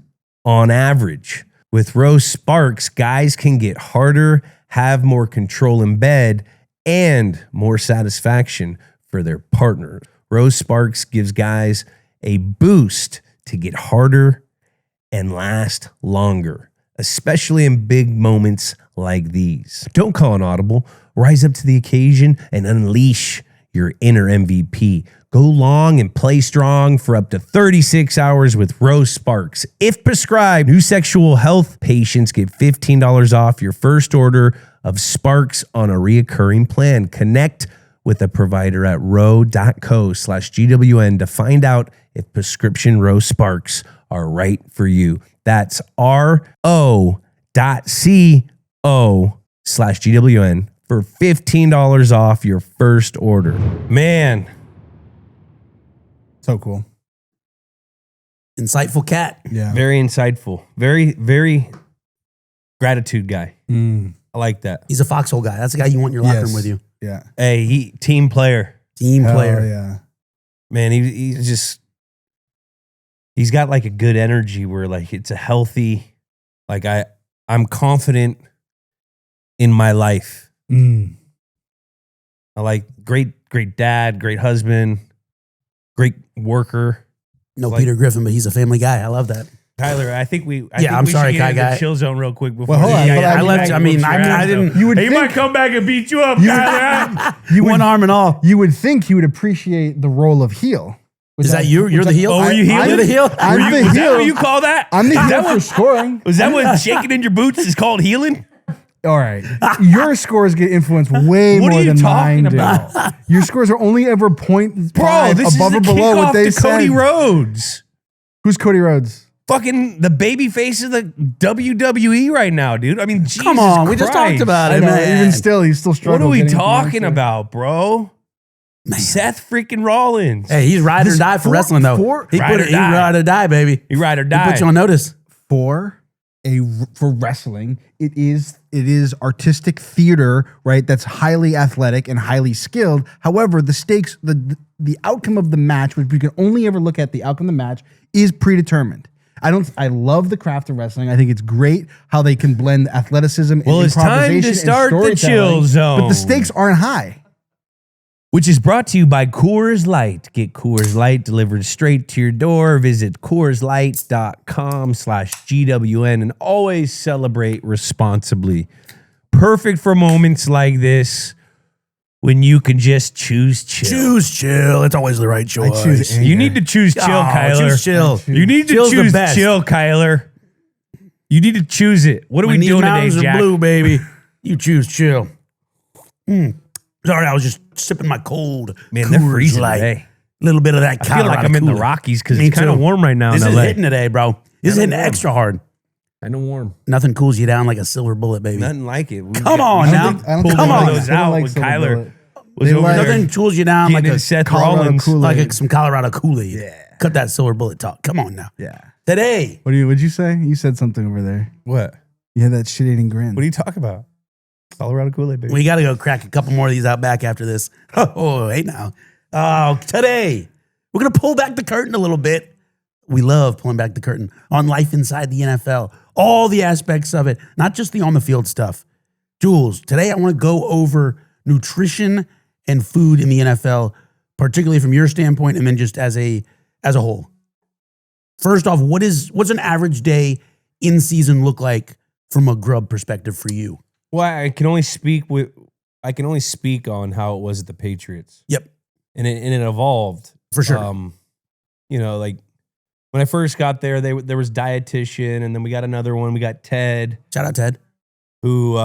on average. With Rose Sparks, guys can get harder, have more control in bed, and more satisfaction for their partner. Rose Sparks gives guys a boost to get harder and last longer, especially in big moments like these. Don't call an audible. Rise up to the occasion and unleash your inner MVP. Go long and play strong for up to 36 hours with Rose Sparks. If prescribed, new sexual health patients get $15 off your first order of Sparks on a reoccurring plan. Connect with a provider at ro.co/GWN to find out if prescription Rose Sparks are right for you. That's ro.co/GWN for $15 off your first order. Man, So cool. Insightful cat. Yeah. very insightful. Very, very gratitude guy. I like that. He's a foxhole guy. That's the guy you want in your locker room Yes. with you. Yeah. Hey, he team player. Team Hell player. yeah. Man, he's just, he's got like a good energy where like it's a healthy, like I'm confident in my life. I like great dad, great husband, great worker. No Like- Peter Griffin, but he's a family guy. I love that. Tyler, I think we. I'm sorry, should get Kai into guy. the chill zone real quick before. Well, hold on, Yeah, hold on. I left. I mean, I didn't. You would He think, might come back and beat you up, Tyler. One arm and all. you would think he would appreciate the role of heel. Is that you? You're the heel. Oh, were you heel? You're the heel. I'm Were you- the was that heel. what you call that? I'm the Is that heel for scoring. Was that what shaking in your boots is called healing? All right. Your scores get influenced way What are more you than talking mine do. about? Your scores are only ever 0.5 Bro, this above is or the below what kickoff they to said. Cody Rhodes. Who's Cody Rhodes? Fucking the baby face of the WWE right now, dude. I mean, Jesus Come on, we just talked Christ. about I it, know, man. even still, he's still What struggling. are we getting talking into about, bro? Man. Seth freaking Rollins. Hey, he's ride or This die for four- wrestling though. four- He Ride put or it. He die. ride or die, baby. You ride or He die. put you on notice. for wrestling. It is artistic theater, right? That's highly athletic and highly skilled. However, the stakes, the outcome of the match, which we can only ever look at the outcome of the match, is predetermined. I love the craft of wrestling. I think it's great how they can blend athleticism and Well, it's time to improvisation start and the chill storytelling, zone. But the stakes aren't high. Which is brought to you by Coors Light. Get Coors Light delivered straight to your door. Visit CoorsLight.com/GWN and always celebrate responsibly. Perfect for moments like this when you can just choose chill. Choose chill. It's always the right choice. I choose anger. You need to choose chill, Oh, Kyler. choose chill. You need to Chill's the choose best. chill, Kyler. You need to choose it. What are When we these doing today, mountains are Jack? blue, baby, you choose chill. Sorry, I was just sipping my cold. Man, they're Coors freezing Light. today. Little bit of that. I feel like I'm in the Rockies because Me it's kind of too. warm right now This in is LA. hitting today, bro. This is hitting warm. extra hard. Kind of warm. Nothing cools you down like a silver bullet, baby. Nothing like it. We Come got- on we now. I don't pulled think one Come of on. those They don't out like when Silver Kyler Bullet. was They over like- there. Nothing cools you down Getting like into a Seth Colorado Rollins. Kool-Aid. like some Colorado Kool-Aid. Yeah. Cut that silver bullet talk. Come on now. Yeah. Today, What'd you say? You said something over there. What? You had that shit-eating grin. What are you talking about? Colorado Kool-Aid, baby. we got to go crack a couple more of these out back after this. Oh, hey now. Oh, today, we're going to pull back the curtain a little bit. We love pulling back the curtain on life inside the NFL, all the aspects of it, not just the on-the-field stuff. Jules, today I want to go over nutrition and food in the NFL, particularly from your standpoint, and then just as a whole. First off, what's an average day in season look like from a grub perspective for you? Well, I can only speak on how it was at the Patriots, Yep, and it evolved for sure. You know, like when I first got there, there was dietitian, and then we got another one. We got Ted, Shout out Ted. who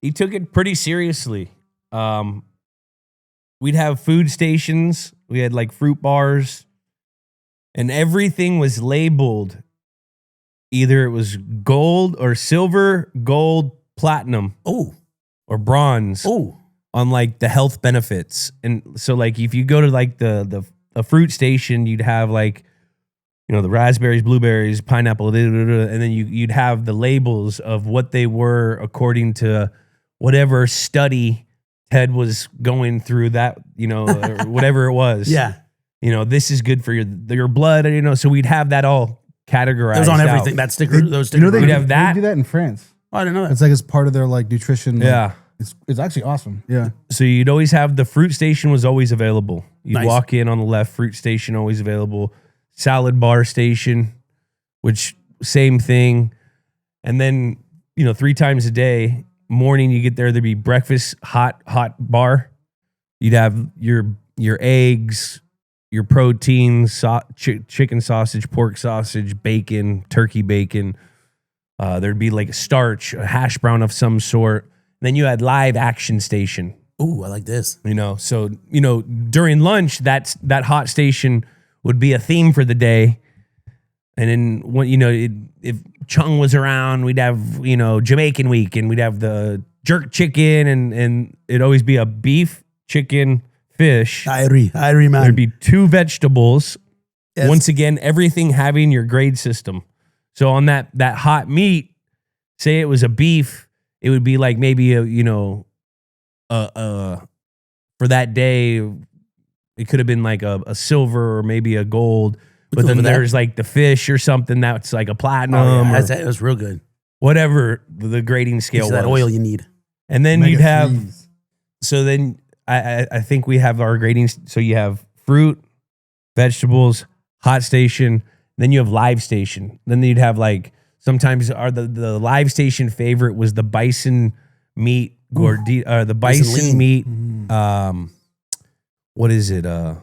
he took it pretty seriously. We'd have food stations. We had like fruit bars, and everything was labeled. Either it was gold or silver, gold, platinum, Oh, or bronze oh, on like the health benefits. And so like if you go to like the fruit station, you'd have like, you know, the raspberries, blueberries, pineapple, and then you'd have the labels of what they were according to whatever study Ted was going through, that, you know, or whatever it was. yeah. You know, this is good for your blood, you know, so we'd have that all categorized. It was on out. everything. That sticker, those You know stickers. they We'd have that. do that in France. Oh, I didn't know that. It's like it's part of their like nutrition. like, Yeah. it's actually awesome. Yeah. So you'd always have the fruit station was always available. You'd Nice. walk in on the left, fruit station always available. Salad bar station, which same thing. And then, you know, 3 times a day, morning you get there, there'd be breakfast, hot bar. You'd have your eggs, your proteins, chicken sausage, pork sausage, bacon, turkey bacon. There'd be like a starch, a hash brown of some sort. Then you had live action station. Ooh, I like this. You know, so, you know, during lunch, that hot station would be a theme for the day. And then, when, you know, if Chung was around, we'd have, you know, Jamaican week, and we'd have the jerk chicken, and it'd always be a beef, chicken, fish. I agree, man. There'd be 2 vegetables. Yes. Once again, everything having your grade system. So on that hot meat, say it was a beef, it would be like maybe for that day, it could have been like a silver or maybe a gold. But Cool then for that. there's like the fish or something that's like a platinum. Oh, yeah. or That was real good. whatever the grading scale Piece was. of that oil you need. And then you'd have, Omega-3s. so then I think we have our gradings. So you have fruit, vegetables, hot station. Then you have live station. Then you'd have like, sometimes the live station favorite was the bison meat gordita, the bison lean. meat. What is it? The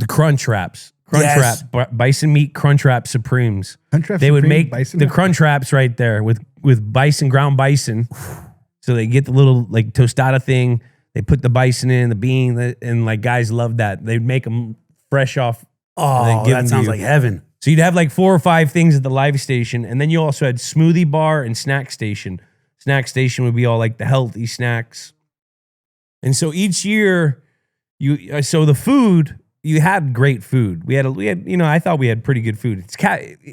crunch wraps. Yes. Bison meat crunch wrap supremes. Crunchwrap They would Supreme make bison the wrap? crunch wraps right there with bison, ground bison. So they get the little like tostada thing. They put the bison in, the bean, and like guys love that. They'd make them fresh off. and then Oh, give them that to sounds you. like heaven. So you'd have like 4 or 5 things at the live station, and then you also had smoothie bar and snack station. Snack station would be all like the healthy snacks. And so each year, so the food, you had great food. We had I thought we had pretty good food. It's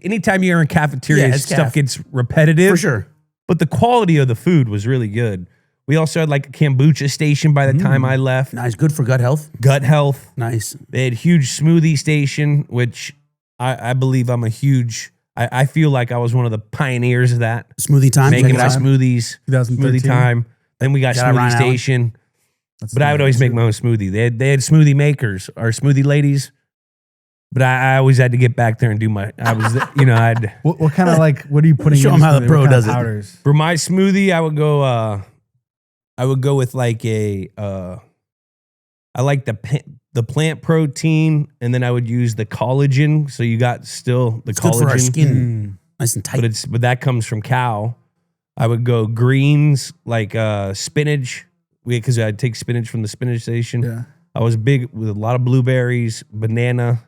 anytime you're in cafeteria, Yeah, it's stuff caf. gets repetitive For sure. but the quality of the food was really good. We also had like a kombucha station by the time I left. Nice. Good for gut health. Gut health. Nice. They had huge smoothie station, which I believe I'm a huge. I feel like I was one of the pioneers of that. Smoothie time. Making my Check it out. smoothies. 2013. Smoothie time. Then we got Shout out smoothie Ryan Allen. station. That's But I would always make my own smoothie. They had smoothie makers or smoothie ladies. But I always had to get back there and do my. I was I'd What kind of like? What are you putting? Show in 'em how the smoothie? pro What kind of does it. powders? for my smoothie I would go. I would go with like I like the plant protein, and then I would use the collagen. So you got still the It's good collagen, for our skin. Nice and tight. but that comes from cow. I would go greens like spinach, because I'd take spinach from the spinach station. Yeah. I was big with a lot of blueberries, banana,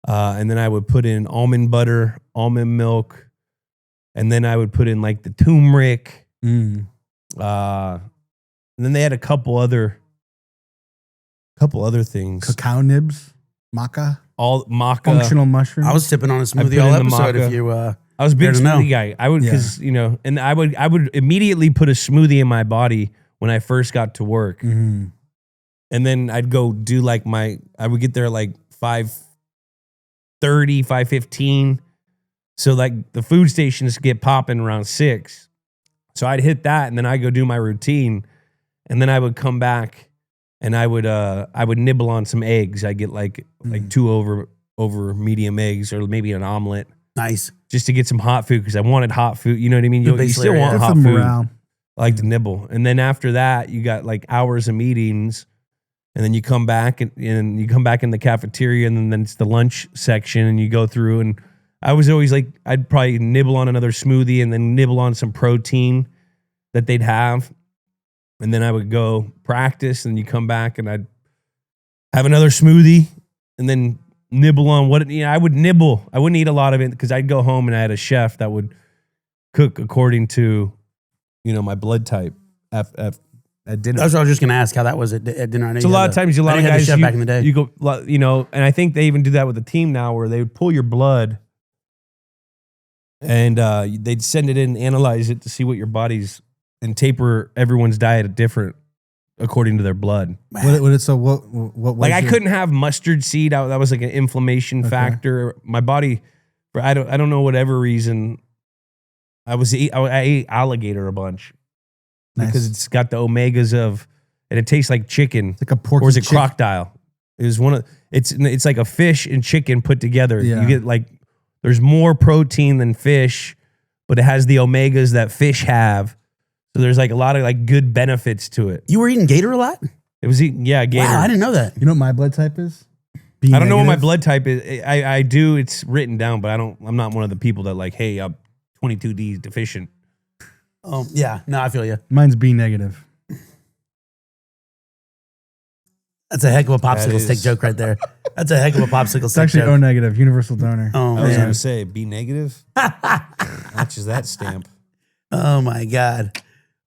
and then I would put in almond butter, almond milk, and then I would put in like the turmeric. Mm. And then they had a couple other things. Cacao nibs, maca, All maca. functional mushroom. I was sipping on a put smoothie all in the episode. maca. If you, I was a big Fair to know. smoothie guy. I would, because and I would immediately put a smoothie in my body when I first got to work, Mhm. and then I'd go do like I would get there like 5:30, 5:15. So like the food stations get popping around 6. So I'd hit that, and then I go do my routine, and then I would come back, and I would nibble on some eggs. I get like 2 over medium eggs, or maybe an omelet, nice. just to get some hot food, because I wanted hot food. You know what I mean? Good You base still layer, want yeah. Good hot for food. morale. I like to nibble. And then after that, you got like hours of meetings, and then you come back and you come back in the cafeteria, and then it's the lunch section, and you go through. And I was always like, I'd probably nibble on another smoothie, and then nibble on some protein that they'd have. And then I would go practice, and you come back, and I'd have another smoothie, and then nibble on I would nibble. I wouldn't eat a lot of it, because I'd go home and I had a chef that would cook according to, my blood type at dinner. That's what I was just going to ask how that was at dinner. I know So a you lot had of times, a lot I of didn't have guys, the chef back in the day. you go, and I think they even do that with the team now, where they would pull your blood, and they'd send it in, and analyze it to see what your body's, and taper everyone's diet at different according to their blood. What was Like I your- couldn't have mustard seed. That was like an inflammation factor. My body, for I don't know, whatever reason, I ate alligator a bunch, Nice. because it's got the omegas of, and it tastes like chicken. It's like a pork. Or is it crocodile? It was it's like a fish and chicken put together. Yeah. You get like, there's more protein than fish, but it has the omegas that fish have. So there's like a lot of like good benefits to it. You were eating Gator a lot? It was gator. Wow, I didn't know that. You know what my blood type is? B I don't know what my negative. blood type is. I do. It's written down, but I'm not one of the people that like, hey, I'm 22D deficient. Yeah, no, I feel you. Mine's B negative. That's a heck of a popsicle That stick is- joke right there. That's a heck of a popsicle It's stick actually O joke. negative, universal donor. Oh, I was man. gonna say B negative. Matches that stamp. Oh, my God.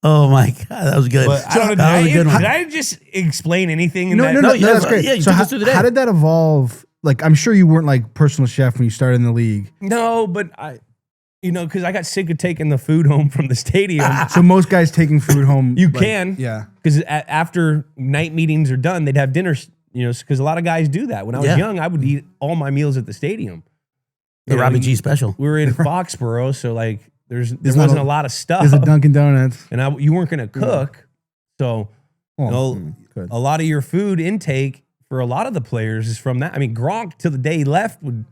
Oh, my God. That was good. But I don't know. That was a good one. Did I just explain anything? In No, that? no, No, no, yeah, that's great. yeah, you so took how, us through the day. how did that evolve? Like, I'm sure you weren't like personal chef when you started in the league. No, but because I got sick of taking the food home from the stadium. So most guys taking food home. You like, can. Yeah. Because after night meetings are done, they'd have dinner, because a lot of guys do that. When I was Yeah. young, I would eat all my meals at the stadium. The Robbie G special. We were in Foxborough, so like there not wasn't a- a lot of stuff. There's a Dunkin' Donuts. And you weren't going to cook. So Good. a lot of your food intake for a lot of the players is from that. I mean, Gronk till the day he left would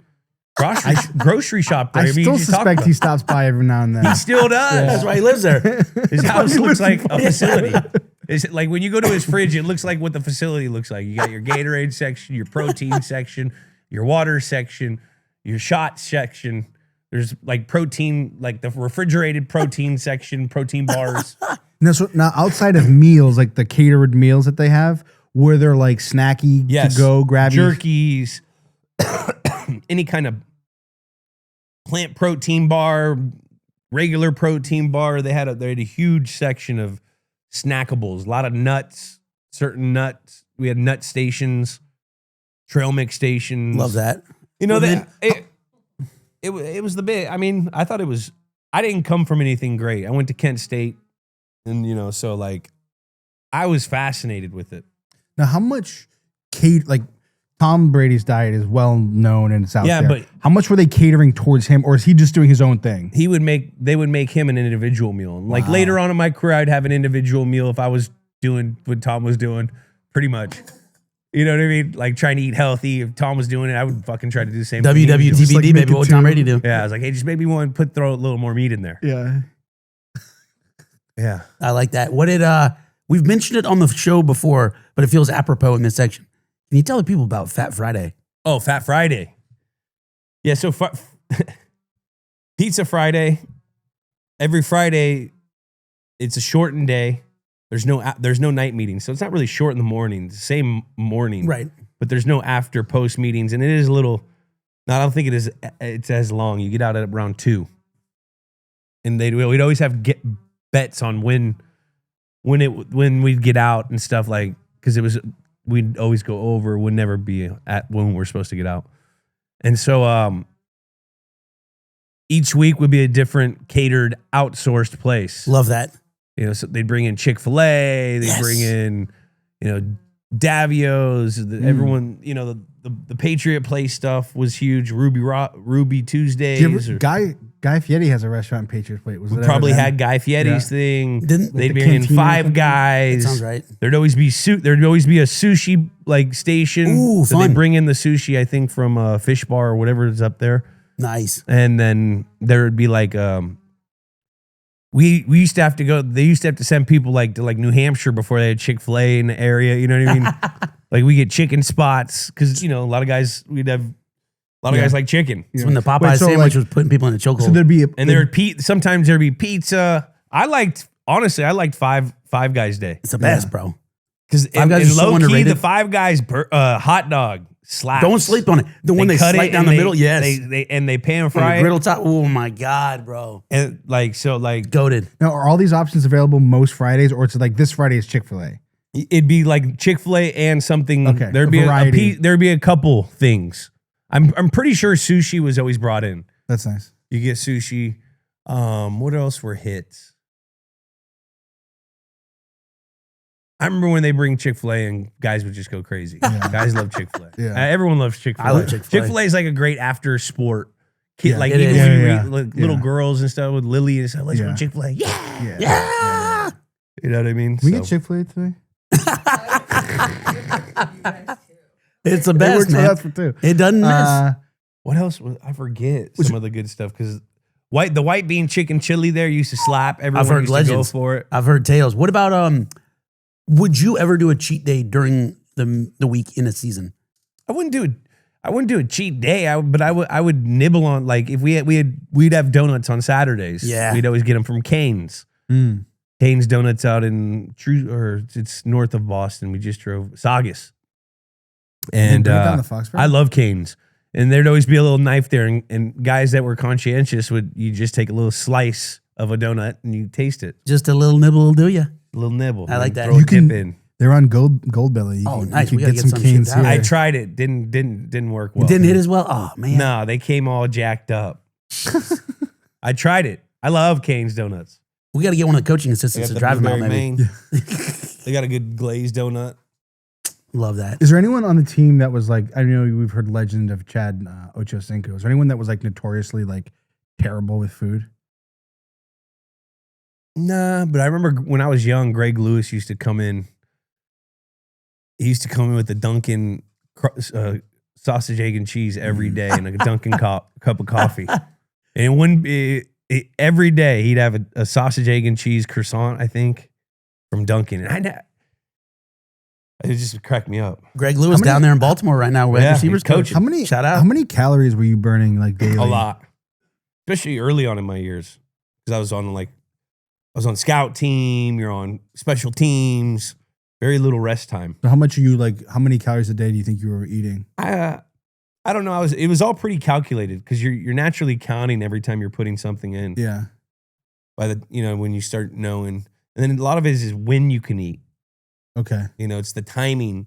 grocery shop there. I mean, still you just talk suspect about- he stops by every now and then. He still does. That's why he lives there. His house looks like a facility. It's like when you go to his fridge, it looks like what the facility looks like. You got your Gatorade section, your protein section, your water section, your shot section. There's like protein, like the refrigerated protein section, protein bars. Now, outside of meals, like the catered meals that they have, where they're like snacky Yes. to go, grabby. Jerkies, any kind of plant protein bar, regular protein bar. They had a huge section of snackables, a lot of nuts, certain nuts. We had nut stations, trail mix stations. Love that. You know, Well, it was the big. I mean, I thought it was. I didn't come from anything great. I went to Kent State, and so like, I was fascinated with it. Now, how much like Tom Brady's diet is well known and it's out Yeah, there. but- how much were they catering towards him, or is he just doing his own thing? They would make him an individual meal. Like later on in my career, I'd have an individual meal if I was doing what Tom was doing, pretty much. You know what I mean? Like trying to eat healthy. If Tom was doing it, I would fucking try to do the same thing. WWTBD, like baby. make it What would Tom too- Brady do? Yeah, I was like, hey, just maybe throw a little more meat in there. Yeah. Yeah. I like that. What did we've mentioned it on the show before, but it feels apropos in this section. Can you tell the people about Fat Friday? Oh, Fat Friday. Yeah, so Pizza Friday. Every Friday, it's a shortened day. There's no night meetings, so it's not really short in the morning. It's the same morning, Right. But there's no after post meetings, and it is a little. No, I don't think it is. It's as long. You get out at around 2, and we'd always have bets on when we'd get out and stuff, like, because we'd always go over, would never be at when we're supposed to get out, and so each week would be a different catered outsourced place. Love that. You know, so they'd bring in Chick-fil-A, they Yes. bring in, Davio's, everyone, the Patriot Place stuff was huge. Ruby Tuesdays. Guy Fieri has a restaurant in Patriots Plate. Was We it probably ever them? had Guy Fieri's thing. Didn't- They'd the bring in cantina or Five something? Guys. That sounds right. There'd always be a sushi like station. Ooh, so fun. they bring in the sushi, I think, from Fish Bar or whatever is up there. Nice. And then there would be like we used to have to go. They used to have to send people like to like New Hampshire before they had Chick-fil-A in the area. You know what I mean? Like we get chicken spots because a lot of guys guys like chicken. It's when the Popeye Wait, so, sandwich like- was putting people in a chokehold. So there'd be Sometimes there'd be pizza. I liked Five Guys Day it's the best, bro. because Five Guys in is so low key underrated. the Five Guys hot dog slaps. Don't sleep on it. The one they cut slice it down and the they- middle. Yes. they pan On fry the it griddle top. Oh my God, bro. and like Goated. now, are all these options available most Fridays, or it's like this Friday is Chick-fil-A? it'd be like Chick-fil-A and something. Okay, There'd a be variety. there'd be a couple things. I'm pretty sure sushi was always brought in. That's nice. You get sushi. What else were hits? I remember when they bring Chick-fil-A and guys would just go crazy. Guys love Chick-fil-A. Yeah. Everyone loves Chick-fil-A. I love Chick-fil-A. Chick-fil-A is like a great after sport. Kid, Yeah, like it even is. when you Yeah, read, like, little yeah. girls and stuff with Lily and stuff, let's go Yeah. to Chick-fil-A. Yeah. Yeah. Yeah. You know what I mean? Can we So- get Chick-fil-A today? It's the It best, works for man. us for two. It doesn't miss. What else? I forget some of the good stuff because the white bean chicken chili there used to slap. Everyone I've heard used legends. to go for it. I've heard tales. What about would you ever do a cheat day during the week in a season? I wouldn't do a cheat day. But I would nibble on, like, if we'd have donuts on Saturdays. Yeah. We'd always get them from Cane's. Mm. Cane's Donuts out in it's north of Boston. We just drove Saugus. And Bring it down to Foxborough? I love Cane's. And there'd always be a little knife there, and guys that were conscientious you just take a little slice of a donut and you taste it. Just a little nibble will do you. A little nibble. I like and that. Throw You a can- dip in. They're on Goldbelly. Oh, nice. We You gotta can get get some some canes shit here. down. I tried it. Didn't work well. Didn't hit as well. Oh man. No, they came all jacked up. I tried it. I love Cane's Donuts. We got to get one of the coaching assistants to drive him out, blueberry maybe. Maine. They got a good glazed donut. Love that. Is there anyone on the team that was like, I know we've heard legend of Chad Ochocinco. Is there anyone that was like notoriously like terrible with food? Nah, but I remember when I was young, Greg Lewis used to come in. He used to come in with the Dunkin' sausage, egg, and cheese every day and a Dunkin' cup of coffee. And it wouldn't be every day he'd have a sausage, egg, and cheese croissant, I think, from Dunkin'. And it just cracked me up. Greg Lewis down there in Baltimore right now. Wide receivers coach. How many? Shout out. How many calories were you burning like daily? A lot, especially early on in my years, because I was on scout team. You're on special teams. Very little rest time. So how many calories a day do you think you were eating? I don't know. It was all pretty calculated because you're naturally counting every time you're putting something in. Yeah. By when you start knowing, and then a lot of it is when you can eat. Okay. It's the timing.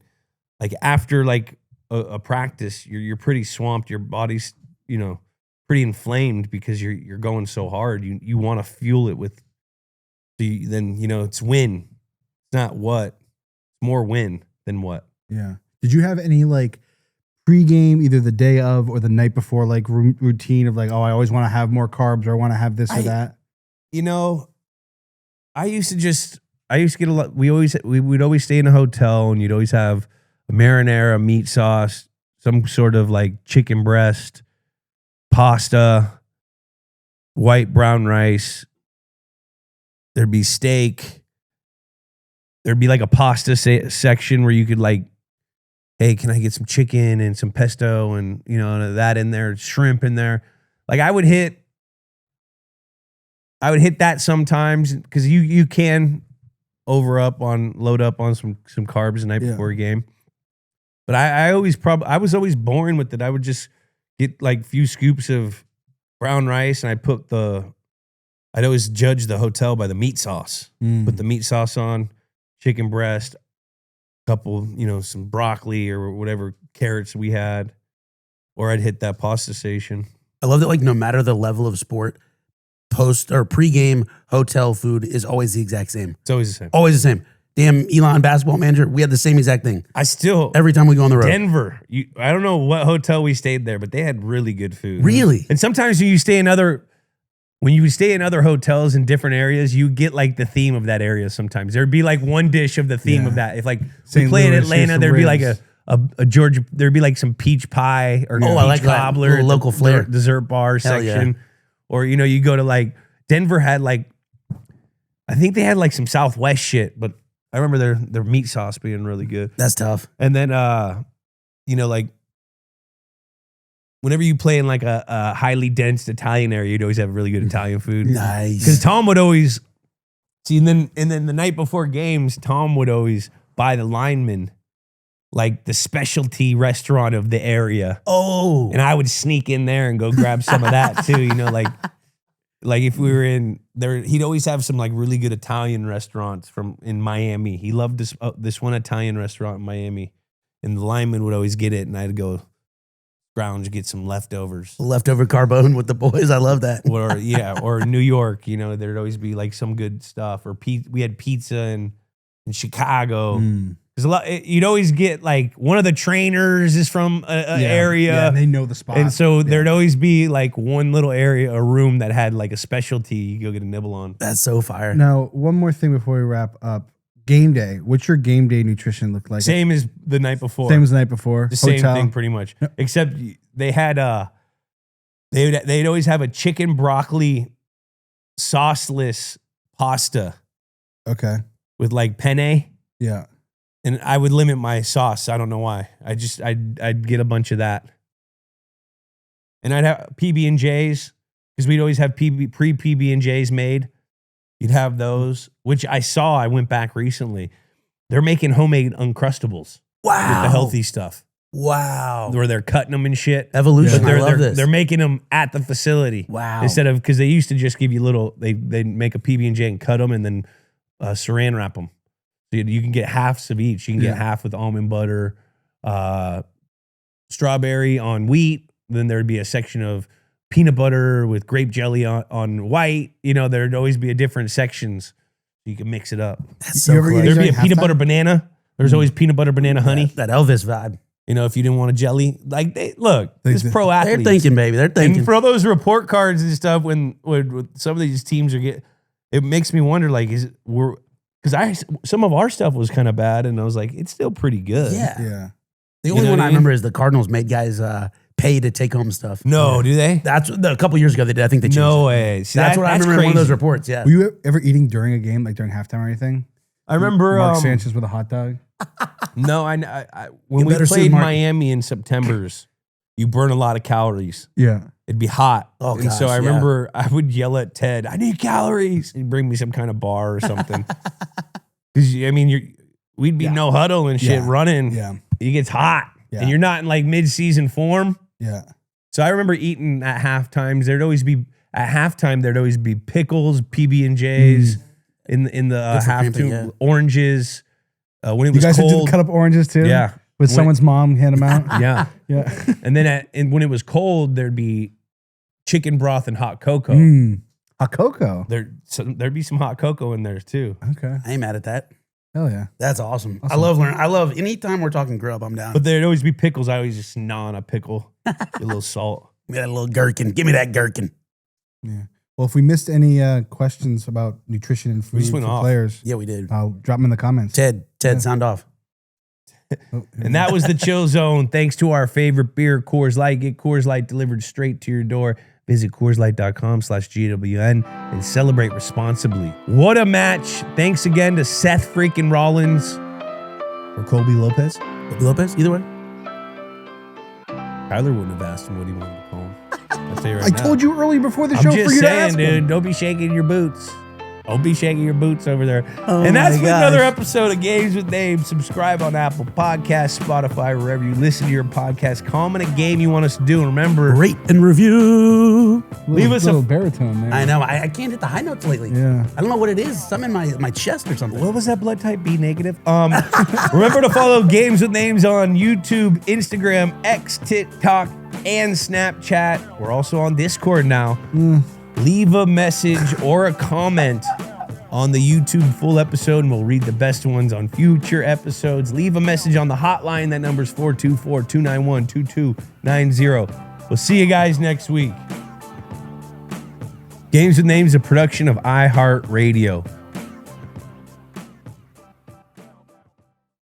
Like after like a practice, you're pretty swamped. Your body's pretty inflamed because you're going so hard. You want to fuel it with. Then it's win. It's not what. More win than what. Yeah. Did you have any like pregame, either the day of or the night before, like routine of like, oh, I always want to have more carbs or I want to have this or that? I used to get a lot. We'd always stay in a hotel and you'd always have a marinara, meat sauce, some sort of like chicken breast, pasta, white brown rice. There'd be steak. There'd be like a pasta section where you could like, hey, can I get some chicken and some pesto and, that in there, shrimp in there. Like I would hit that sometimes because you can load up on some carbs the night before a game. But I was always boring with it. I would just get like a few scoops of brown rice and I'd always judge the hotel by the meat sauce. Put the meat sauce on. Chicken breast, couple, some broccoli or whatever carrots we had, or I'd hit that pasta station. I love that, like, no matter the level of sport, post or pregame hotel food is always the exact same. It's always the same. Always the same. Damn, Elon basketball manager, we had the same exact thing. Every time we go on the road. Denver, I don't know what hotel we stayed there, but they had really good food. Really? And sometimes when you stay in other hotels in different areas, you get like the theme of that area sometimes. There'd be like one dish of the theme of that. If like we play in Atlanta, there'd be like a Georgia, there'd be like some peach pie or peach cobbler, local flair dessert bar section. Yeah. Or, you go to like, Denver had like, I think they had like some Southwest shit, but I remember their meat sauce being really good. That's tough. And then, like, whenever you play in like a highly dense Italian area, you'd always have really good Italian food. Nice. Because Tom would always and then the night before games, Tom would always buy the linemen like the specialty restaurant of the area. Oh. And I would sneak in there and go grab some of that too. Like if we were in there, he'd always have some like really good Italian restaurants in Miami. He loved this one Italian restaurant in Miami, and the lineman would always get it, and I'd go scrounge, get some leftovers. Leftover carbone with the boys. I love that. Or New York, there'd always be like some good stuff. Or we had pizza in Chicago. Because you'd always get like one of the trainers is from an area. Yeah, and they know the spot. And so there'd always be like one little area, a room that had like a specialty you go get a nibble on. That's so fire. Now, one more thing before we wrap up. Game day. What's your game day nutrition look like? Same as the night before. Same as the night before. The same thing pretty much. No. Except they had they'd always have a chicken broccoli sauceless pasta. Okay. With like penne. Yeah. And I would limit my sauce. I don't know why. I'd get a bunch of that. And I'd have PB&Js because we'd always have pre-PB&Js made. You'd have those, which I went back recently. They're making homemade Uncrustables. Wow. With the healthy stuff. Wow. Where they're cutting them and shit. Evolution. I love this. They're making them at the facility. Wow. Instead of, because they used to just give you they'd make a PB&J and cut them and then saran wrap them. So you can get halves of each. You can get half with almond butter, strawberry on wheat. Then there'd be a section of peanut butter with grape jelly on white. There'd always be a different sections. So you can mix it up. That's so cool. There'd be a peanut butter banana. There's always peanut butter, banana, honey. That Elvis vibe. You know, if you didn't want a jelly, like this pro They're athletes. thinking, baby. They're thinking. And for all those report cards and stuff, when some of these teams it makes me wonder, like, some of our stuff was kind of bad, and I was like, it's still pretty good. Yeah. The You only know one what I I mean? remember is the Cardinals made guys pay to take home stuff. No, do they? That's a couple years ago they did. I think they changed No it. way. See, That's what I remember in one of those reports. Yeah. Were you ever eating during a game, like during halftime or anything? I remember Mark Sanchez with a hot dog. No, I when You we better sue played Mark. Miami in September's, you burn a lot of calories. Yeah. It'd be hot. Oh, and so gosh, I yeah. remember I would yell at Ted, I need calories. He'd bring me some kind of bar or something. Because, I mean, we'd be no huddle and shit Yeah. running. Yeah. It gets hot. Yeah. And you're not in like mid-season form. Yeah. So I remember eating at halftimes. There'd always be pickles, PB&Js in the Good for half cramping, tube, yeah. oranges. When it You was guys cold. did cut up oranges too? Yeah. With When- someone's mom hand them out? Yeah. Yeah. And then when it was cold, there'd be chicken broth and hot cocoa. Hot cocoa. There'd be some hot cocoa in there too. Okay. I ain't mad at that. Hell yeah. That's awesome. I love learning. I love anytime we're talking grub, I'm down. But there'd always be pickles. I always just gnaw on a pickle, a little salt. Give me that little gherkin. Give me that gherkin. Yeah. Well, if we missed any questions about nutrition and food just for went off. players, Yeah, we did. I'll drop them in the comments. Ted, sound off. Oh, And that was the Chill Zone. Thanks to our favorite beer, Coors Light. Get Coors Light delivered straight to your door. Visit CoorsLight.com/GWN and celebrate responsibly. What a match. Thanks again to Seth freaking Rollins or Colby Lopez. Lopez, either way. Tyler wouldn't have asked him what he wanted to call him. I'll tell you right I now. told you earlier before the I'm show just for you to saying, ask dude, him. don't be shaking your boots. Don't be shaking your boots over there. Oh and that's my been another gosh. episode of Games with Names. Subscribe on Apple Podcasts, Spotify, wherever you listen to your podcast. Comment a game you want us to do. And remember, Rate and review. leave us a- little baritone there. I know. I can't hit the high notes lately. Yeah. I don't know what it is. Something in my chest or something. what was that blood type? B negative. Remember to follow Games with Names on YouTube, Instagram, X, TikTok, and Snapchat. We're also on Discord now. Leave a message or a comment on the YouTube full episode, and we'll read the best ones on future episodes. Leave a message on the hotline. That number's 424-291-2290. We'll see you guys next week. Games with Names is a production of iHeartRadio.